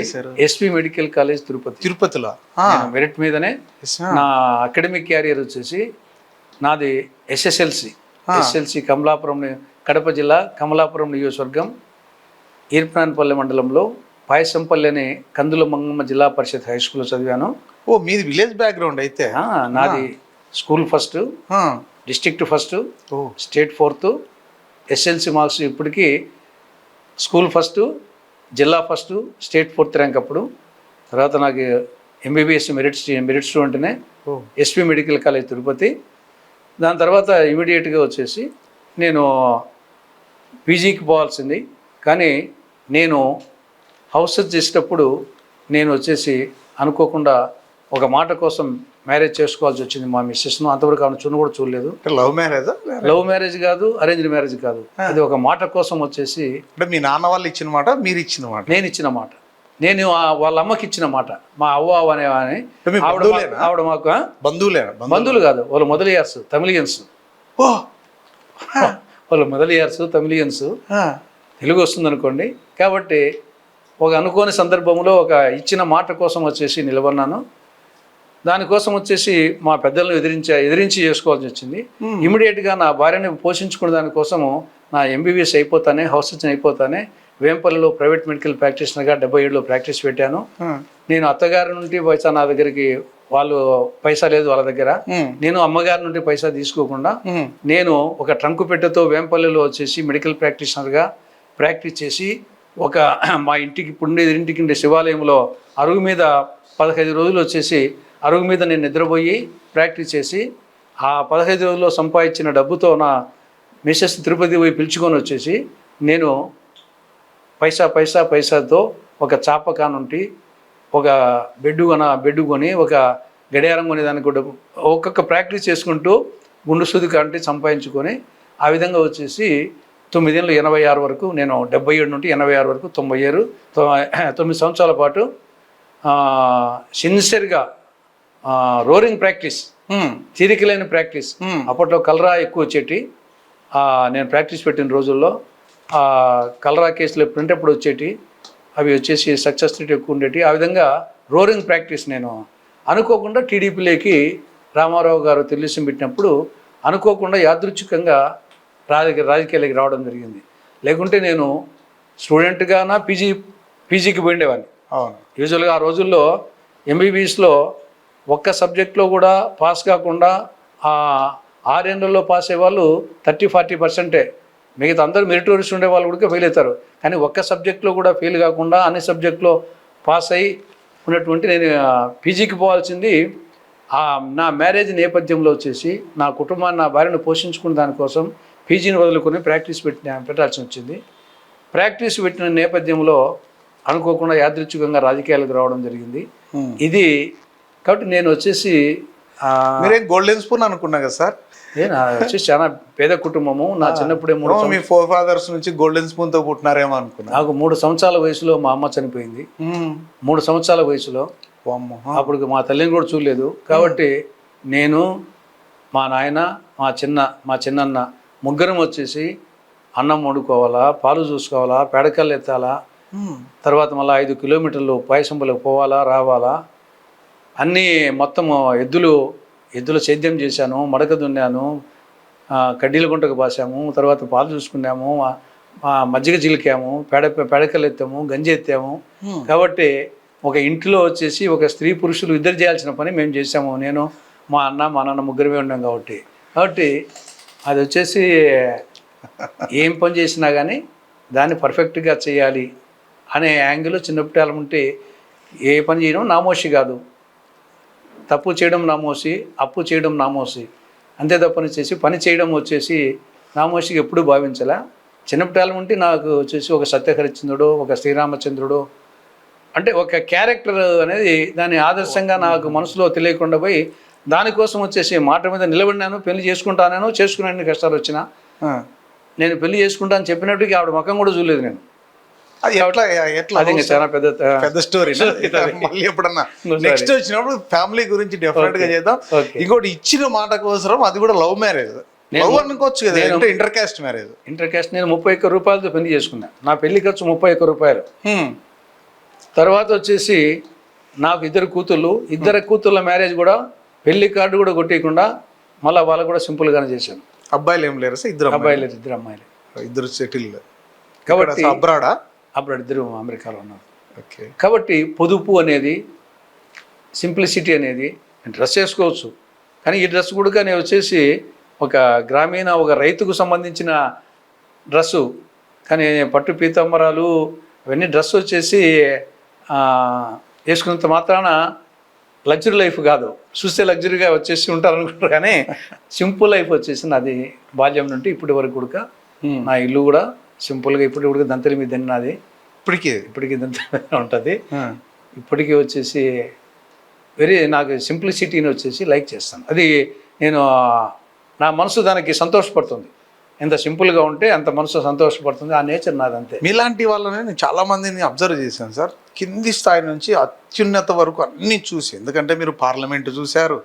ఎస్పీ మెడికల్ కాలేజ్ తిరుపతిలో. మెరిట్ మీదనే నా అకాడమిక్ క్యారియర్ వచ్చేసి నాది ఎస్ఎస్ఎల్సి కమలాపురం, కడప జిల్లా కమలాపురం నియోజకవర్గం, ఈర్పనాన్పల్లి మండలంలో పాయసంపల్లి అనే కందుల మంగమ్మ జిల్లా పరిషత్ హై స్కూల్లో చదివాను. ఓ, మీది విలేజ్ బ్యాక్గ్రౌండ్ అయితే? నాది స్కూల్ ఫస్ట్, డిస్ట్రిక్ట్ ఫస్ట్, ఓ స్టేట్ ఫోర్త్, ఎస్ఎల్సి మార్క్స్ ఇప్పటికీ స్కూల్ ఫస్ట్, జిల్లా ఫస్ట్, స్టేట్ ఫోర్త్ ర్యాంక్ అప్పుడు. తర్వాత నాకు ఎంబీబీఎస్ మెరిట్ స్టూడెంట్నే ఓ ఎస్పీ మెడికల్ కాలేజ్ తిరుపతి. దాని తర్వాత ఇమీడియట్గా వచ్చేసి నేను పీజీకి పోవాల్సింది. కానీ నేను హౌస్ సెర్చ్ చేసేటప్పుడు నేను వచ్చేసి అనుకోకుండా ఒక మాట కోసం మ్యారేజ్ చేసుకోవాల్సి వచ్చింది మా మిస్సెస్ను. అంతవరకు ఆమె చూను కూడా చూడలేదు. లవ్ మ్యారేజా? లవ్ మ్యారేజ్ కాదు, అరేంజ్డ్ మ్యారేజ్ కాదు. అది ఒక మాట కోసం వచ్చేసి అంటే మీ నాన్న వాళ్ళు ఇచ్చిన మాట, మీరు ఇచ్చిన మాట? నేను ఇచ్చిన మాట, నేను వాళ్ళ అమ్మకి ఇచ్చిన మాట. మా అవ్వ అనే మీ బంధువులేనా? ఆవిడ మాకు బంధువులేనా? బంధువులు కాదు, వాళ్ళు మొదలయ్యార్స్, తమిళియన్స్. ఓ వాళ్ళు మొదలయ్యార్స్, తమిళియన్స్. తెలుగు వస్తుంది అనుకోండి. కాబట్టి ఒక అనుకోని సందర్భంలో ఒక ఇచ్చిన మాట కోసం వచ్చేసి నిలబడినాను. దానికోసం వచ్చేసి మా పెద్దలను ఎదిరించి చేసుకోవాల్సి వచ్చింది. ఇమీడియట్గా నా భార్యని పోషించుకునే దానికోసము నా ఎంబీబీఎస్ అయిపోతానే, హౌస్ సర్జన్ అయిపోతానే వేంపల్లిలో ప్రైవేట్ మెడికల్ ప్రాక్టీషనర్గా 77లో ప్రాక్టీస్ పెట్టాను. నేను అత్తగారి నుండి పైసా నా దగ్గరికి, వాళ్ళు పైసా లేదు వాళ్ళ దగ్గర, నేను అమ్మగారి నుండి పైసా తీసుకోకుండా నేను ఒక ట్రంకు పెట్టెతో వేంపల్లిలో వచ్చేసి మెడికల్ ప్రాక్టీషనర్గా ప్రాక్టీస్ చేసి ఒక మా ఇంటికి ఇప్పుడు ఇంటికి శివాలయంలో అరుగు మీద 15 రోజులు వచ్చేసి అరుగు మీద నేను నిద్రపోయి ప్రాక్టీస్ చేసి ఆ 15 రోజుల్లో సంపాదించిన డబ్బుతో నా మిసెస్ తిరుపతి పోయి పిలుచుకొని వచ్చేసి నేను పైసాతో ఒక చాప కానుంటి, ఒక బెడ్ కొని, ఒక గడియారం కొని, దానికి కూడా ఒక్కొక్క ప్రాక్టీస్ చేసుకుంటూ గుండు సూది కాంటి సంపాదించుకొని ఆ విధంగా వచ్చేసి 9 ఏళ్ళు 86 వరకు, నేను 77 నుండి 86 వరకు 9 సంవత్సరాల పాటు సిన్సియర్గా రోరింగ్ ప్రాక్టీస్, తీరికలేని ప్రాక్టీస్. అప్పట్లో కలరా ఎక్కువ వచ్చేటి. నేను ప్రాక్టీస్ పెట్టిన రోజుల్లో కలరా కేసులు ఎప్పుడంటే వచ్చేటి. అవి వచ్చేసి సక్సెస్ రేట్ ఎక్కువ ఉండేటి. ఆ విధంగా రోరింగ్ ప్రాక్టీస్ నేను అనుకోకుండా టీడీపీలోకి రామారావు గారు తెలుగుదేశం పెట్టినప్పుడు అనుకోకుండా యాదృచ్ఛికంగా రాజకీయాలకి రావడం జరిగింది. లేకుంటే నేను స్టూడెంట్గానా పీజీకి పోయిండేవాడిని. అవును. యూజువల్గా ఆ రోజుల్లో ఎంబీబీఎస్లో ఒక్క సబ్జెక్ట్లో కూడా పాస్ కాకుండా 6 ఏళ్ళలో పాస్ అయ్యేవాళ్ళు 30-40%. మిగతా అందరూ మెరిటోరియస్ ఉండే వాళ్ళు కూడా ఫెయిల్ అవుతారు. కానీ ఒక్క సబ్జెక్ట్లో కూడా ఫెయిల్ కాకుండా అన్ని సబ్జెక్టులో పాస్ అయ్యి ఉన్నటువంటి నేను పీజీకి పోవాల్సింది. నా మ్యారేజ్ నేపథ్యంలో వచ్చేసి నా కుటుంబాన్ని, నా భార్యను పోషించుకునే దానికోసం పీజీని వదులుకొని ప్రాక్టీస్ పెట్టాల్సి వచ్చింది. ప్రాక్టీస్ పెట్టిన నేపథ్యంలో అనుకోకుండా యాదృచ్ఛికంగా రాజకీయాలకు రావడం జరిగింది. ఇది కాబట్టి నేను వచ్చేసి మీరేం గోల్డెన్ స్పూన్ అనుకున్నా కదా సార్? నేను వచ్చేసి చాలా పేద కుటుంబము. నా చిన్నప్పుడే మీ ఫోర్ ఫాదర్స్ నుంచి గోల్డెన్ స్పూన్తో పుట్టినారేమో అనుకున్నా. నాకు 3 సంవత్సరాల వయసులో మా అమ్మ చనిపోయింది. 3 సంవత్సరాల వయసులో. అప్పుడు మా తల్లిని కూడా చూడలేదు. కాబట్టి నేను, మా నాయన, మా చిన్నన్న ముగ్గురం వచ్చేసి అన్నం వండుకోవాలా, పాలు చూసుకోవాలా, పేడకల్లు ఎత్తాలా, తర్వాత మళ్ళీ 5 కిలోమీటర్లు పాయసంబులకు పోవాలా, రావాలా, అన్నీ మొత్తము ఎద్దుల సేద్యం చేశాను, మడక దున్నాను, కడ్డీల గుంటకు పాసాము, తర్వాత పాలు చూసుకున్నాము, మజ్జిగ చిలికాము, పేడకల్లు ఎత్తాము, గంజి ఎత్తాము. కాబట్టి ఒక ఇంట్లో వచ్చేసి ఒక స్త్రీ పురుషులు ఇద్దరు చేయాల్సిన పని మేము చేసాము. నేను, మా అన్న, మా నాన్న ముగ్గురమే ఉన్నాం. కాబట్టి అది వచ్చేసి ఏం పని చేసినా కానీ దాన్ని పర్ఫెక్ట్గా చేయాలి అనే యాంగిల్లో చిన్నప్పటి ఉంటే ఏ పని చేయడం నామోషి కాదు. తప్పు చేయడం నామోసి, అప్పు చేయడం నామోసి, అంతే తప్పని చేసి పని చేయడం వచ్చేసి నామోషికి ఎప్పుడూ భావించలే. చిన్నప్పటి ఉంటే నాకు వచ్చేసి ఒక సత్యహరిశ్చంద్రుడు, ఒక శ్రీరామచంద్రుడు అంటే ఒక క్యారెక్టర్ అనేది దాని ఆదర్శంగా నాకు మనసులో తెలియకుండా పోయి దానికోసం వచ్చేసి మాట మీద నిలబడినాను. పెళ్లి చేసుకున్నాను కష్టాలు వచ్చినా నేను పెళ్లి చేసుకుంటాను చెప్పినట్టుగా ఆవిడ ముఖం కూడా చూడలేదు నేను. అది అది చాలా పెద్ద స్టోరీ. మళ్ళీ ఎప్పుడన్నా నెక్స్ట్ వచ్చినప్పుడు ఫ్యామిలీ గురించి డెఫినెట్ గా చేద్దాం. ఇంకోటి ఇచ్చిన మాట కోసం అది కూడా లవ్ మ్యారేజ్. లవ్ అనుకోవచ్చు కదా, inter caste marriage. Inter caste. నేను 31 రూపాయలతో పెళ్లి చేసుకున్నా. నా పెళ్లి ఖర్చు 31 రూపాయలు. తర్వాత వచ్చేసి నాకు 2 కూతుళ్ళ మ్యారేజ్ కూడా పెళ్లి కార్డు కూడా కొట్టేయకుండా మళ్ళీ వాళ్ళకు కూడా సింపుల్గానే చేశాను. అబ్బాయిలు ఏం లేరు సార్? 2 అబ్బాయిలు, 2 అమ్మాయిలు, 2 సెటిల్. కాబట్టి అబ్రాడ్ 2 అమెరికాలో ఉన్నారు. కాబట్టి పొదుపు అనేది, సింప్లిసిటీ అనేది, డ్రెస్ వేసుకోవచ్చు. కానీ ఈ డ్రెస్ కూడా నేను వచ్చేసి ఒక గ్రామీణ ఒక రైతుకు సంబంధించిన డ్రెస్సు, కానీ పట్టు పీతాంబరాలు అవన్నీ డ్రెస్ వచ్చేసి వేసుకున్నంత మాత్రాన లగ్జరీ లైఫ్ కాదు. చూస్తే లగ్జరీగా వచ్చేసి ఉంటారు అనుకుంటారు, కానీ సింపుల్ లైఫ్ వచ్చేసి నాది బాల్యం నుండి ఇప్పటి వరకు కూడా. నా ఇల్లు కూడా సింపుల్గా ఇప్పటి కూడా దంతలి మీద నాది ఇప్పటికీ దంతలి ఉంటుంది. ఇప్పటికీ వచ్చేసి నాకు సింప్లిసిటీని వచ్చేసి లైక్ చేస్తాను. అది నేను నా మనసు దానికి సంతోషపడుతుంది. ఎంత సింపుల్గా ఉంటే అంత మనసు సంతోషపడుతుంది. ఆ నేచర్ నాది అంతే. మీలాంటి వాళ్ళని నేను చాలామందిని అబ్జర్వ్ చేశాను సార్. కింది స్థాయి నుంచి అత్యున్నత వరకు అన్నీ చూసి, ఎందుకంటే మీరు పార్లమెంటు చూశారు,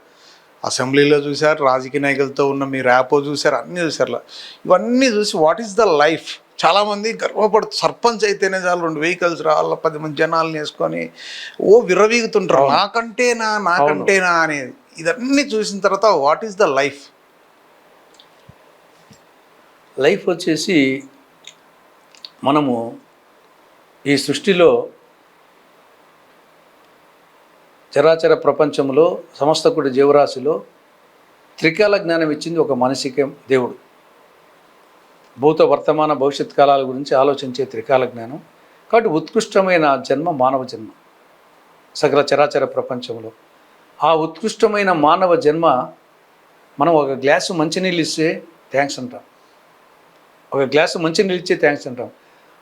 అసెంబ్లీలో చూశారు, రాజకీయ నాయకులతో ఉన్న మీ ర్యాపో చూశారు, అన్నీ చూశారు. ఇవన్నీ చూసి వాట్ ఈస్ ద లైఫ్, చాలామంది గర్వపడుతూ సర్పంచ్ అయితేనే చాలు 2 వెహికల్స్ రాళ్ళ 10 మంది జనాలను వేసుకొని విర్రవీగుతుంటారు, నాకంటేనా అనేది. ఇదన్నీ చూసిన తర్వాత what is the life? Life వచ్చేసి మనము ఈ సృష్టిలో చరాచర ప్రపంచంలో సమస్తకుడి జీవరాశిలో త్రికాల జ్ఞానం ఇచ్చింది ఒక మనిషికే దేవుడు. భూత వర్తమాన భవిష్యత్ కాలాల గురించి ఆలోచించే త్రికాల జ్ఞానం. కాబట్టి ఉత్కృష్టమైన జన్మ మానవ జన్మ సకల చరాచర ప్రపంచంలో. ఆ ఉత్కృష్టమైన మానవ జన్మ మనం ఒక గ్లాసు మంచినీళ్ళు ఇస్తే థ్యాంక్స్ అంటాం, ఒక గ్లాసు మంచినీళ్ళు ఇచ్చే థ్యాంక్స్ అంటాం.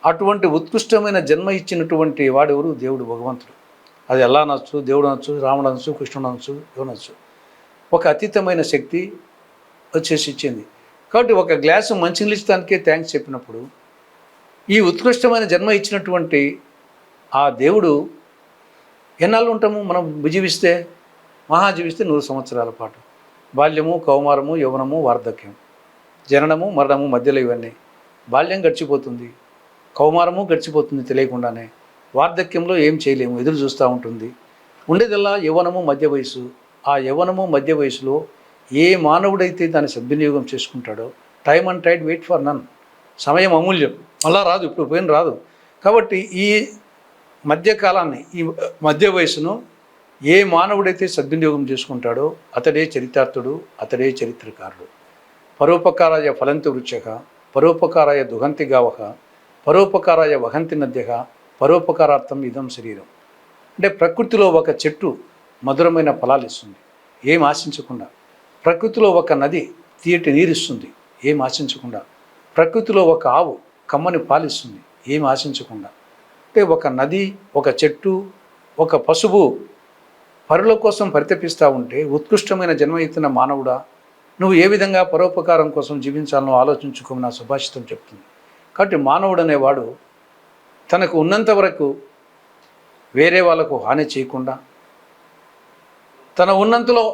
అటువంటి ఉత్కృష్టమైన జన్మ ఇచ్చినటువంటి వాడెవరు? దేవుడు, భగవంతుడు. అది అల్లా అనొచ్చు, దేవుడు అనొచ్చు, రాముడు అనొచ్చు, కృష్ణుడు అనొచ్చు, ఎవరనొచ్చు. ఒక అతీతమైన శక్తి వచ్చేసి ఇచ్చింది. కాబట్టి ఒక గ్లాసు మంచినీళ్ళు ఇచ్చడానికే థ్యాంక్స్ చెప్పినప్పుడు ఈ ఉత్కృష్టమైన జన్మ ఇచ్చినటువంటి ఆ దేవుడు ఎన్నాళ్ళు ఉంటాము మనం జీవిస్తే? మహాజీవిస్తే 100 సంవత్సరాల పాటు. బాల్యము, కౌమారము, యౌవనము, వార్ధక్యం, జననము, మరణము మధ్యలో ఇవన్నీ. బాల్యం గడిచిపోతుంది, కౌమారము గడిచిపోతుంది తెలియకుండానే. వార్ధక్యంలో ఏం చేయలేము, ఎదురు చూస్తూ ఉంటుంది. ఉండేదల్లా యవ్వనము, మధ్య వయసు. ఆ యవ్వనము, మధ్య వయసులో ఏ మానవుడైతే దాన్ని సద్వినియోగం చేసుకుంటాడో, time and tide wait for none, సమయం అమూల్యం, అలా రాదు, ఇప్పుడు పోయిన రాదు. కాబట్టి ఈ మధ్యకాలాన్ని, ఈ మధ్య వయసును ఏ మానవుడైతే సద్వినియోగం చేసుకుంటాడో అతడే చరితార్థుడు, అతడే చరిత్రకారుడు. పరోపకారాయ ఫలంతి వృక్షః, పరోపకారాయ దుహంతి గావః, పరోపకారాయ వహంతి నద్యః, పరోపకారార్థం ఇదం శరీరం. అంటే ప్రకృతిలో ఒక చెట్టు మధురమైన ఫలాలు ఇస్తుంది, ఏం ఆశించకుండా. ప్రకృతిలో ఒక నది తీయటి నీరిస్తుంది, ఏం ఆశించకుండా. ప్రకృతిలో ఒక ఆవు కమ్మని పాలిస్తుంది, ఏం ఆశించకుండా. అంటే ఒక నది, ఒక చెట్టు, ఒక పశువు పరుల కోసం పరితపిస్తూ ఉంటే ఉత్కృష్టమైన జన్మ ఎత్తిన మానవుడా, నువ్వు ఏ విధంగా పరోపకారం కోసం జీవించాలనో ఆలోచించుకోమని నా సుభాషితం చెప్తుంది. కాబట్టి మానవుడు అనేవాడు తనకు ఉన్నంత వరకు వేరే వాళ్ళకు హాని చేయకుండా, తన ఉన్నంతలో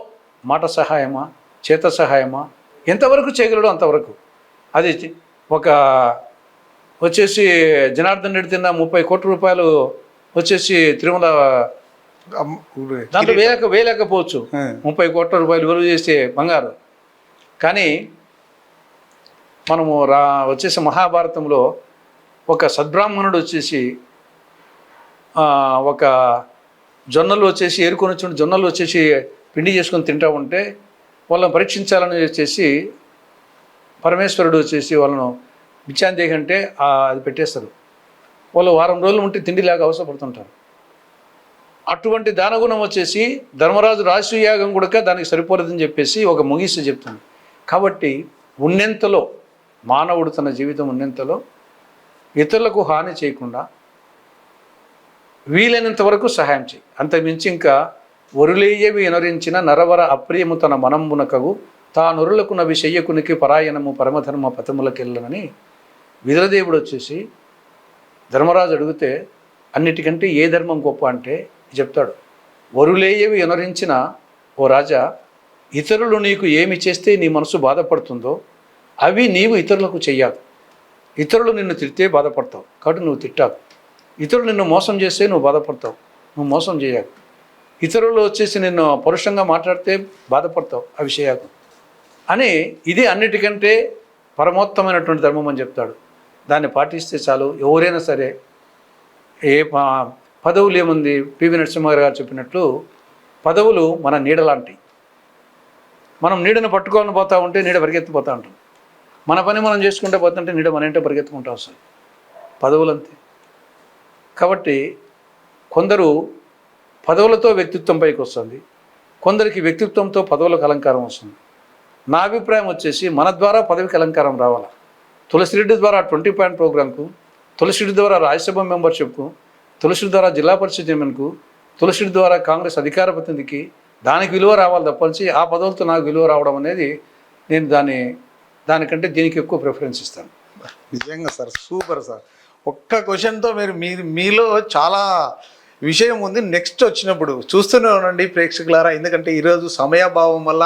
మాట సహాయమా, చేత సహాయమా, ఎంతవరకు చేయగలడో అంతవరకు. అది ఒక వచ్చేసి జనార్దన్ రెడ్డి తిన్న 30 కోట్ల రూపాయలు వచ్చేసి తిరుమల దాంట్లో వేయలేకపోవచ్చు. 30 కోట్ల రూపాయలు విలువ చేసే బంగారు. కానీ మనము వచ్చేసి మహాభారతంలో ఒక సద్బ్రాహ్మణుడు వచ్చేసి ఒక జొన్నలు వచ్చేసి ఏరుకొని వచ్చి జొన్నలు వచ్చేసి పిండి చేసుకొని తింటూ ఉంటే వాళ్ళని పరీక్షించాలని వచ్చేసి పరమేశ్వరుడు వచ్చేసి వాళ్ళను బిచ్చాందేహి అంటే అది పెట్టేస్తారు. వాళ్ళు వారం రోజులు ఉంటే తిండిలాగా అవసరపడుతుంటారు. అటువంటి దానగుణం వచ్చేసి ధర్మరాజు రాజసూయాగం కూడా దానికి సరిపోలేదని చెప్పేసి ఒక ముగిసి చెప్తుంది. కాబట్టి ఉన్నంతలో మానవుడు తన జీవితం ఉన్నంతలో ఇతరులకు హాని చేయకుండా వీలైనంత వరకు సహాయం చేయి. అంతకుమించి ఇంకా ఒరులేయవి ఎనరించిన నరవర అప్రియము తన మనంబునకగు తానొరులకు నవి చెయ్యకునికి పరాయణము పరమధర్మ పథములకెళ్ళనని విదురదేవుడు వచ్చేసి ధర్మరాజు అడిగితే అన్నిటికంటే ఏ ధర్మం గొప్ప అంటే చెప్తాడు. ఒరులేయవి ఎనరించిన ఓ రాజా, ఇతరులు నీకు ఏమి చేస్తే నీ మనసు బాధపడుతుందో అవి నీవు ఇతరులకు చెయ్యాలి. ఇతరులు నిన్ను తిడితే బాధపడతావు కాబట్టి నువ్వు తిట్టావు. ఇతరులు నిన్ను మోసం చేస్తే నువ్వు బాధపడతావు, నువ్వు మోసం చేయాలి. ఇతరులు వచ్చేసి నిన్ను పరుషంగా మాట్లాడితే బాధపడతావు, అవి చేయాలి అని. ఇది అన్నిటికంటే పరమోత్తమైనటువంటి ధర్మం అని చెప్తాడు. దాన్ని పాటిస్తే చాలు. ఎవరైనా సరే ఏ పదవులు ఏముంది, పివి నరసింహారావు గారు చెప్పినట్లు పదవులు మన నీడలాంటి. మనం నీడను పట్టుకోవాలని పోతా ఉంటే నీడ పరిగెత్తిపోతూ ఉంటాం. మన పని మనం చేసుకుంటే పోతుంటే నీడ మన ఇంటే పరిగెత్తుకుంటూ వస్తుంది. పదవులు అంతే. కాబట్టి కొందరు పదవులతో వ్యక్తిత్వం పైకి వస్తుంది, కొందరికి వ్యక్తిత్వంతో పదవులకు అలంకారం వస్తుంది. నా అభిప్రాయం వచ్చేసి మన ద్వారా పదవికి అలంకారం రావాలి. తులసిరెడ్డి ద్వారా 20 పాయింట్ ప్రోగ్రాంకు, తులసిరెడ్డి ద్వారా రాజ్యసభ మెంబర్షిప్కు, తులసిరెడ్డి ద్వారా జిల్లా పరిషత్ చైర్మన్కు, తులసిరెడ్డి ద్వారా కాంగ్రెస్ అధికార ప్రతినిధికి దానికి విలువ రావాలి తప్పనిసి ఆ పదవులతో నాకు విలువ రావడం అనేది నేను దానికంటే దీనికి ఎక్కువ ప్రిఫరెన్స్ ఇస్తాను. నిజంగా సార్, సూపర్ సార్. ఒక్క క్వశ్చన్తో మీలో చాలా విషయం ఉంది. నెక్స్ట్ వచ్చినప్పుడు చూస్తూనే ఉండండి ప్రేక్షకులారా, ఎందుకంటే ఈరోజు సమయాభావం వల్ల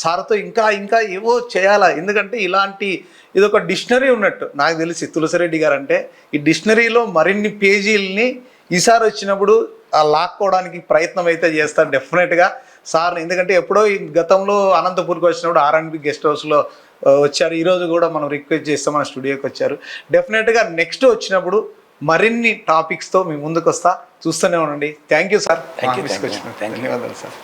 సార్తో ఇంకా ఏవో చేయాలా. ఎందుకంటే ఇదొక డిక్షనరీ ఉన్నట్టు నాకు తెలిసి తులసిరెడ్డి గారు అంటే ఈ డిక్షనరీలో మరిన్ని పేజీలని ఈసారి వచ్చినప్పుడు లాక్కోవడానికి ప్రయత్నం అయితే చేస్తారు డెఫినెట్గా సార్ని. ఎందుకంటే ఎప్పుడో ఈ గతంలో అనంతపూర్కి వచ్చినప్పుడు R&B గెస్ట్ హౌస్లో వచ్చారు. ఈరోజు కూడా మనం రిక్వెస్ట్ చేస్తాం, మన స్టూడియోకి వచ్చారు. డెఫినెట్గా నెక్స్ట్ వచ్చినప్పుడు మరిన్ని టాపిక్స్తో మీ ముందుకు వస్తా. చూస్తూనే ఉండండి. Thank you sir. Thank you. ధన్యవాదాలు సార్.